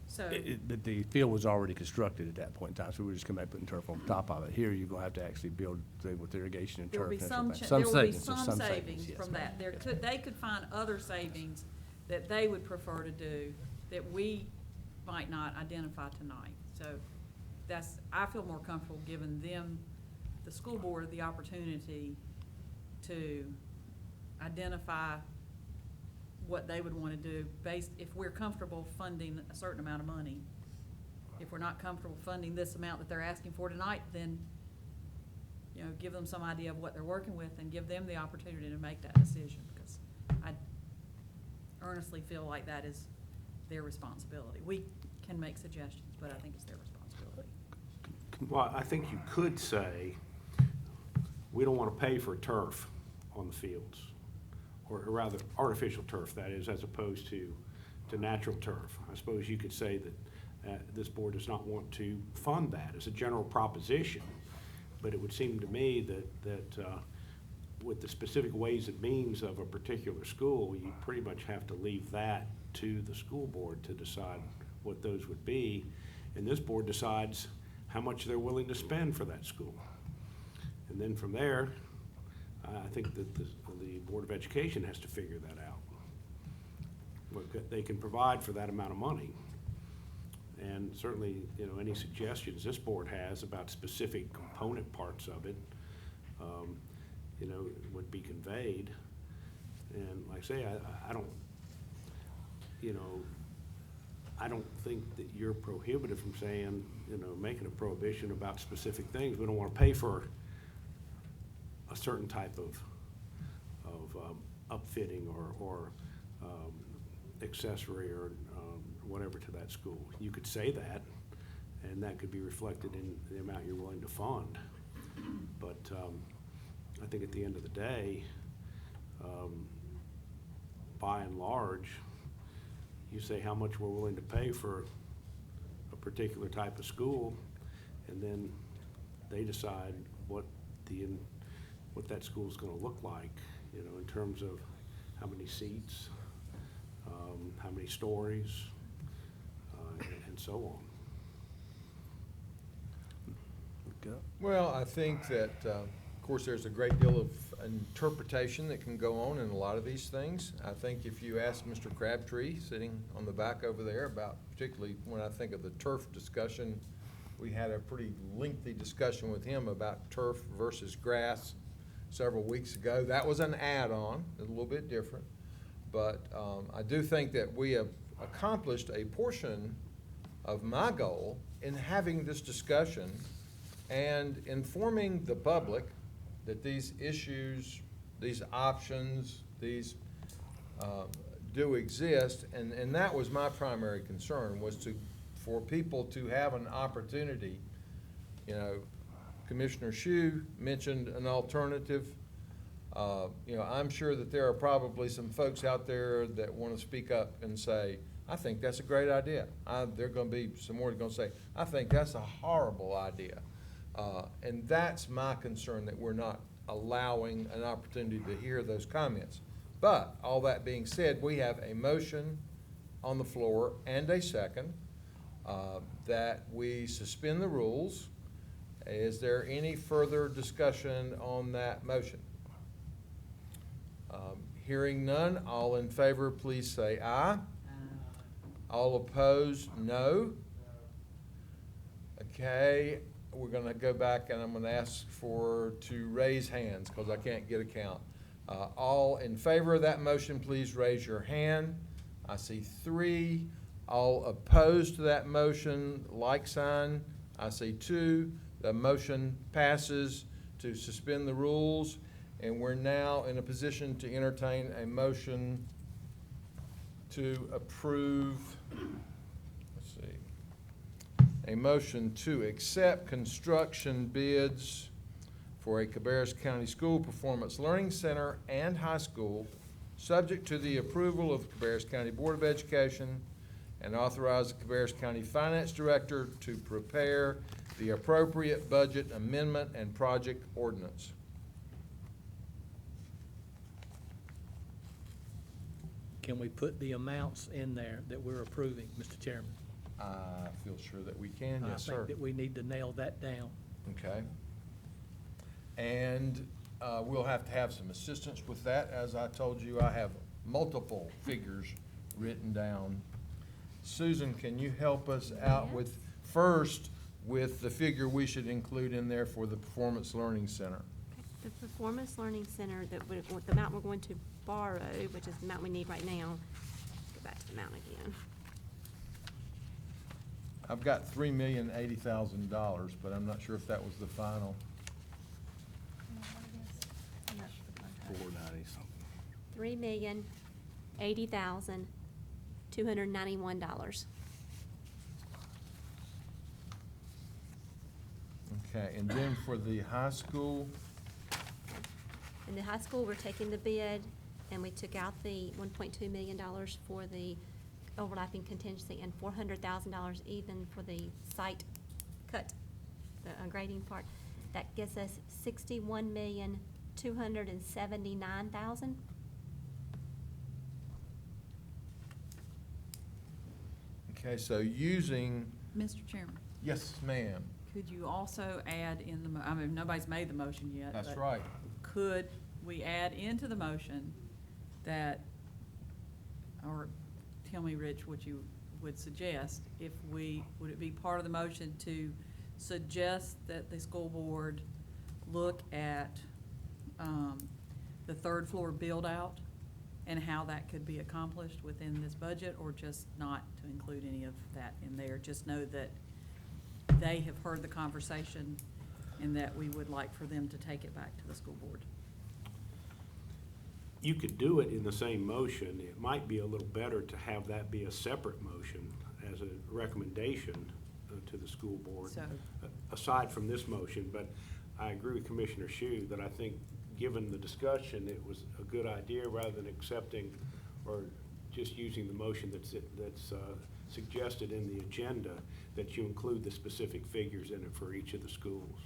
so. but the field was already constructed at that point in time, so we were just coming back putting turf on top of it. Here, you're gonna have to actually build with irrigation and There will turf be and some, everything. there will be so some savings yes, from ma'am. that. There could, they could find other savings that they would prefer to do that we might not identify tonight. So that's, I feel more comfortable giving them, the school board, the opportunity to identify what they would want to do based, if we're comfortable funding a certain amount of money. If we're not comfortable funding this amount that they're asking for tonight, then, you know, give them some idea of what they're working with and give them the opportunity to make that decision, because I earnestly feel like that is their responsibility. We can make suggestions, but I think it's their responsibility. Well, I think you could say, we don't want to pay for turf on the fields, or rather artificial turf, that is, as opposed to natural turf. I suppose you could say that this board does not want to fund that as a general proposition, but it would seem to me that with the specific ways and means of a particular school, you pretty much have to leave that to the school board to decide what those would be, and this board decides how much they're willing to spend for that school. And then from there, I think that the Board of Education has to figure that out. What they can provide for that amount of money. And certainly, you know, any suggestions this board has about specific component parts of it, you know, would be conveyed. And like I say, I don't, you know, I don't think that you're prohibited from saying, you know, making a prohibition about specific things. We don't want to pay for a certain type of upfitting or accessory or whatever to that school. You could say that, and that could be reflected in the amount you're willing to fund. But I think at the end of the day, by and large, you say how much we're willing to pay for a particular type of school, and then they decide what that school's gonna look like, you know, in terms of how many seats, how many stories, and so on. Well, I think that, of course, there's a great deal of interpretation that can go on in a lot of these things. I think if you ask Mr. Crabtree, sitting on the back over there, about particularly when I think of the turf discussion, we had a pretty lengthy discussion with him about turf versus grass several weeks ago. That was an add-on, a little bit different. But I do think that we have accomplished a portion of my goal in having this discussion and informing the public that these issues, these options, these do exist. And that was my primary concern, was for people to have an opportunity. You know, Commissioner Shue mentioned an alternative. You know, I'm sure that there are probably some folks out there that want to speak up and say, I think that's a great idea. There are going to be some more that are going to say, I think that's a horrible idea. And that's my concern, that we're not allowing an opportunity to hear those comments. But, all that being said, we have a motion on the floor and a second that we suspend the rules. Is there any further discussion on that motion? Hearing none, all in favor, please say aye. All opposed, no. Okay, we're gonna go back and I'm gonna ask to raise hands, because I can't get a count. All in favor of that motion, please raise your hand. I see 3. All opposed to that motion, like sign. I see 2. The motion passes to suspend the rules, and we're now in a position to entertain a motion to approve, let's see, a motion to accept construction bids for a Cabarrus County School Performance Learning Center and high school, subject to the approval of the Cabarrus County Board of Education, and authorize the Cabarrus County Finance Director to prepare the appropriate budget amendment and project ordinance. Can we put the amounts in there that we're approving, Mr. Chairman? I feel sure that we can, yes, I sir. think that we need to nail that down. Okay. And we'll have to have some assistance with that. As I told you, I have multiple figures written down. Susan, can you help us out with, first, with the figure we should include in there for the Performance Learning Center? The Performance Learning Center, the amount we're going to borrow, which is the amount we need right now, go back to the amount again. I've got $3,080,000, but I'm not sure if that was the final. 490 something. $3,080,291. Okay, and then for the high school, In the high school, we're taking the bid, and we took out the $1.2 million for the overlapping contingency and $400,000 even for the site cut, the grading part. That gets us $61,279,000. okay, so using, Mr. Chairman, yes, ma'am, could you also add in the, I mean, nobody's made the motion yet. that's but right. Could we add into the motion that, or tell me, Rich, what you would suggest, would it be part of the motion to suggest that the school board look at the third floor build-out and how that could be accomplished within this budget, or just not to include any of that in there? Just know that they have heard the conversation and that we would like for them to take it back to the school board. You could do it in the same motion. It might be a little better to have that be a separate motion as a recommendation to the school board, So- aside from this motion. But I agree with Commissioner Shue that I think, given the discussion, it was a good idea, rather than accepting or just using the motion that's suggested in the agenda, that you include the specific figures in it for each of the schools.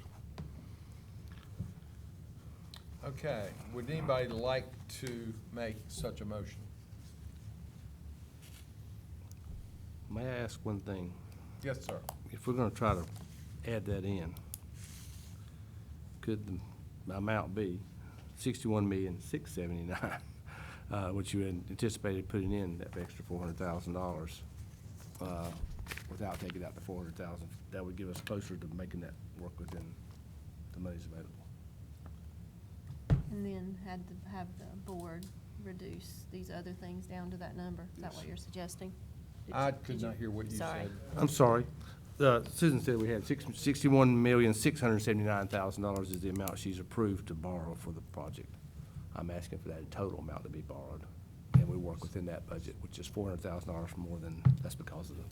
Okay, would anybody like to make such a motion? May I ask one thing? Yes, sir. If we're gonna try to add that in, could the amount be $61,679,000, which you had anticipated putting in that extra $400,000, without taking out the $400,000? That would give us closer to making that work within the monies available. And then have the board reduce these other things down to that number? Is that what you're suggesting? I could not hear what you Sorry. said. I'm sorry. Susan said we had $61,679,000 is the amount she's approved to borrow for the project. I'm asking for that total amount to be borrowed, and we work within that budget, which is $400,000 more than, that's because of the,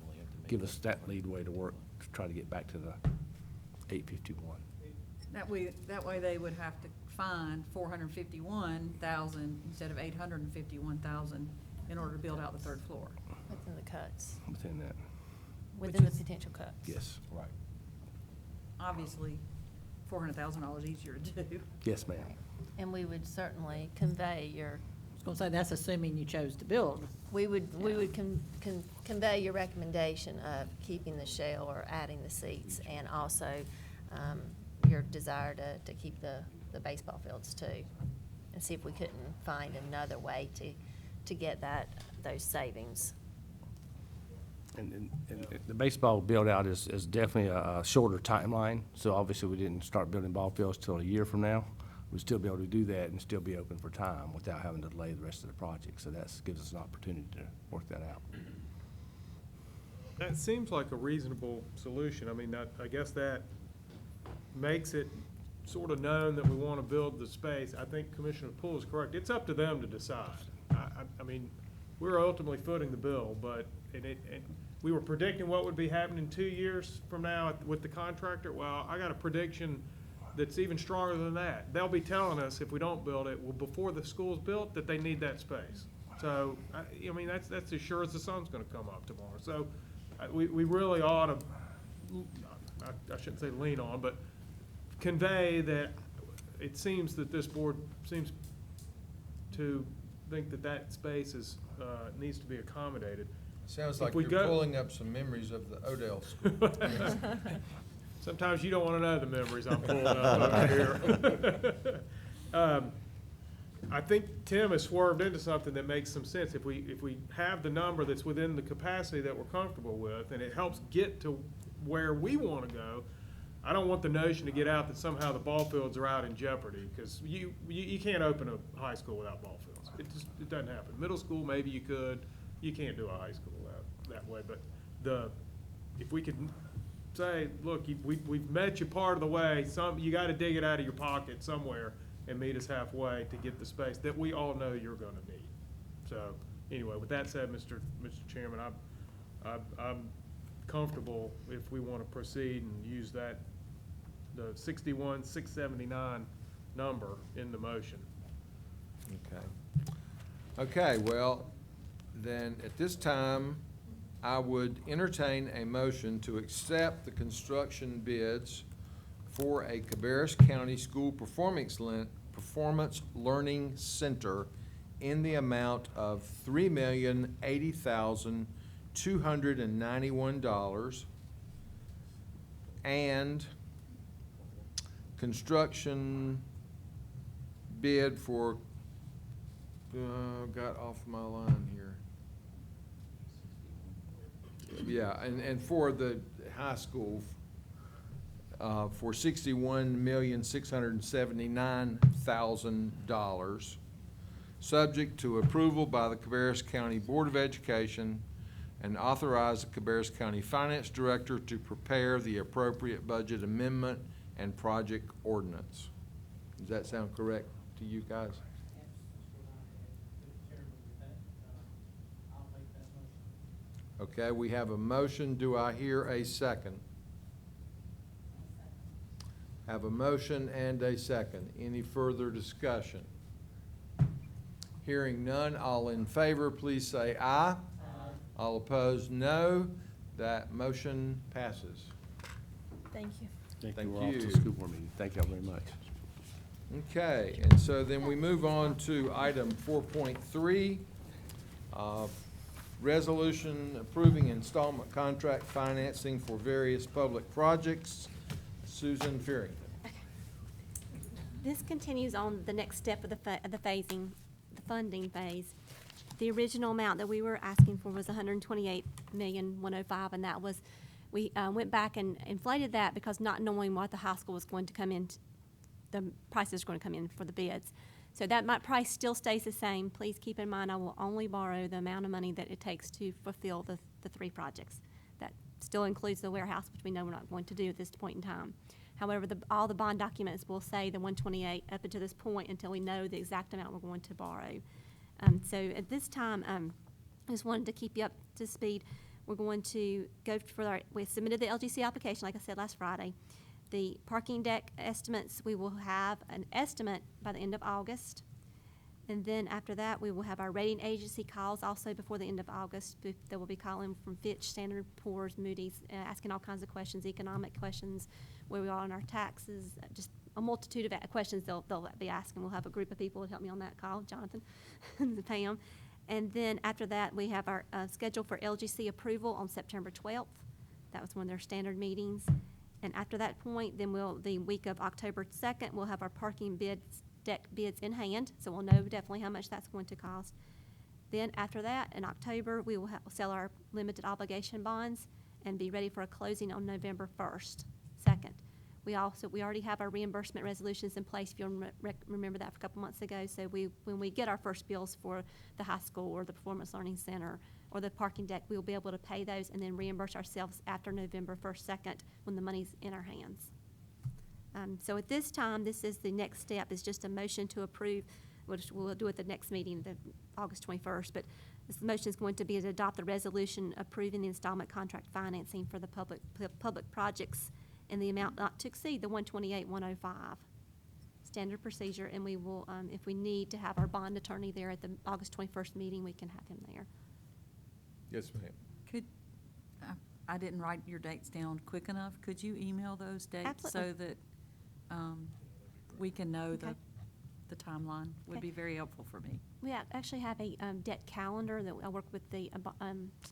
give us that leadway to work to try to get back to the 851. That way they would have to find 451,000 instead of 851,000 in order to build out the third floor. Within the cuts, Within that, within the potential cuts. yes. Right. Obviously, $400,000 easier to do. Yes, ma'am. And we would certainly convey your, I was gonna say, that's assuming you chose to build. we would convey your recommendation of keeping the shell or adding the seats, and also your desire to keep the baseball fields too, and see if we couldn't find another way to get those savings. And the baseball build-out is definitely a shorter timeline, so obviously we didn't start building ball fields till a year from now. We'd still be able to do that and still be open for time without having to delay the rest of the project, so that gives us an opportunity to work that out. That seems like a reasonable solution. I mean, I guess that makes it sort of known that we want to build the space. I think Commissioner Poole is correct. It's up to them to decide. I mean, we're ultimately footing the bill, but we were predicting what would be happening 2 years from now with the contractor. Well, I got a prediction that's even stronger than that. They'll be telling us if we don't build it, well, before the school's built, that they need that space. So, I mean, that's as sure as the sun's gonna come up tomorrow. So, we really ought to, I shouldn't say lean on, but convey that it seems that this board seems to think that space is, needs to be accommodated. Sounds like you're pulling up some memories of the Odell School. Sometimes you don't want to know the memories I'm pulling up over here. I think Tim has swerved into something that makes some sense. If we have the number that's within the capacity that we're comfortable with, and it helps get to where we want to go, I don't want the notion to get out that somehow the ball fields are out in jeopardy, because you can't open a high school without ball fields. It doesn't happen. Middle school, maybe you could. You can't do a high school that way. But if we could say, look, we've met you part of the way. You got to dig it out of your pocket somewhere and meet us halfway to get the space that we all know you're going to need. So anyway, with that said, Mr. Chairman, I'm comfortable if we want to proceed and use the 61,679 number in the motion. Okay, well, then at this time, I would entertain a motion to accept the construction bids for a Cabarrus County School Performance Learning Center in the amount of $3,080,291 and construction bid for, got off my line here. Yeah, and for the high school, for $61,679,000, subject to approval by the Cabarrus County Board of Education, and authorize the Cabarrus County Finance Director to prepare the appropriate budget amendment and project ordinance. Does that sound correct to you guys? Okay, we have a motion. Do I hear a second? Have a motion and a second. Any further discussion? Hearing none, all in favor, please say aye. Aye. All opposed, no. That motion passes. Thank you. Thank Thank you. We're off to you. the school board meeting. Thank y'all very much. Okay, and so then we move on to item 4.3, resolution approving installment contract financing for various public projects. Susan Fearington. This continues on the next step of the phasing, the funding phase. The original amount that we were asking for was $128,105,000, and that was, we went back and inflated that because not knowing what the high school was going to come in, the prices were going to come in for the bids. So that price still stays the same. Please keep in mind, I will only borrow the amount of money that it takes to fulfill the three projects. That still includes the warehouse, which we know we're not going to do at this point in time. However, all the bond documents will say the 128 up until this point until we know the exact amount we're going to borrow. So at this time, I just wanted to keep you up to speed. We're going to go for we submitted the LGC application, like I said, last Friday. The parking deck estimates, we will have an estimate by the end of August. And then after that, we will have our rating agency calls also before the end of August. They will be calling from Fitch, Standard & Poor's, Moody's, asking all kinds of questions, economic questions. where we are on our taxes, just a multitude of questions they'll be asking. We'll have a group of people to help me on that call, Jonathan and Pam. And then after that, we have our schedule for LGC approval on September 12th. That was one of their standard meetings. And after that point, then the week of October 2nd, we'll have our parking deck bids in hand, so we'll know definitely how much that's going to cost. Then after that, in October, we will sell our limited obligation bonds and be ready for a closing on November 1st, 2nd. We already have our reimbursement resolutions in place, if you'll remember that from a couple months ago. So when we get our first bills for the high school or the Performance Learning Center or the parking deck, we'll be able to pay those and then reimburse ourselves after November 1st, 2nd, when the money's in our hands. So at this time, this is the next step, is just a motion to approve, which we'll do at the next meeting, August 21st. But this motion is going to be to adopt the resolution approving the installment contract financing for the public projects in the amount not to exceed the $128,105. Standard procedure, and we will, if we need to have our bond attorney there at the August 21st meeting, we can have him there. Yes, ma'am. Could, I didn't write your dates down quick enough. Could you email those dates Absolutely. so that we can know Okay. the timeline? Would Okay. be very helpful for me. We actually have a debt calendar that I work with the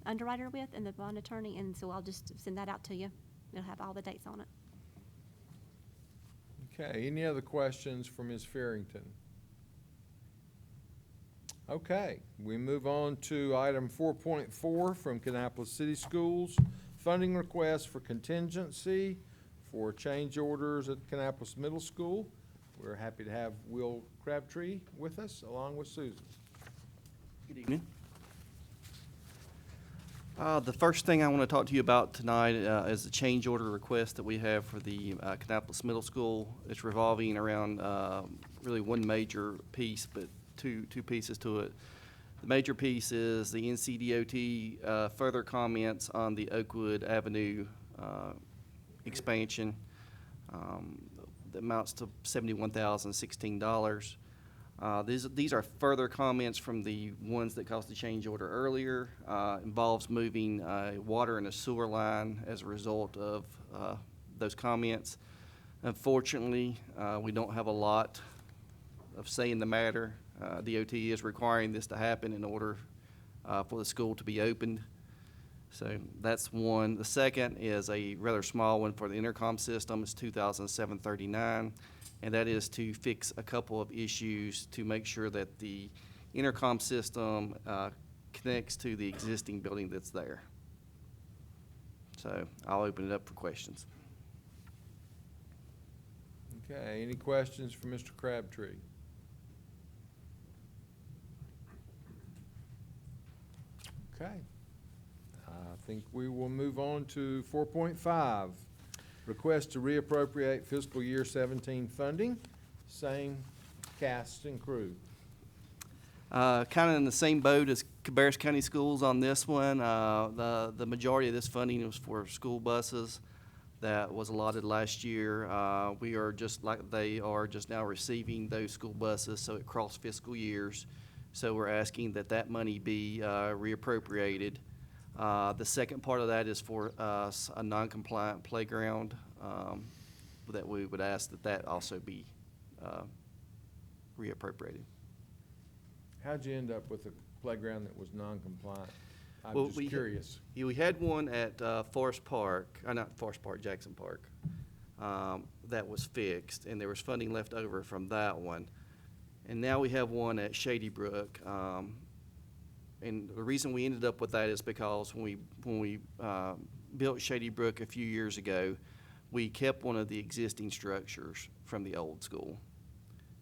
underwriter with and the bond attorney, and so I'll just send that out to you. It'll have all the dates on it. Okay, any other questions for Ms. Farrington? Okay, we move on to item 4.4 from Kannapolis City Schools, funding request for contingency for change orders at Kannapolis Middle School. We're happy to have Will Crabtree with us, along with Susan. Good evening. The first thing I want to talk to you about tonight is the change order request that we have for the Kannapolis Middle School. It's revolving around really one major piece, but two pieces to it. The major piece is the NCDOT further comments on the Oakwood Avenue expansion. That amounts to $71,016. These are further comments from the ones that caused the change order earlier. Involves moving water and a sewer line as a result of those comments. Unfortunately, we don't have a lot of say in the matter. DOT is requiring this to happen in order for the school to be opened. So that's one. The second is a rather small one for the intercom system. It's $2,739. And that is to fix a couple of issues to make sure that the intercom system connects to the existing building that's there. So I'll open it up for questions. Okay, any questions for Mr. Crabtree? Okay, I think we will move on to 4.5. Request to reappropriate fiscal year 17 funding, same cast and crew. Kind of in the same boat as Cabarrus County Schools on this one. The majority of this funding was for school buses that was allotted last year. We are just like they are just now receiving those school buses, so it crossed fiscal years. So we're asking that that money be reappropriated. The second part of that is for a non-compliant playground that we would ask that that also be reappropriated. How'd you end up with a playground that was non-compliant? I'm Well, just curious. We had one at Forest Park, not Forest Park, Jackson Park, that was fixed, and there was funding left over from that one. And now we have one at Shady Brook. And the reason we ended up with that is because when we built Shady Brook a few years ago, we kept one of the existing structures from the old school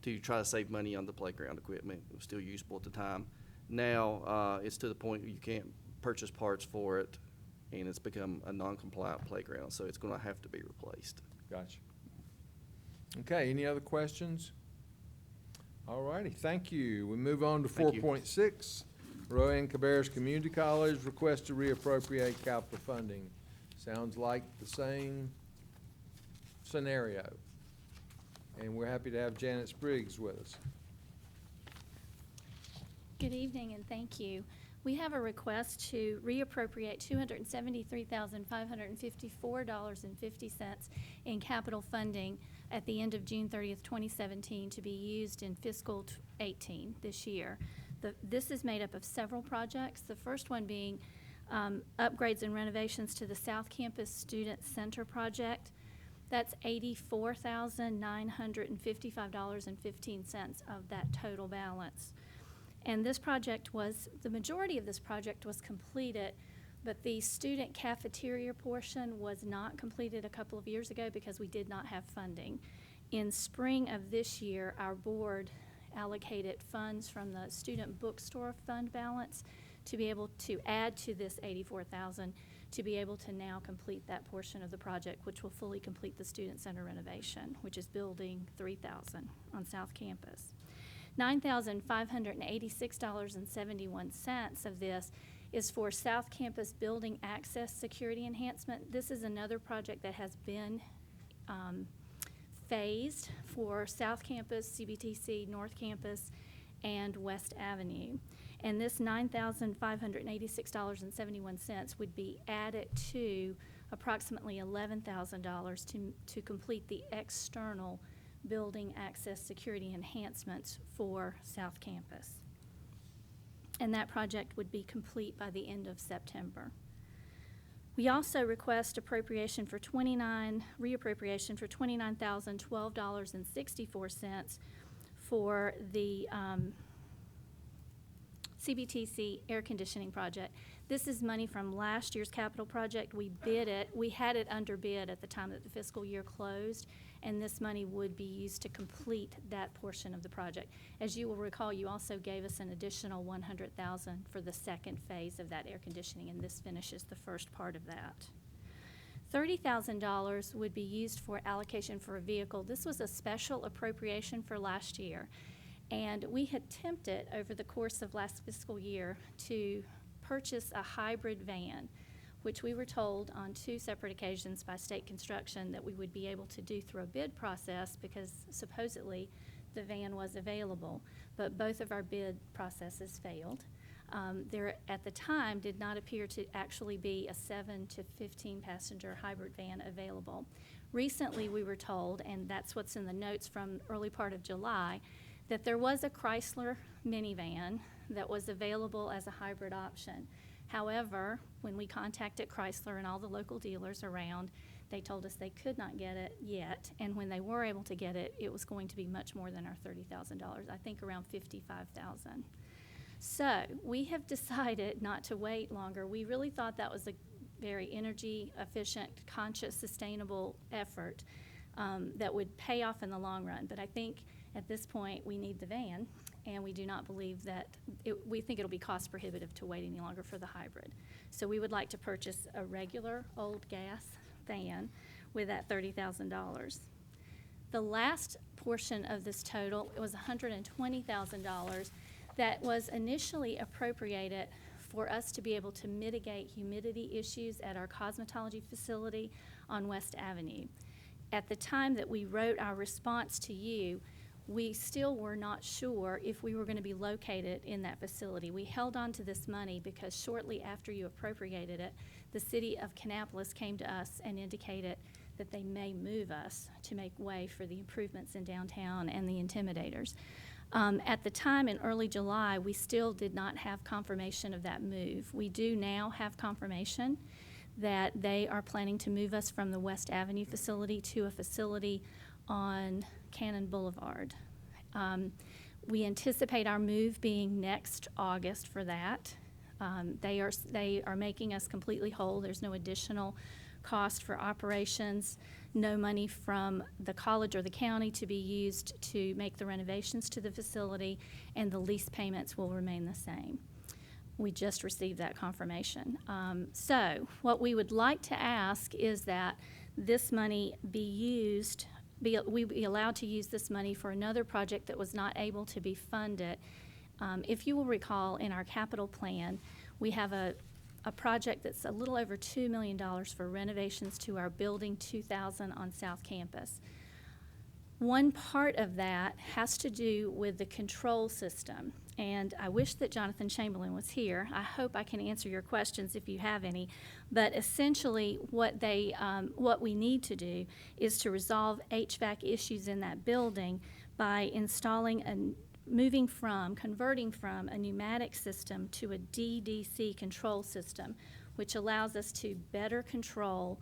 to try to save money on the playground equipment. It was still usable at the time. Now it's to the point where you can't purchase parts for it, and it's become a non-compliant playground, so it's going to have to be replaced. Gotcha. Okay, any other questions? All righty, thank you. We move on to Thank you. 4.6. Rowan Cabarrus Community College request to reappropriate capital funding. Sounds like the same scenario. And we're happy to have Janet Spriggs with us. Good evening and thank you. We have a request to reappropriate $273,554.50 in capital funding at the end of June 30th, 2017, to be used in fiscal 18 this year. This is made up of several projects, the first one being upgrades and renovations to the South Campus Student Center project. That's $84,955.15 of that total balance. And this project the majority of this project was completed, but the student cafeteria portion was not completed a couple of years ago because we did not have funding. In spring of this year, our board allocated funds from the student bookstore fund balance to be able to add to this $84,000 to be able to now complete that portion of the project, which will fully complete the student center renovation, which is building 3000 on South Campus. $9,586.71 of this is for South Campus building access security enhancement. This is another project that has been phased for South Campus, CBTC, North Campus, and West Avenue. And this $9,586.71 would be added to approximately $11,000 to complete the external building access security enhancements for South Campus. And that project would be complete by the end of September. We also request reappropriation for $29,012.64 for the CBTC air conditioning project. This is money from last year's capital project. We bid it. We had it under bid at the time that the fiscal year closed, and this money would be used to complete that portion of the project. As you will recall, you also gave us an additional $100,000 for the second phase of that air conditioning, and this finishes the first part of that. $30,000 would be used for allocation for a vehicle. This was a special appropriation for last year, and we had attempted over the course of last fiscal year to purchase a hybrid van, which we were told on 2 separate occasions by State Construction that we would be able to do through a bid process because supposedly the van was available, but both of our bid processes failed. There at the time did not appear to actually be a 7 to 15 passenger hybrid van available. Recently we were told, and that's what's in the notes from early part of July, that there was a Chrysler minivan that was available as a hybrid option. However, when we contacted Chrysler and all the local dealers around, they told us they could not get it yet, and when they were able to get it, it was going to be much more than our $30,000, I think around $55,000. So we have decided not to wait longer. We really thought that was a very energy efficient, conscious, sustainable effort that would pay off in the long run, but I think at this point, we need the van, and we do not believe that we think it'll be cost prohibitive to wait any longer for the hybrid. So we would like to purchase a regular old gas van with that $30,000. The last portion of this total was $120,000 that was initially appropriated for us to be able to mitigate humidity issues at our cosmetology facility on West Avenue. At the time that we wrote our response to you, we still were not sure if we were going to be located in that facility. We held on to this money because shortly after you appropriated it, the city of Kannapolis came to us and indicated that they may move us to make way for the improvements in downtown and the intimidators. At the time in early July, we still did not have confirmation of that move. We do now have confirmation that they are planning to move us from the West Avenue facility to a facility on Cannon Boulevard. We anticipate our move being next August for that. They are making us completely whole. There's no additional cost for operations, no money from the college or the county to be used to make the renovations to the facility, and the lease payments will remain the same. We just received that confirmation. So what we would like to ask is that this money we be allowed to use this money for another project that was not able to be funded. If you will recall, in our capital plan, we have a project that's a little over $2 million for renovations to our building 2000 on South Campus. One part of that has to do with the control system. And I wish that Jonathan Chamberlain was here. I hope I can answer your questions if you have any. But essentially, what we need to do is to resolve HVAC issues in that building by converting from a pneumatic system to a DDC control system, which allows us to better control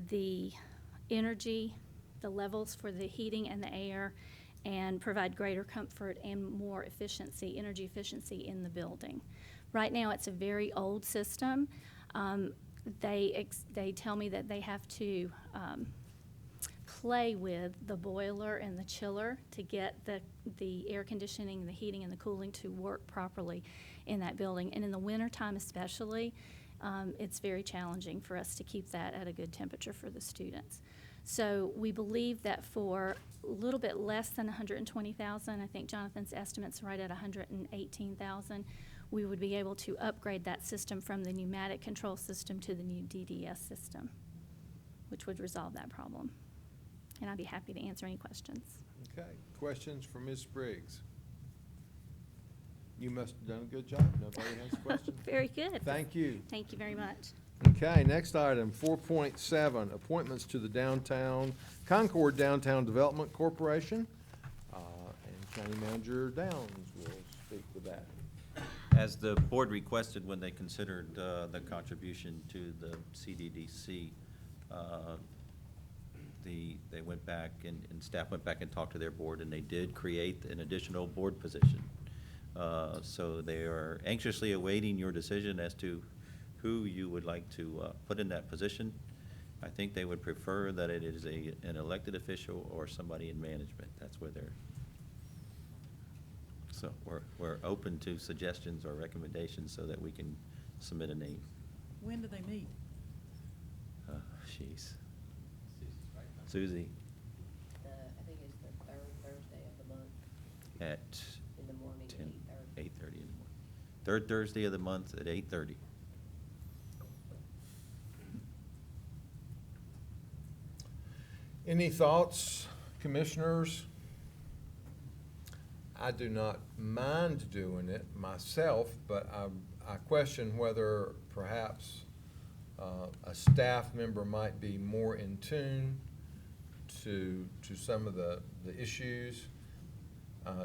the energy, the levels for the heating and the air, and provide greater comfort and more energy efficiency in the building. Right now, it's a very old system. They tell me that they have to play with the boiler and the chiller to get the air conditioning, the heating, and the cooling to work properly in that building. And in the wintertime especially, it's very challenging for us to keep that at a good temperature for the students. So we believe that for a little bit less than $120,000, I think Jonathan's estimate's right at $118,000, we would be able to upgrade that system from the pneumatic control system to the new DDS system, which would resolve that problem. And I'd be happy to answer any questions. Okay, questions for Ms. Briggs? You must have done a good job. Nobody has questions? Very good. Thank you. Thank you very much. Okay, next item, 4.7, appointments to the Concord Downtown Development Corporation. And County Manager Downs will speak with that. As the board requested when they considered the contribution to the CDDC, they went back and staff went back and talked to their board, and they did create an additional board position. So they are anxiously awaiting your decision as to who you would like to put in that position. I think they would prefer that it is an elected official or somebody in management. That's where they're. So we're open to suggestions or recommendations so that we can submit a name. When do they meet? Jeez. Susie. I think it's the third Thursday of the month. At In the morning, 10, 8:30. 8:30 in the morning. Third Thursday of the month at 8:30. Any thoughts, commissioners? I do not mind doing it myself, but I question whether perhaps a staff member might be more in tune to some of the issues.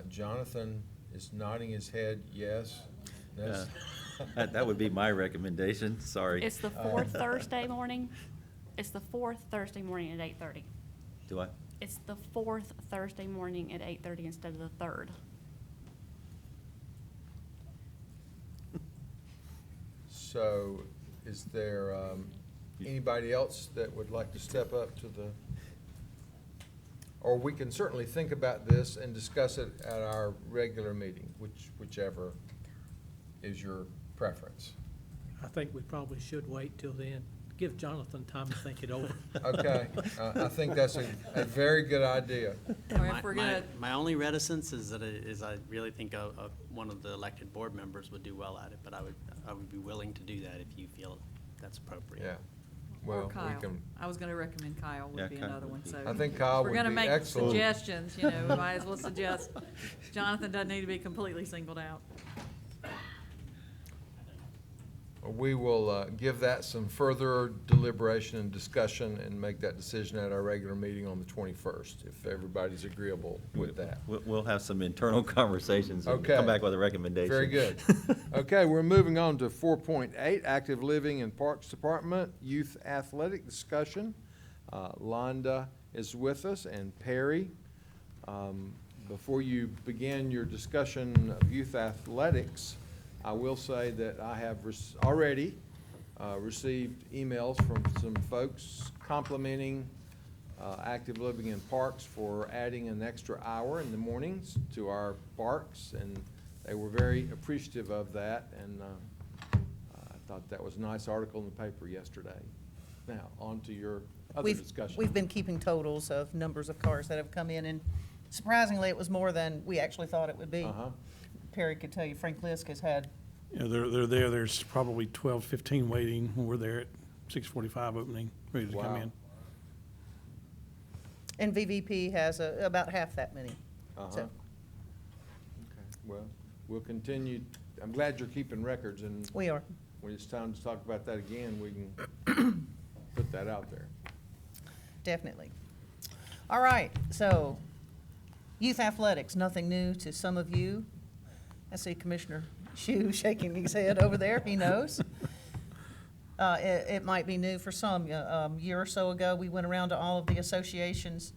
Jonathan is nodding his head yes. That's That would be my recommendation, sorry. It's the fourth Thursday morning. It's the fourth Thursday morning at 8:30. Do I? It's the fourth Thursday morning at 8:30 instead of the third. So is there anybody else that would like to step up to the, or we can certainly think about this and discuss it at our regular meeting, whichever is your preference. I think we probably should wait till then. Give Jonathan time to think it over. Okay, I think that's a very good idea. Or if we're gonna, My only reticence is that I really think one of the elected board members would do well at it, but I would be willing to do that if you feel that's appropriate. Yeah. or Well, we Kyle. can, I was gonna recommend Kyle Yeah, would be Kyle another would one, be- so. I think Kyle We're would gonna be make excellent. suggestions, we might as well suggest, Jonathan doesn't need to be completely singled out. we will give that some further deliberation and discussion and make that decision at our regular meeting on the 21st, if everybody's agreeable with that. We'll have some internal conversations and Okay. come back with a recommendation. Very good. Okay, we're moving on to 4.8, Active Living and Parks Department, Youth Athletic Discussion. Londa is with us, and Perry. Before you begin your discussion of youth athletics, I will say that I have already received emails from some folks complimenting Active Living in Parks for adding an extra hour in the mornings to our parks, and they were very appreciative of that, and I thought that was a nice article in the paper yesterday. Now, on to your other discussion. We've been keeping totals of numbers of cars that have come in, and surprisingly, it was more than we actually thought it would be. Uh-huh. Perry could tell you, Frank Lisk has had, Yeah, they're there. There's probably 12, 15 waiting. We're there at 6:45 opening, ready to come Wow. in. and VVP has about half that many. Uh-huh. So- Okay, well, we'll continue. I'm glad you're keeping records, and We are. when it's time to talk about that again, we can put that out there. Definitely. All right, so youth athletics, nothing new to some of you. I see Commissioner Shue shaking his head over there, he knows. It might be new for some. A year or so ago, we went around to all of the associations,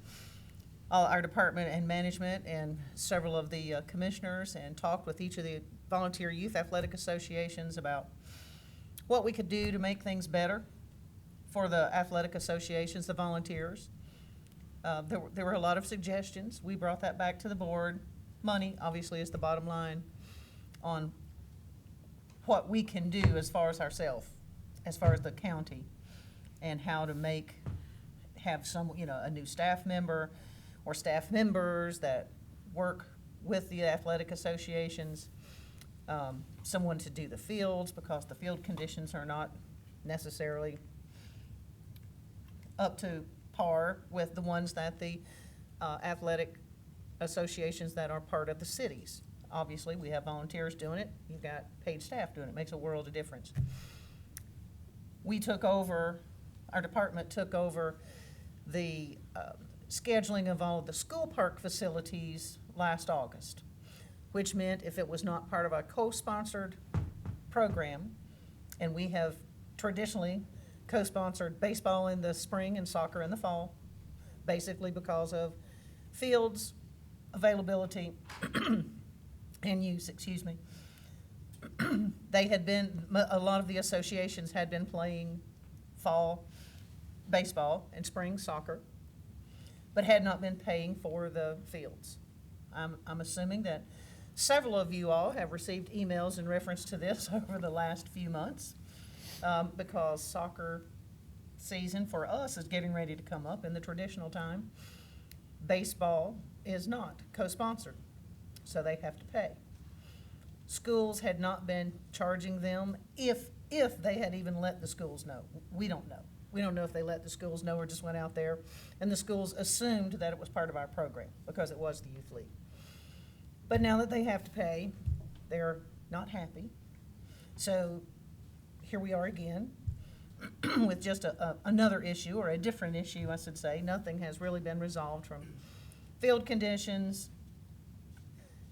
all our department and management, and several of the commissioners, and talked with each of the volunteer youth athletic associations about what we could do to make things better for the athletic associations, the volunteers. There were a lot of suggestions. We brought that back to the board. Money, obviously, is the bottom line on what we can do as far as ourselves, as far as the county, and how to have some, a new staff member or staff members that work with the athletic associations, someone to do the fields, because the field conditions are not necessarily up to par with the ones that the athletic associations that are part of the cities. Obviously, we have volunteers doing it. You've got paid staff doing it. It makes a world of difference. Our department took over the scheduling of all of the school park facilities last August, which meant if it was not part of a co-sponsored program, and we have traditionally co-sponsored baseball in the spring and soccer in the fall, basically because of fields availability and use, a lot of the associations had been playing fall baseball and spring soccer, but had not been paying for the fields. I'm assuming that several of you all have received emails in reference to this over the last few months, because soccer season for us is getting ready to come up in the traditional time. Baseball is not co-sponsored, so they have to pay. Schools had not been charging them if they had even let the schools know. We don't know. We don't know if they let the schools know or just went out there, and the schools assumed that it was part of our program because it was the youth league. But now that they have to pay, they're not happy. So here we are again with just another issue, or a different issue, I should say. Nothing has really been resolved from field conditions,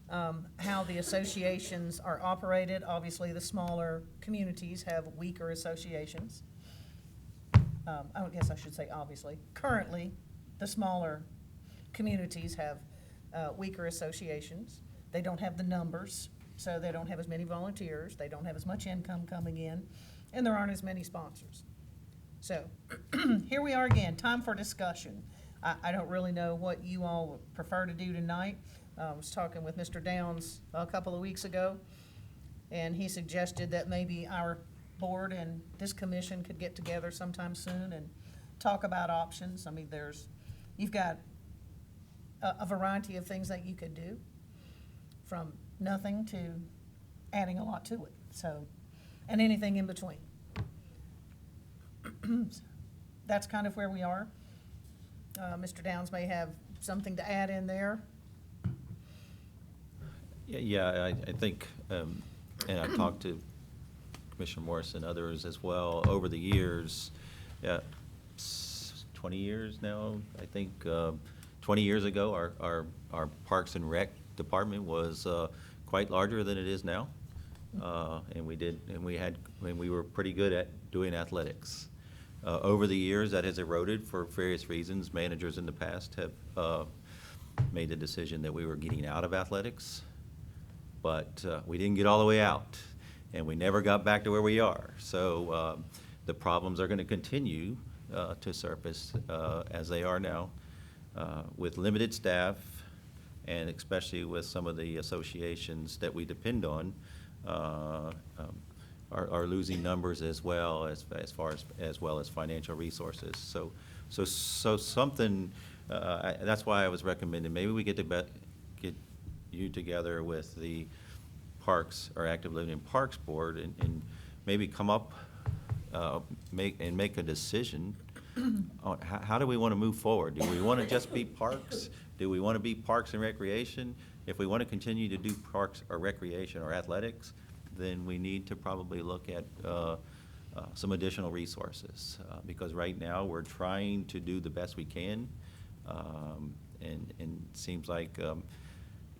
how the associations are operated. Obviously, the smaller communities have weaker associations. I guess I should say obviously. Currently, the smaller communities have weaker associations. They don't have the numbers, so they don't have as many volunteers. They don't have as much income coming in, and there aren't as many sponsors. So here we are again, time for discussion. I don't really know what you all would prefer to do tonight. I was talking with Mr. Downs a couple of weeks ago, and he suggested that maybe our board and this commission could get together sometime soon and talk about options. I mean, you've got a variety of things that you could do, from nothing to adding a lot to it, so, and anything in between. That's kind of where we are. Mr. Downs may have something to add in there. Yeah, I think, and I talked to Commissioner Morris and others as well over the years, 20 years now, I think, 20 years ago, our Parks and Rec department was quite larger than it is now. And we were pretty good at doing athletics. Over the years, that has eroded for various reasons. Managers in the past have made the decision that we were getting out of athletics, but we didn't get all the way out, and we never got back to where we are. So the problems are going to continue to surface as they are now, with limited staff, and especially with some of the associations that we depend on are losing numbers as well as financial resources. So something. That's why I was recommending maybe we get you together with the Parks or Active Living and Parks Board and maybe come up make a decision on how do we want to move forward. Do we want to just be parks? Do we want to be Parks and Recreation? if we want to continue to do parks or recreation or athletics, then we need to probably look at some additional resources. Because right now, we're trying to do the best we can. And it seems like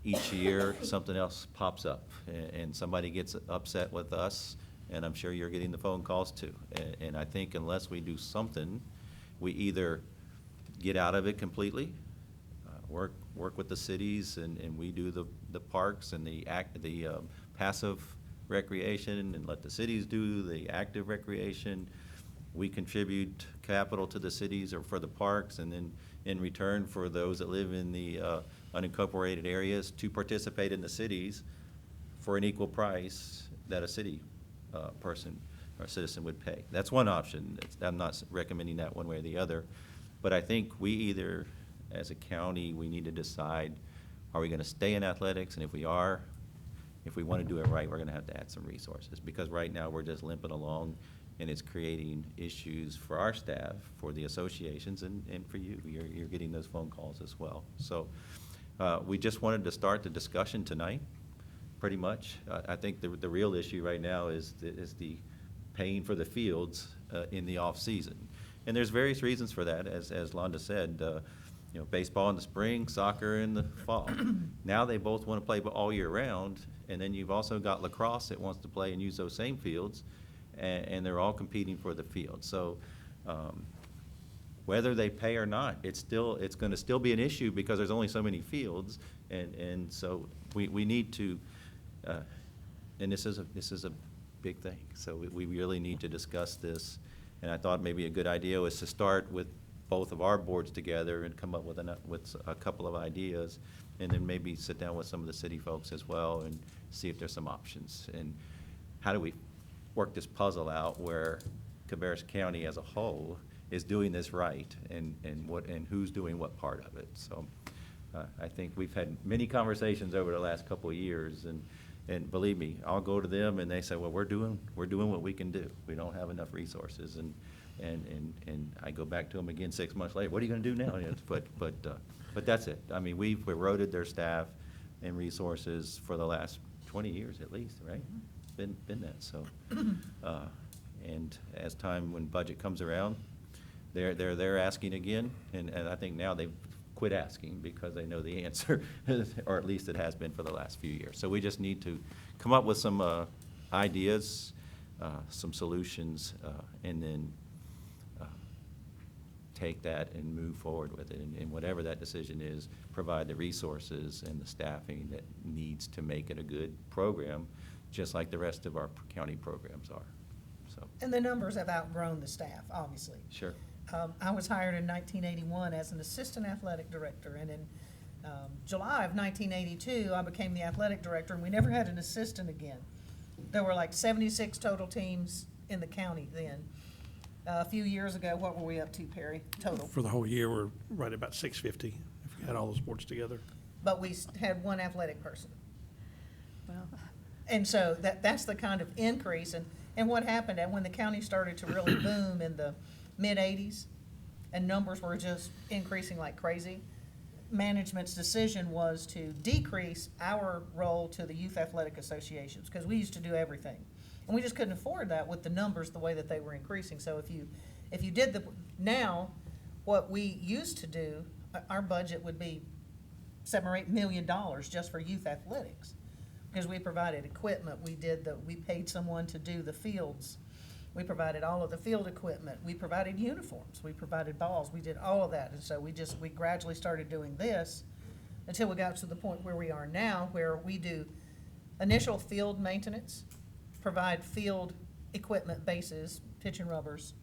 each year, something else pops up, and somebody gets upset with us, and I'm sure you're getting the phone calls too. And I think unless we do something, we either get out of it completely, work with the cities, and we do the parks and the passive recreation, and let the cities do the active recreation. We contribute capital to the cities or for the parks, and then in return for those that live in the unincorporated areas to participate in the cities for an equal price that a city person or citizen would pay. That's one option. I'm not recommending that one way or the other. But I think we either, as a county, we need to decide, are we going to stay in athletics? And if we are, if we want to do it right, we're going to have to add some resources. Because right now, we're just limping along, and it's creating issues for our staff, for the associations, and for you. You're getting those phone calls as well. So we just wanted to start the discussion tonight, pretty much. I think the real issue right now is the paying for the fields in the off-season. And there's various reasons for that, as Londa said. Baseball in the spring, soccer in the fall. Now they both want to play all year round, and then you've also got lacrosse that wants to play and use those same fields, and they're all competing for the field. So whether they pay or not, it's going to still be an issue because there's only so many fields, and so we need to, and this is a big thing. So we really need to discuss this, and I thought maybe a good idea was to start with both of our boards together and come up with a couple of ideas, and then maybe sit down with some of the city folks as well and see if there's some options. And how do we work this puzzle out where Cabarrus County as a whole is doing this right, and who's doing what part of it. So I think we've had many conversations over the last couple of years, and believe me, I'll go to them and they say, well, we're doing what we can do. We don't have enough resources, and I go back to them again 6 months later. What are you going to do now? But that's it. I mean, we've eroded their staff and resources for the last 20 years at least, right? Been that. So, and as time when budget comes around, they're asking again, and I think now they've quit asking because they know the answer, or at least it has been for the last few years. So we just need to come up with some ideas, some solutions, and then take that and move forward with it. And whatever that decision is, provide the resources and the staffing that needs to make it a good program, just like the rest of our county programs are. So. And the numbers have outgrown the staff, obviously. Sure. I was hired in 1981 as an assistant athletic director, and in July of 1982, I became the athletic director, and we never had an assistant again. There were like 76 total teams in the county then. A few years ago, what were we up to, Perry, total? For the whole year, we're right about 650, if you had all the sports together. But we had one athletic person. Well, And so that's the kind of increase. And what happened, and when the county started to really boom in the mid-'80s, and numbers were just increasing like crazy, management's decision was to decrease our role to the youth athletic associations, because we used to do everything. And we just couldn't afford that with the numbers the way that they were increasing. So if you did now, what we used to do, our budget would be $7 or $8 million just for youth athletics, because we provided equipment, we paid someone to do the fields, we provided all of the field equipment, we provided uniforms, we provided balls, we did all of that. And so we gradually started doing this until we got to the point where we are now, where we do initial field maintenance, provide field equipment, bases, pitch and rubbers,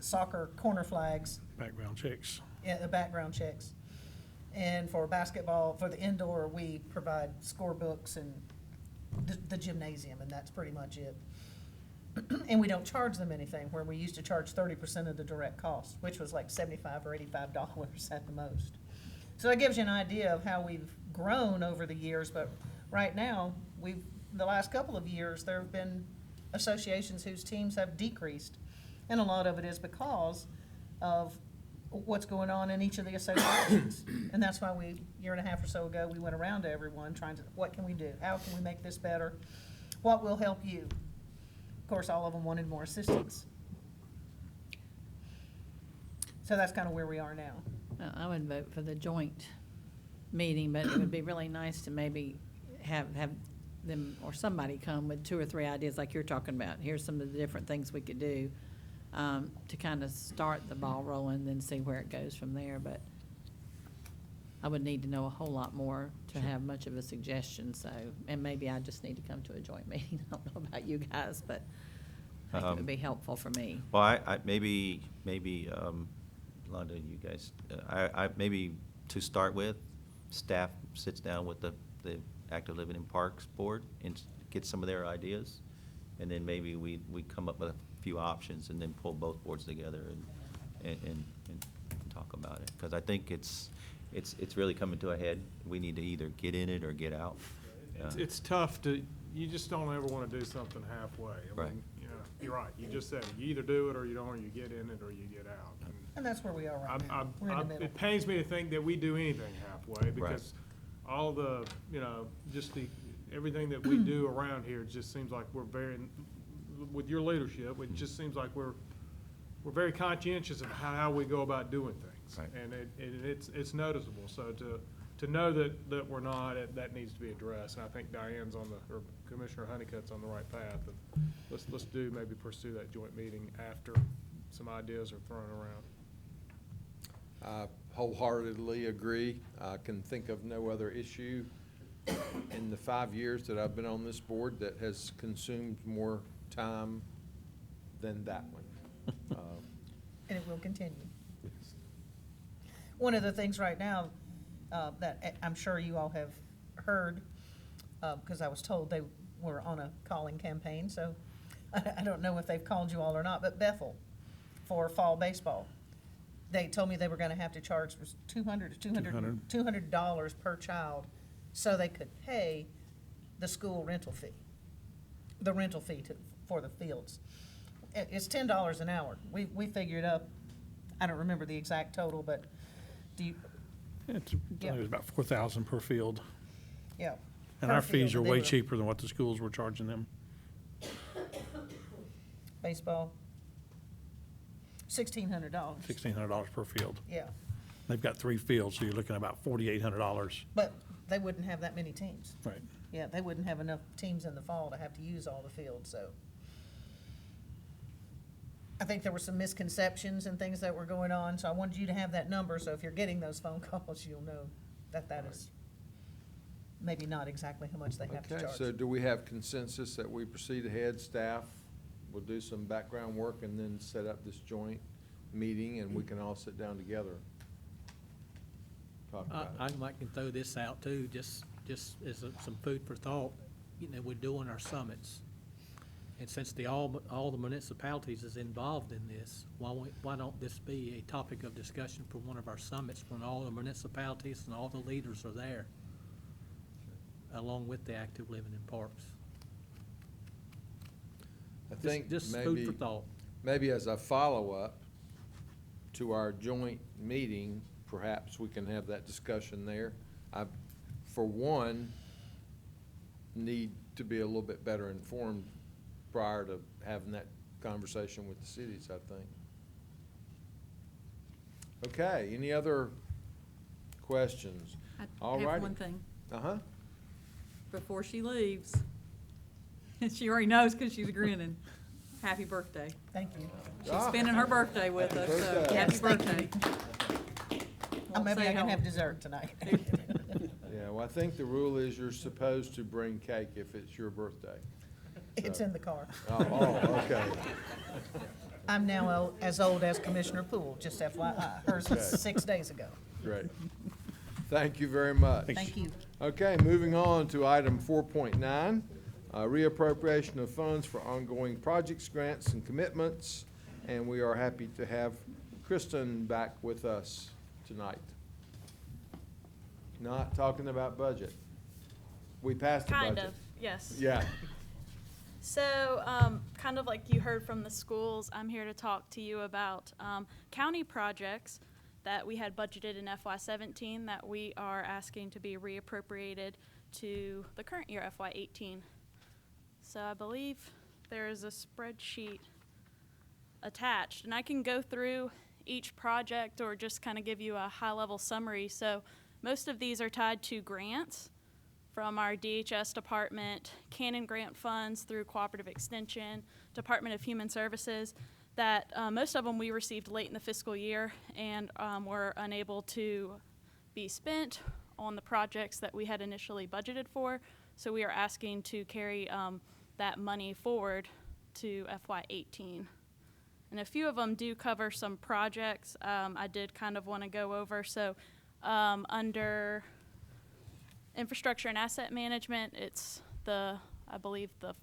soccer corner flags. Background checks. Yeah, the background checks. And for basketball, for the indoor, we provide scorebooks and the gymnasium, and that's pretty much it. And we don't charge them anything, where we used to charge 30% of the direct cost, which was like $75 or $85 at the most. So that gives you an idea of how we've grown over the years, but right now, the last couple of years, there have been associations whose teams have decreased. And a lot of it is because of what's going on in each of the associations. And that's why we, year and a half or so ago, we went around to everyone trying to, what can we do? How can we make this better? What will help you? Of course, all of them wanted more assistance. So that's kind of where we are now. I would vote for the joint meeting, but it would be really nice to maybe have them or somebody come with 2 or 3 ideas like you're talking about. Here's some of the different things we could do to kind of start the ball rolling, then see where it goes from there. But I would need to know a whole lot more to have much of a suggestion, so, and maybe I just need to come to a joint meeting. I don't know about you guys, but I think it would be helpful for me. Well, I maybe, Londa, you guys, I maybe to start with, staff sits down with the Active Living in Parks Board and gets some of their ideas, and then maybe we come up with a few options and then pull both boards together and talk about it. Because I think it's really coming to a head. We need to either get in it or get out. It's tough to, you just don't ever want to do something halfway. I Right. mean, you know, you're right, you just said it. You either do it or you don't, or you get in it or you get out. And that's where we are right now. We're in the middle. It pains me to think that we do anything halfway, because all the, you know, just everything that we do around here just seems like we're very, with your leadership, it just seems like we're very conscientious of how we go about doing things. Right. And it's noticeable, so to know that we're not, that needs to be addressed. And I think Diane's or Commissioner Honeycutt's on the right path. And let's maybe pursue that joint meeting after some ideas are thrown around. I wholeheartedly agree. I can think of no other issue in the 5 years that I've been on this board that has consumed more time than that one. And it will continue. One of the things right now that I'm sure you all have heard, because I was told they were on a calling campaign, so I don't know if they've called you all or not, but Bethel for fall baseball. They told me they were gonna have to charge $200 per child so they could pay the school rental fee, for the fields. It's $10 an hour. We figured up, I don't remember the exact total, but do you, I think it was about 4,000 per field. yeah. And per our fees field, are but they way were- cheaper than what the schools were charging them. Baseball, $1,600. $1,600 per field. Yeah, They've got 3 fields, so you're looking at about $4,800. but they wouldn't have that many teams. Right. Yeah, they wouldn't have enough teams in the fall to have to use all the fields, so. I think there were some misconceptions and things that were going on, so I wanted you to have that number, so if you're getting those phone calls, you'll know that that is maybe not exactly how much they have to Okay, charge. so do we have consensus that we proceed ahead, staff will do some background work and then set up this joint meeting and we can all sit down together? Talk about I it. might can throw this out too, just as some food for thought. You know, we're doing our summits. And since all the municipalities is involved in this, why don't this be a topic of discussion for one of our summits when all the municipalities and all the leaders are there, along with the Active Living in Parks? I think Just food maybe, for thought. maybe as a follow-up to our joint meeting, perhaps we can have that discussion there. I, for one, need to be a little bit better informed prior to having that conversation with the cities, I think. Okay, any other questions? All I righty. have one thing Uh-huh. before she leaves. She already knows because she's grinning. Happy birthday. Thank you. She's Ah. spending her birthday with us, so Birthday. happy Yes, thank you. birthday. Maybe I say can how- have dessert tonight. Yeah, well, I think the rule is you're supposed to bring cake if it's your birthday. It's in the car. Oh, okay. I'm now as old as Commissioner Poole, just FYI. Hers was Okay. 6 days ago. Great. Thank you very much. Thank you. Okay, moving on to item 4.9, reappropriation of funds for ongoing projects, grants, and commitments. And we are happy to have Kristen back with us tonight. Not talking about budget. We passed the budget. Kind of, yes. Yeah. So, kind of like you heard from the schools, I'm here to talk to you about county projects. that we had budgeted in FY17 that we are asking to be reappropriated to the current year, FY18. So I believe there is a spreadsheet attached, and I can go through each project or just kind of give you a high-level summary. So most of these are tied to grants from our DHS department, Canon grant funds through Cooperative Extension, Department of Human Services, that most of them we received late in the fiscal year and were unable to be spent on the projects that we had initially budgeted for. So we are asking to carry that money forward to FY18. And a few of them do cover some projects I did kind of want to go over. So under infrastructure and asset management, it's I believe the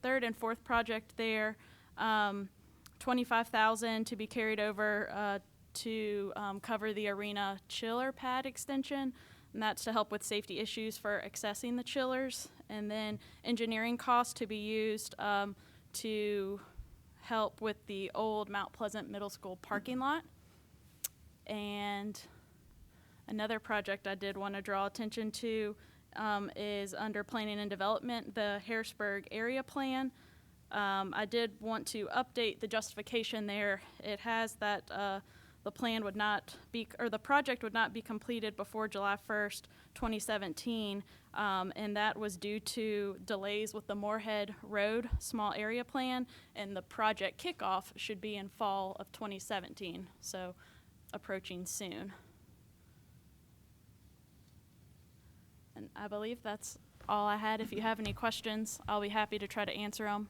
third and fourth project there. $25,000 to be carried over to cover the arena chiller pad extension, and that's to help with safety issues for accessing the chillers. And then engineering costs to be used to help with the old Mount Pleasant Middle School parking lot. And another project I did want to draw attention to is under planning and development, the Harrisburg area plan. I did want to update the justification there. It has that the plan would not be, or the project would not be completed before July 1st, 2017, and that was due to delays with the Moorhead Road small area plan, and the project kickoff should be in fall of 2017, so approaching soon. And I believe that's all I had. If you have any questions, I'll be happy to try to answer them.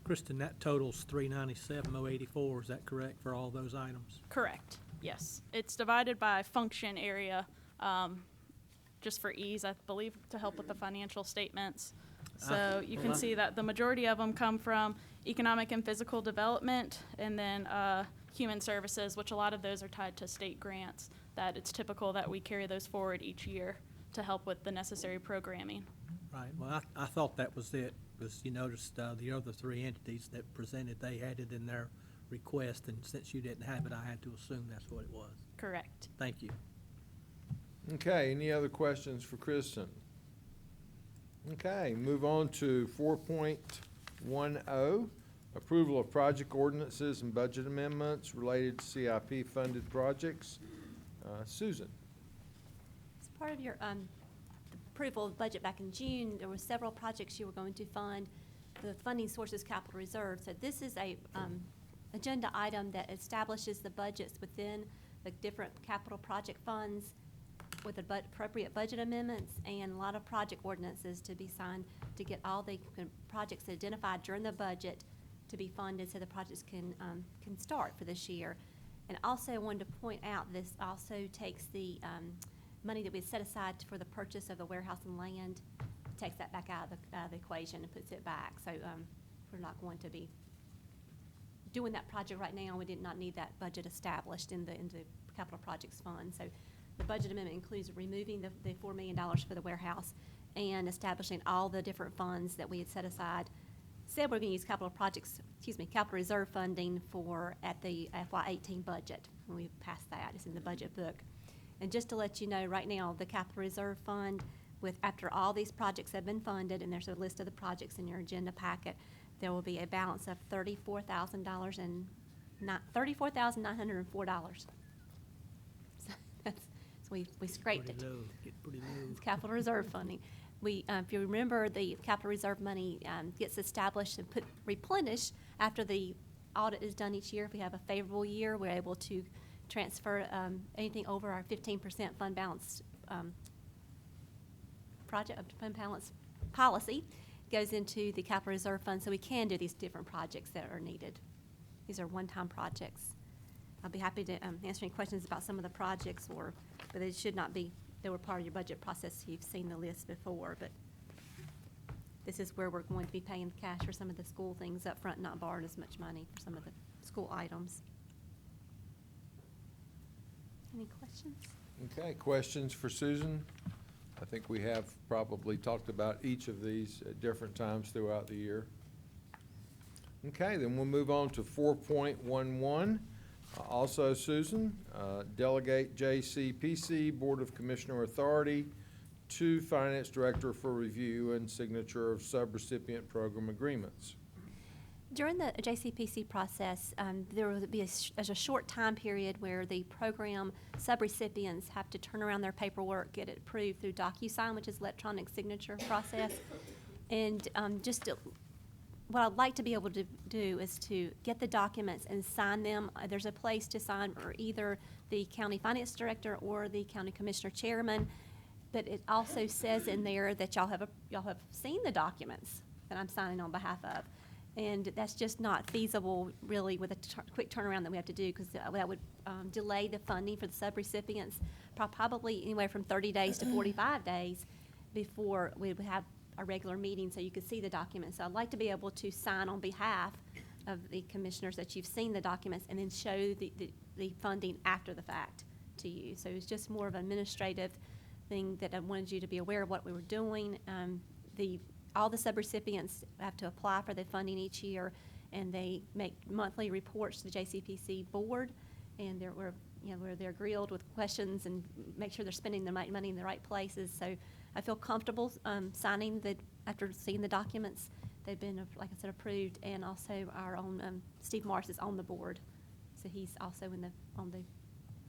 Kristen, that totals $397,084, is that correct, for all those items? Correct, yes. It's divided by function area, just for ease, I believe, to help with the financial statements. So you can see that the majority of them come from economic and physical development, and then human services, which a lot of those are tied to state grants, that it's typical that we carry those forward each year to help with the necessary programming. Right, well, I thought that was it, because you noticed the other three entities that presented, they had it in their request, and since you didn't have it, I had to assume that's what it was. Correct. Thank you. Okay, any other questions for Kristen? Okay, move on to 4.10, approval of project ordinances and budget amendments related to CIP funded projects. Susan. As part of your approval of budget back in June, there were several projects you were going to fund. The funding source is capital reserve. So this is a agenda item that establishes the budgets within the different capital project funds with the appropriate budget amendments and a lot of project ordinances to be signed to get all the projects identified during the budget to be funded so the projects can start for this year. And also I wanted to point out, this also takes the money that we set aside for the purchase of the warehouse and land, takes that back out of the equation and puts it back. So we're not going to be doing that project right now. We did not need that budget established in the capital projects fund. So the budget amendment includes removing the $4 million for the warehouse and establishing all the different funds that we had set aside. Said we're going to use capital reserve funding at the FY18 budget. When we passed that, it's in the budget book. And just to let you know, right now, the capital reserve fund, after all these projects have been funded, and there's a list of the projects in your agenda packet, there will be a balance of $34,904. So we scraped it. Get pretty low. It's capital reserve funding. If you remember, the capital reserve money gets established and replenished after the audit is done each year. If we have a favorable year, we're able to transfer anything over our 15% fund balance fund balance policy goes into the capital reserve fund, so we can do these different projects that are needed. These are one-time projects. I'll be happy to answer any questions about some of the projects, but it should not be. They were part of your budget process. You've seen the list before, but this is where we're going to be paying cash for some of the school things up front, not borrowing as much money for some of the school items. Any questions? Okay, questions for Susan? I think we have probably talked about each of these at different times throughout the year. Okay, then we'll move on to 4.11, Also, Susan, delegate JCPC Board of Commissioner authority to Finance Director for review and signature of subrecipient program agreements. During the JCPC process, there will be a short time period where the program subrecipients have to turn around their paperwork, get it approved through DocuSign, which is electronic signature process. And what I'd like to be able to do is to get the documents and sign them. There's a place to sign for either the county finance director or the county commissioner chairman. But it also says in there that y'all have seen the documents that I'm signing on behalf of. And that's just not feasible, really, with a quick turnaround that we have to do, because that would delay the funding for the subrecipients, probably anywhere from 30 days to 45 days before we would have a regular meeting, so you could see the documents. So I'd like to be able to sign on behalf of the commissioners that you've seen the documents, and then show the funding after the fact to you. So it's just more of an administrative thing that I wanted you to be aware of what we were doing. All the subrecipients have to apply for the funding each year, and they make monthly reports to the JCPC board, and where they're grilled with questions and make sure they're spending the money in the right places. So I feel comfortable signing after seeing the documents. They've been, like I said, approved, and also our own Steve Morris is on the board, so he's also on the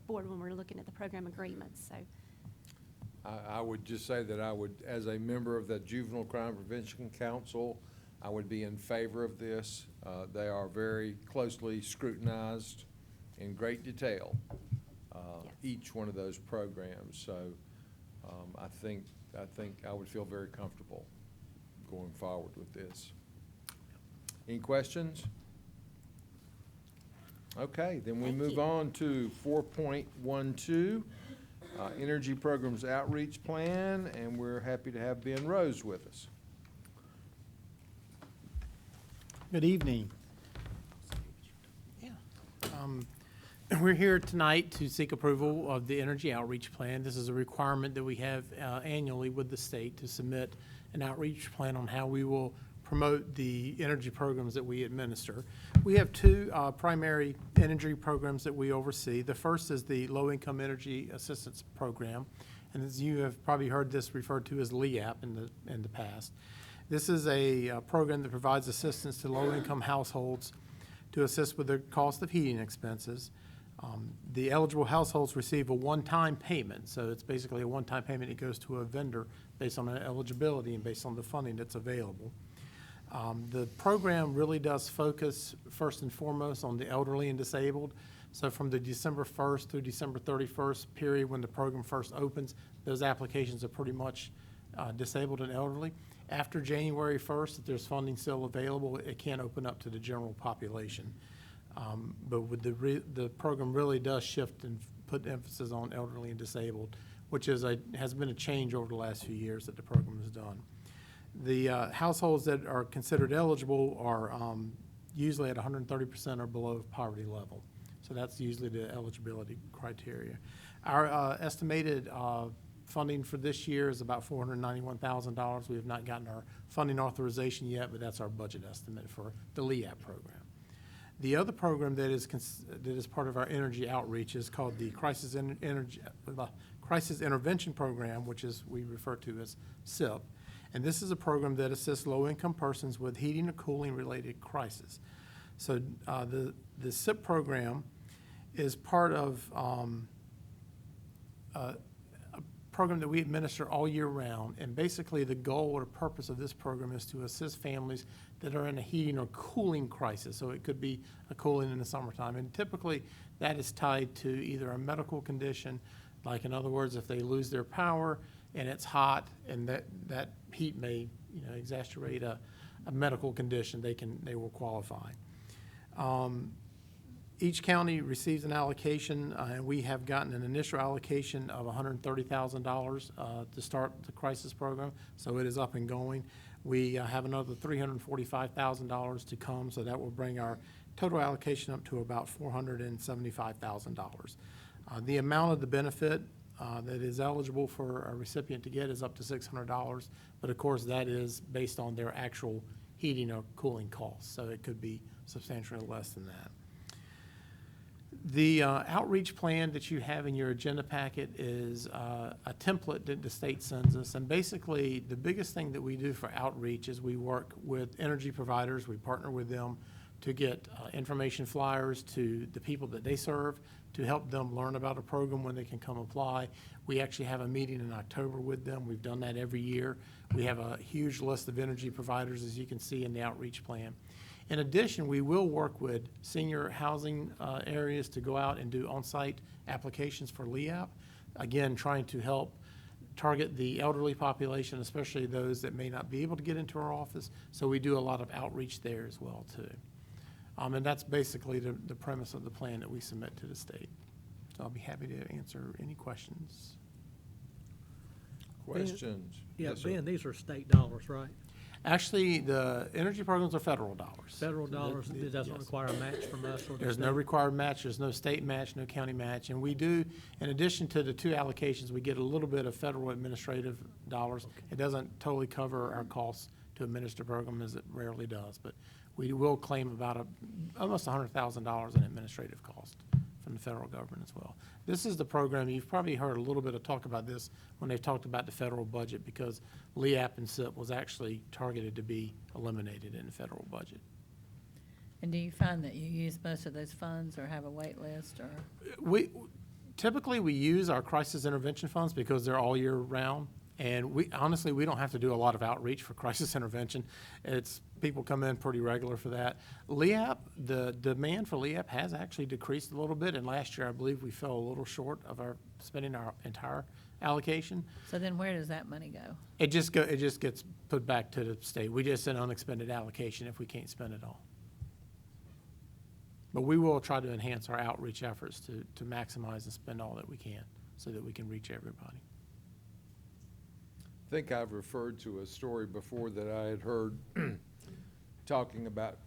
board when we're looking at the program agreements. So. I would just say that I would, as a member of the Juvenile Crime Prevention Council, I would be in favor of this. They are very closely scrutinized in great detail, Yes. each one of those programs. So I think I would feel very comfortable going forward with this. Any questions? Okay, then we Thank move you. on to 4.12. Energy Programs Outreach Plan, and we're happy to have Ben Rose with us. Good evening. We're here tonight to seek approval of the Energy Outreach Plan. This is a requirement that we have annually with the state to submit an outreach plan on how we will promote the energy programs that we administer. We have two primary energy programs that we oversee. The first is the Low-Income Energy Assistance Program, and as you have probably heard this referred to as LEAP in the past. This is a program that provides assistance to low-income households to assist with the cost of heating expenses. The eligible households receive a one-time payment, so it's basically a one-time payment that goes to a vendor based on their eligibility and based on the funding that's available. The program really does focus first and foremost on the elderly and disabled. So from the December 1st through December 31st period when the program first opens, those applications are pretty much disabled and elderly. After January 1st, if there's funding still available, it can open up to the general population. But with the program really does shift and put emphasis on elderly and disabled, which has been a change over the last few years that the program has done. The households that are considered eligible are usually at 130% or below poverty level. So that's usually the eligibility criteria. Our estimated funding for this year is about $491,000. We have not gotten our funding authorization yet, but that's our budget estimate for the LEAP program. The other program that is part of our energy outreach is called the Crisis Intervention Program, which is we refer to as SIP. And this is a program that assists low-income persons with heating or cooling-related crisis. So the SIP program is part of a program that we administer all year round. And basically the goal or purpose of this program is to assist families that are in a heating or cooling crisis. So it could be a cooling in the summertime. And typically that is tied to either a medical condition, like in other words, if they lose their power and it's hot and that heat may exacerbate a medical condition, they will qualify. Each county receives an allocation, and we have gotten an initial allocation of $130,000 to start the crisis program, so it is up and going. We have another $345,000 to come, so that will bring our total allocation up to about $475,000. The amount of the benefit that is eligible for a recipient to get is up to $600, but of course that is based on their actual heating or cooling costs, so it could be substantially less than that. The outreach plan that you have in your agenda packet is a template that the state sends us. And basically, the biggest thing that we do for outreach is we work with energy providers. We partner with them to get information flyers to the people that they serve to help them learn about a program when they can come apply. We actually have a meeting in October with them. We've done that every year. We have a huge list of energy providers, as you can see in the outreach plan. In addition, we will work with senior housing areas to go out and do on-site applications for LEAP. Again, trying to help target the elderly population, especially those that may not be able to get into our office. So we do a lot of outreach there as well, too. And that's basically the premise of the plan that we submit to the state. So I'll be happy to answer any questions. Questions? Yeah, Yes, sir. Ben, these are state dollars, right? Actually, the energy programs are federal dollars. Federal dollars, The- it doesn't yes. require a match from us or the There's no state? required match, there's no state match, no county match, and we do, in addition to the 2 allocations, we get a little bit of federal administrative dollars. It doesn't totally cover our costs to administer program, as it rarely does, but we will claim about almost $100,000 in administrative cost from the federal government as well. This is the program, you've probably heard a little bit of talk about this when they've talked about the federal budget, because LEAP and SIP was actually targeted to be eliminated in the federal budget. And do you find that you use most of those funds or have a wait list or? Typically, we use our crisis intervention funds because they're all year round. And honestly, we don't have to do a lot of outreach for crisis intervention. People come in pretty regular for that. LEAP, the demand for LEAP has actually decreased a little bit. And last year, I believe we fell a little short of spending our entire allocation. So then where does that money go? It just gets put back to the state. We just send unexpended allocation if we can't spend it all. But we will try to enhance our outreach efforts to maximize and spend all that we can so that we can reach everybody. I think I've referred to a story before that I had heard talking about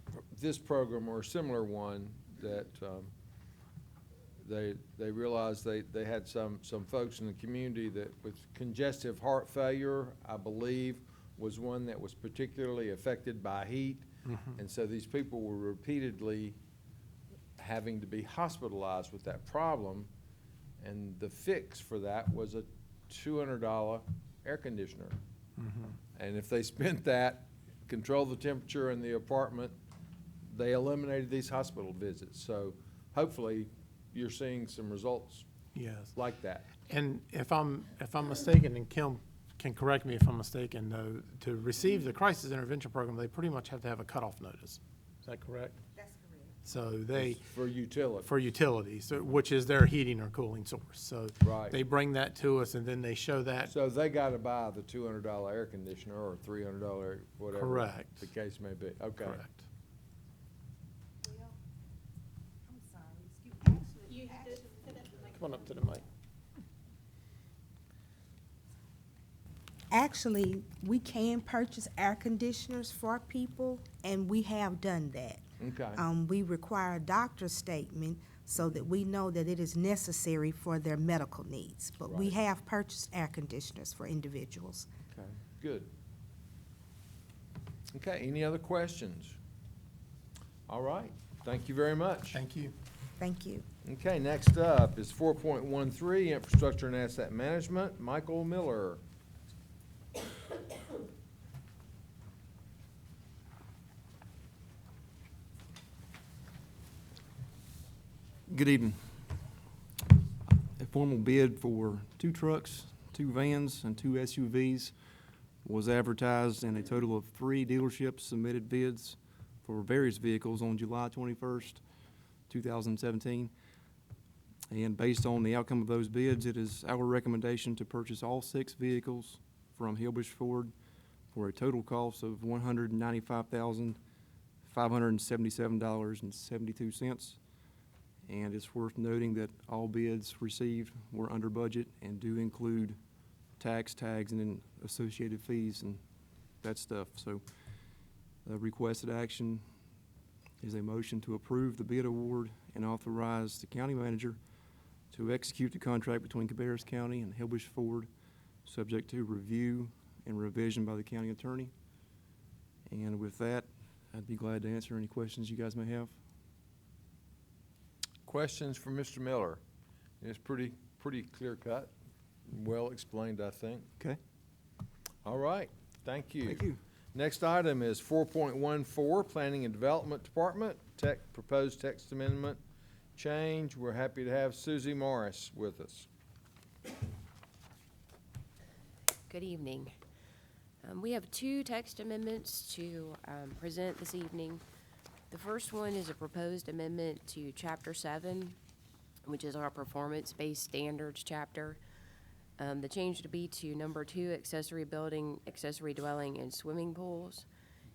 this program or a similar one that they realized they had some folks in the community that with congestive heart failure, I believe, was one that was particularly affected by heat. Mhm. And so these people were repeatedly having to be hospitalized with that problem. And the fix for that was a $200 air conditioner. Mhm. And if they spent that, control the temperature in the apartment, they eliminated these hospital visits. So hopefully you're seeing some results Yes. like that. And if I'm mistaken, and Kim can correct me if I'm mistaken, though, to receive the crisis intervention program, they pretty much have to have a cutoff notice. Is that correct? That's correct. So they. For utility. For utilities, so- which is their heating or cooling source. So Right. they bring that to us and then they show that. So they gotta buy the $200 air conditioner or $300, whatever. Correct. The case may be. Okay. Correct. I'm sorry, excuse me. Come on up to the mic. Actually, we can purchase air conditioners for people, and we have done that. Okay. We require a doctor's statement so that we know that it is necessary for their medical needs. But we Right. have purchased air conditioners for individuals. Okay, good. Okay, any other questions? All right, thank you very much. Thank you. Thank you. Okay, next up is 4.13, Infrastructure and Asset Management, Michael Miller. Good evening. A formal bid for 2 trucks, 2 vans, and 2 SUVs was advertised, and a total of 3 dealerships submitted bids for various vehicles on July 21st, 2017. And based on the outcome of those bids, it is our recommendation to purchase all 6 vehicles from Hillbush Ford for a total cost of $195,577.72. And it's worth noting that all bids received were under budget and do include tags, and then associated fees and that stuff. So the requested action is a motion to approve the bid award and authorize the county manager to execute the contract between Cabarrus County and Hillbush Ford, subject to review and revision by the county attorney. And with that, I'd be glad to answer any questions you guys may have. Questions for Mr. Miller? It's pretty clear cut, well explained, I think. Okay. All right, thank you. Thank you. Next item is 4.14, Planning and Development Department, proposed text amendment change. We're happy to have Susie Morris with us. Good evening. We have two text amendments to present this evening. The first one is a proposed amendment to Chapter 7, which is our performance-based standards chapter. The change to be to number 2, accessory building, accessory dwelling, and swimming pools.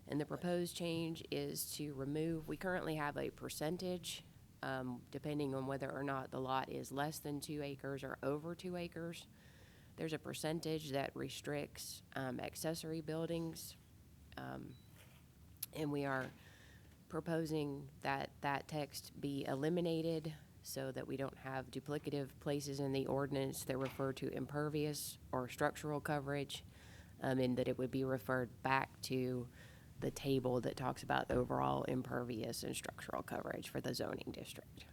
And the proposed change is to remove, we currently have a percentage, depending on whether or not the lot is less than 2 acres or over 2 acres. There's a percentage that restricts accessory buildings, and we are proposing that that text be eliminated so that we don't have duplicative places in the ordinance that refer to impervious or structural coverage, and that it would be referred back to the table that talks about overall impervious and structural coverage for the zoning district.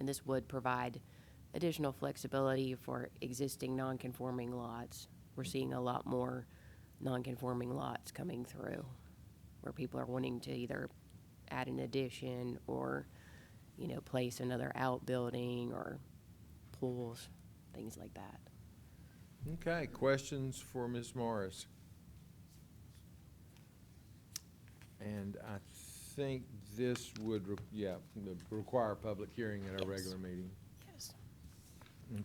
And this would provide additional flexibility for existing non-conforming lots. We're seeing a lot more non-conforming lots coming through where people are wanting to either add an addition or, you know, place another outbuilding or pools, things like that. Okay, questions for Ms. Morris? And I think this would, require a public hearing at our regular meeting. Yes.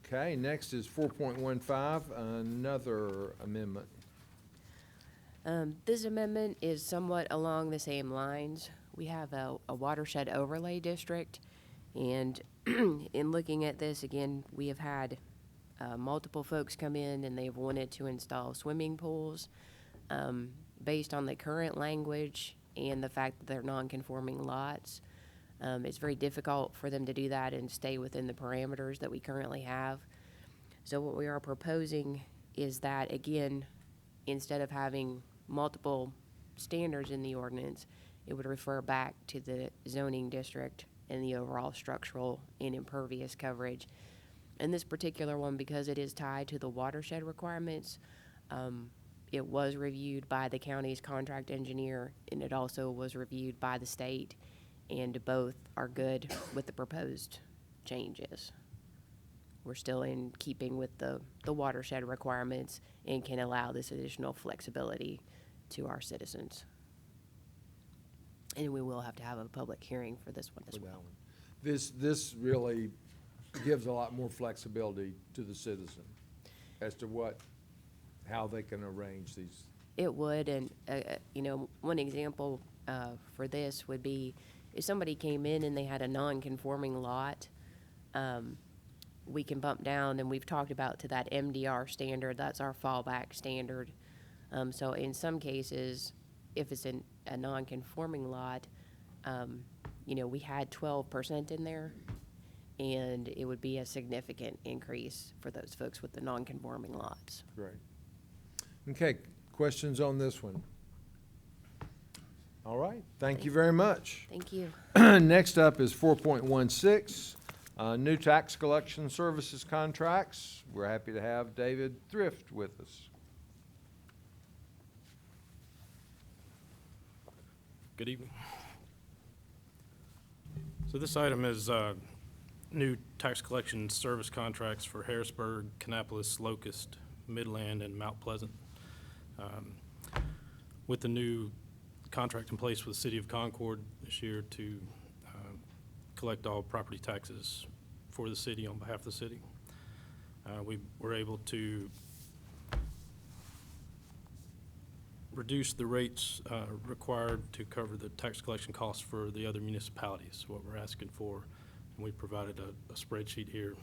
Okay, next is 4.15, another amendment. This amendment is somewhat along the same lines. We have a watershed overlay district, and in looking at this, again, we have had multiple folks come in and they've wanted to install swimming pools. Based on the current language and the fact that they're non-conforming lots, it's very difficult for them to do that and stay within the parameters that we currently have. So what we are proposing is that, again, instead of having multiple standards in the ordinance, it would refer back to the zoning district and the overall structural and impervious coverage. And this particular one, because it is tied to the watershed requirements, it was reviewed by the county's contract engineer, and it also was reviewed by the state, and both are good with the proposed changes. We're still in keeping with the watershed requirements and can allow this additional flexibility to our citizens. And we will have to have a public hearing for this one as well. This really gives a lot more flexibility to the citizen as to how they can arrange these. It would, and you know, one example for this would be if somebody came in and they had a non-conforming lot, we can bump down, and we've talked about to that MDR standard. That's our fallback standard. So in some cases, if it's a non-conforming lot, you know, we had 12% in there, and it would be a significant increase for those folks with the non-conforming lots. Great. Okay, questions on this one? All right, thank you very much. Thank you. Next up is 4.16, new tax collection services contracts. We're happy to have David Thrift with us. Good evening. So this item is new tax collection service contracts for Harrisburg, Kannapolis, Locust, Midland, and Mount Pleasant. With the new contract in place with the City of Concord this year to collect all property taxes for the city on behalf of the city. We were able to reduce the rates required to cover the tax collection costs for the other municipalities, what we're asking for. And we provided a spreadsheet here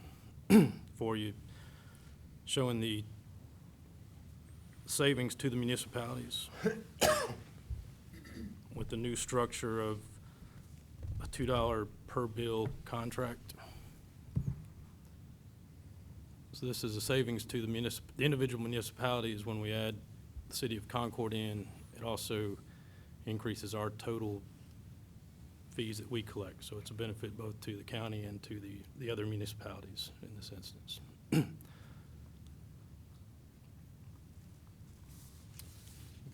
for you showing the savings to the municipalities with the new structure of a $2 per bill contract. So this is a savings to the individual municipalities when we add the City of Concord in. It also increases our total fees that we collect. So it's a benefit both to the county and to the other municipalities in this instance.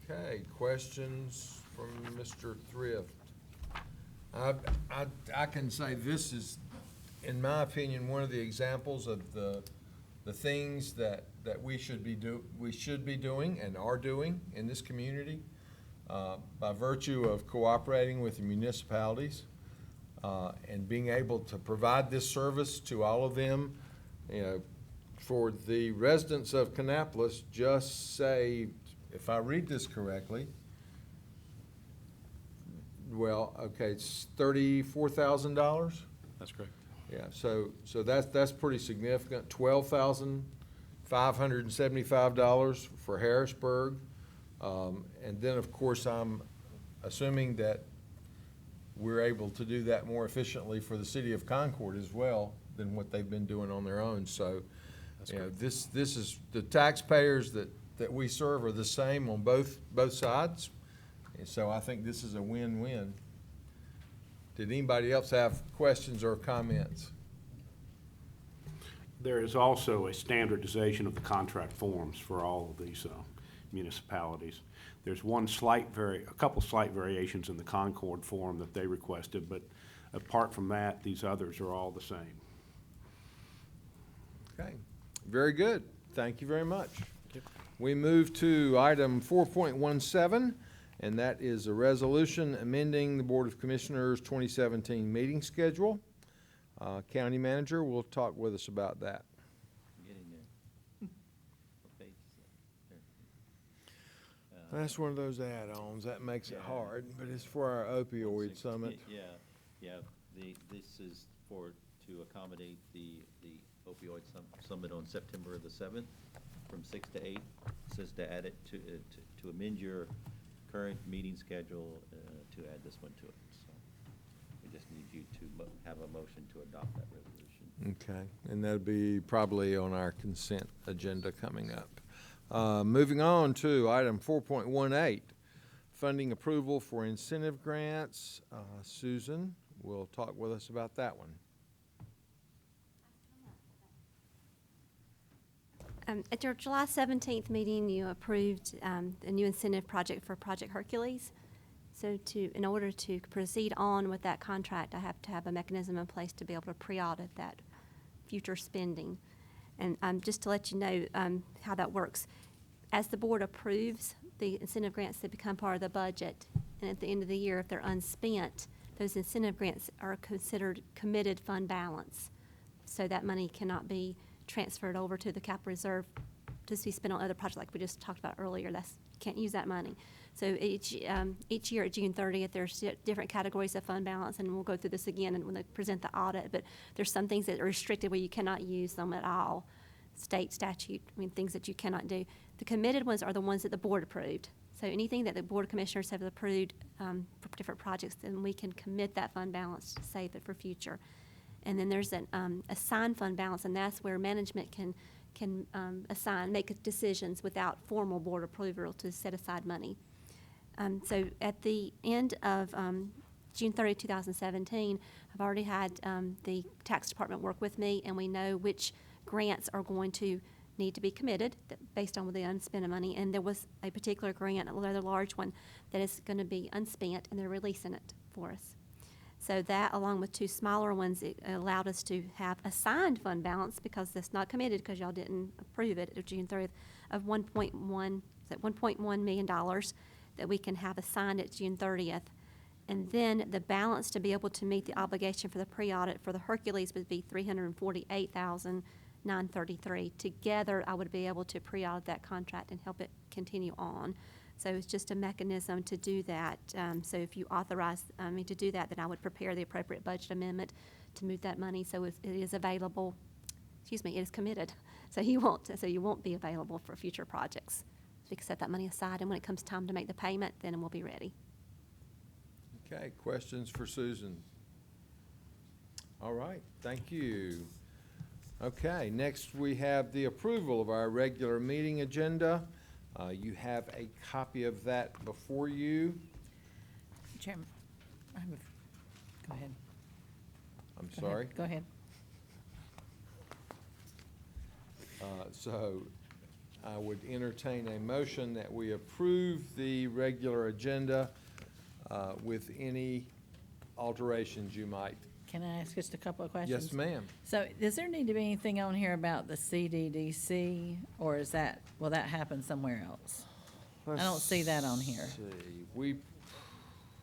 Okay, questions from Mr. Thrift? I can say this is, in my opinion, one of the examples of the things that we should be doing and are doing in this community by virtue of cooperating with the municipalities and being able to provide this service to all of them. You know, for the residents of Kannapolis, just say, if I read this correctly, well, okay, it's $34,000. That's correct. Yeah, so that's pretty significant. $12,575 for Harrisburg, and then of course I'm assuming that we're able to do that more efficiently for the city of Concord as well than what they've been doing on their own. So, you know, this is the taxpayers that we serve are the same on both sides, and so I think this is a win-win. Did anybody else have questions or comments? There is also a standardization of the contract forms for all of these municipalities. There's a couple slight variations in the Concord form that they requested, but apart from that, these others are all the same. Okay, very good. Thank you very much. We move to item 4.17, and that is a resolution amending the Board of Commissioners 2017 meeting schedule. County Manager will talk with us about that. Getting there. What page is that? That's one of those add-ons. That makes it hard, but it's for our opioid summit. This is to accommodate the opioid summit on September the 7th from 6 to 8. It says to add it to amend your current meeting schedule to add this one to it. So we just need you to have a motion to adopt that resolution. Okay, and that'll be probably on our consent agenda coming up. Moving on to item 4.18, funding approval for incentive grants. Susan will talk with us about that one. At your July 17th meeting, you approved a new incentive project for Project Hercules. So in order to proceed on with that contract, I have to have a mechanism in place to be able to pre-audit that future spending. And just to let you know how that works, as the board approves the incentive grants, they become part of the budget. And at the end of the year, if they're unspent, those incentive grants are considered committed fund balance. So that money cannot be transferred over to the capital reserve to be spent on other projects like we just talked about earlier. Can't use that money. So each year at June 30th, there's different categories of fund balance, and we'll go through this again and when they present the audit, but there's some things that are restricted where you cannot use them at all. State statute, things that you cannot do. The committed ones are the ones that the board approved. So anything that the Board of Commissioners have approved for different projects, then we can commit that fund balance to save it for future. And then there's an assigned fund balance, and that's where management can make decisions without formal board approval to set aside money. So at the end of June 30, 2017, I've already had the tax department work with me, and we know which grants are going to need to be committed based on the unspent money. And there was a particular grant, a rather large one, that is going to be unspent, and they're releasing it for us. So that, along with two smaller ones, it allowed us to have assigned fund balance, because that's not committed because y'all didn't approve it at June 30th, of $1.1 million that we can have assigned at June 30th. And then the balance to be able to meet the obligation for the pre-audit for the Hercules would be $348,933. Together, I would be able to pre-audit that contract and help it continue on. So it's just a mechanism to do that. So if you authorize me to do that, then I would prepare the appropriate budget amendment to move that money so it is available. Excuse me, it is committed. So you won't be available for future projects. So we can set that money aside, and when it comes time to make the payment, then we'll be ready. Okay, questions for Susan? All right, thank you. Okay, next we have the approval of our regular meeting agenda. You have a copy of that before you. Chairman, I have Go ahead. I'm Go ahead. sorry. Go ahead. So I would entertain a motion that we approve the regular agenda with any alterations you might. Can I ask just a couple of questions? Yes, ma'am. So does there need to be anything on here about the CDDC, or is that, will that happen somewhere else? I don't see that on here. Let's see, we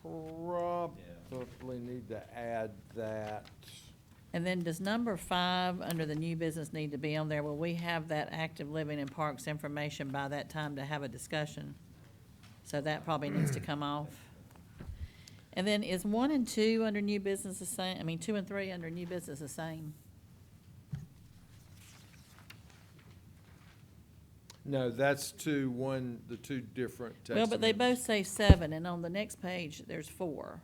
probably need to add that. And then does number 5, under the new business, need to be on there? Will we have that active living in parks information by that time to have a discussion? So that probably needs to come off. And then is 1 and 2 under new business the same? I mean, 2 and 3 under new business the same? No, that's the two different text Well, but they both amendments. say 7, and on the next page, there's 4.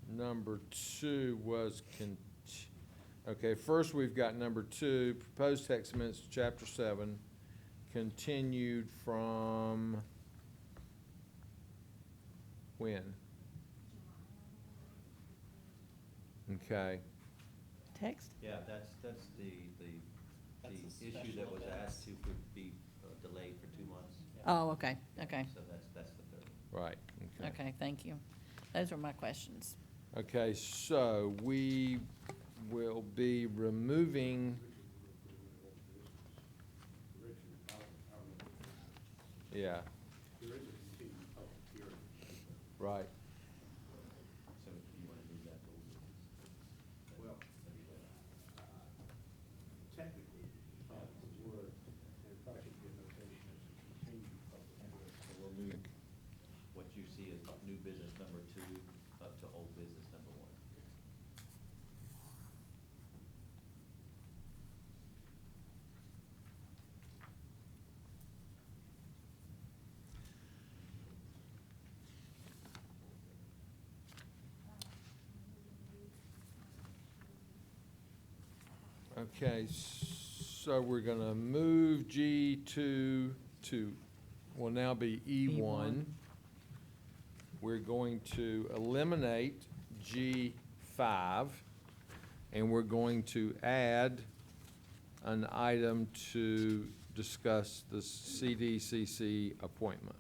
Number 2 was okay, first we've got number 2, proposed text amendments to chapter 7, continued from when? Okay. Text? Yeah, that's the issue that was asked to be delayed for 2 months. Oh, okay, okay. So that's the third. Right, okay. Okay, thank you. Those were my questions. Okay, so we will be removing. Yeah. Right. So you want to move that to old business? Well, technically, would, and probably should be a notation as a continued public hearing. So we'll move what you see as new business number 2 up to old business number 1. Okay, so we're gonna move G2 to, will now be E1. We're going to eliminate G5, and we're going to add an item to discuss the CDCC appointment.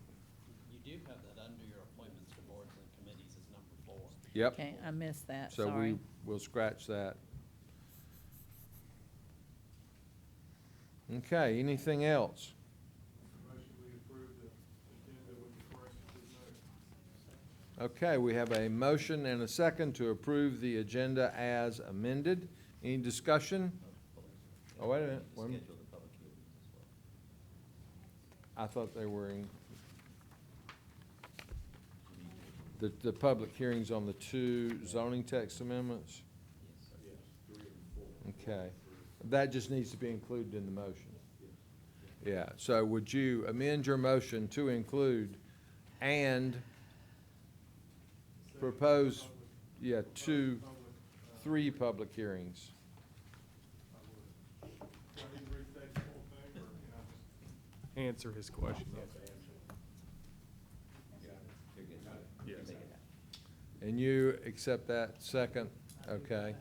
You do have that under your appointments to boards and committees as number 4. Yep. Okay, I missed that, So sorry. we will scratch that. Okay, anything else? Okay, we have a motion and a second to approve the agenda as amended. Any discussion? Oh, wait a minute. Wait a minute. Schedule the public hearings as well. I thought they were in, the public hearings on the 2 zoning text amendments? Okay. That just needs to be included in the motion. Yeah, so would you amend your motion to include and propose, 3 public hearings? Answer his question. Yes. And you accept that second? Okay.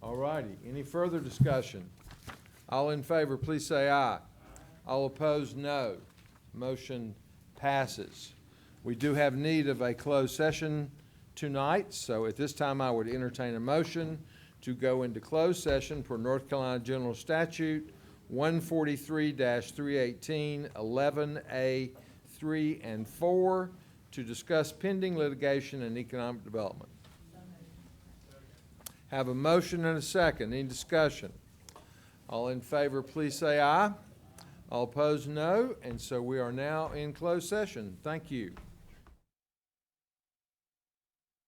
All righty. Any further discussion? All in favor, please say aye. All opposed, no. Motion passes. We do have need of a closed session tonight, so at this time I would entertain a motion to go into closed session per North Carolina General Statute 143-318, 11A, 3 and 4 to discuss pending litigation and economic development. Have a motion and a second. Any discussion? All in favor, please say aye. All opposed, no. And so we are now in closed session. Thank you.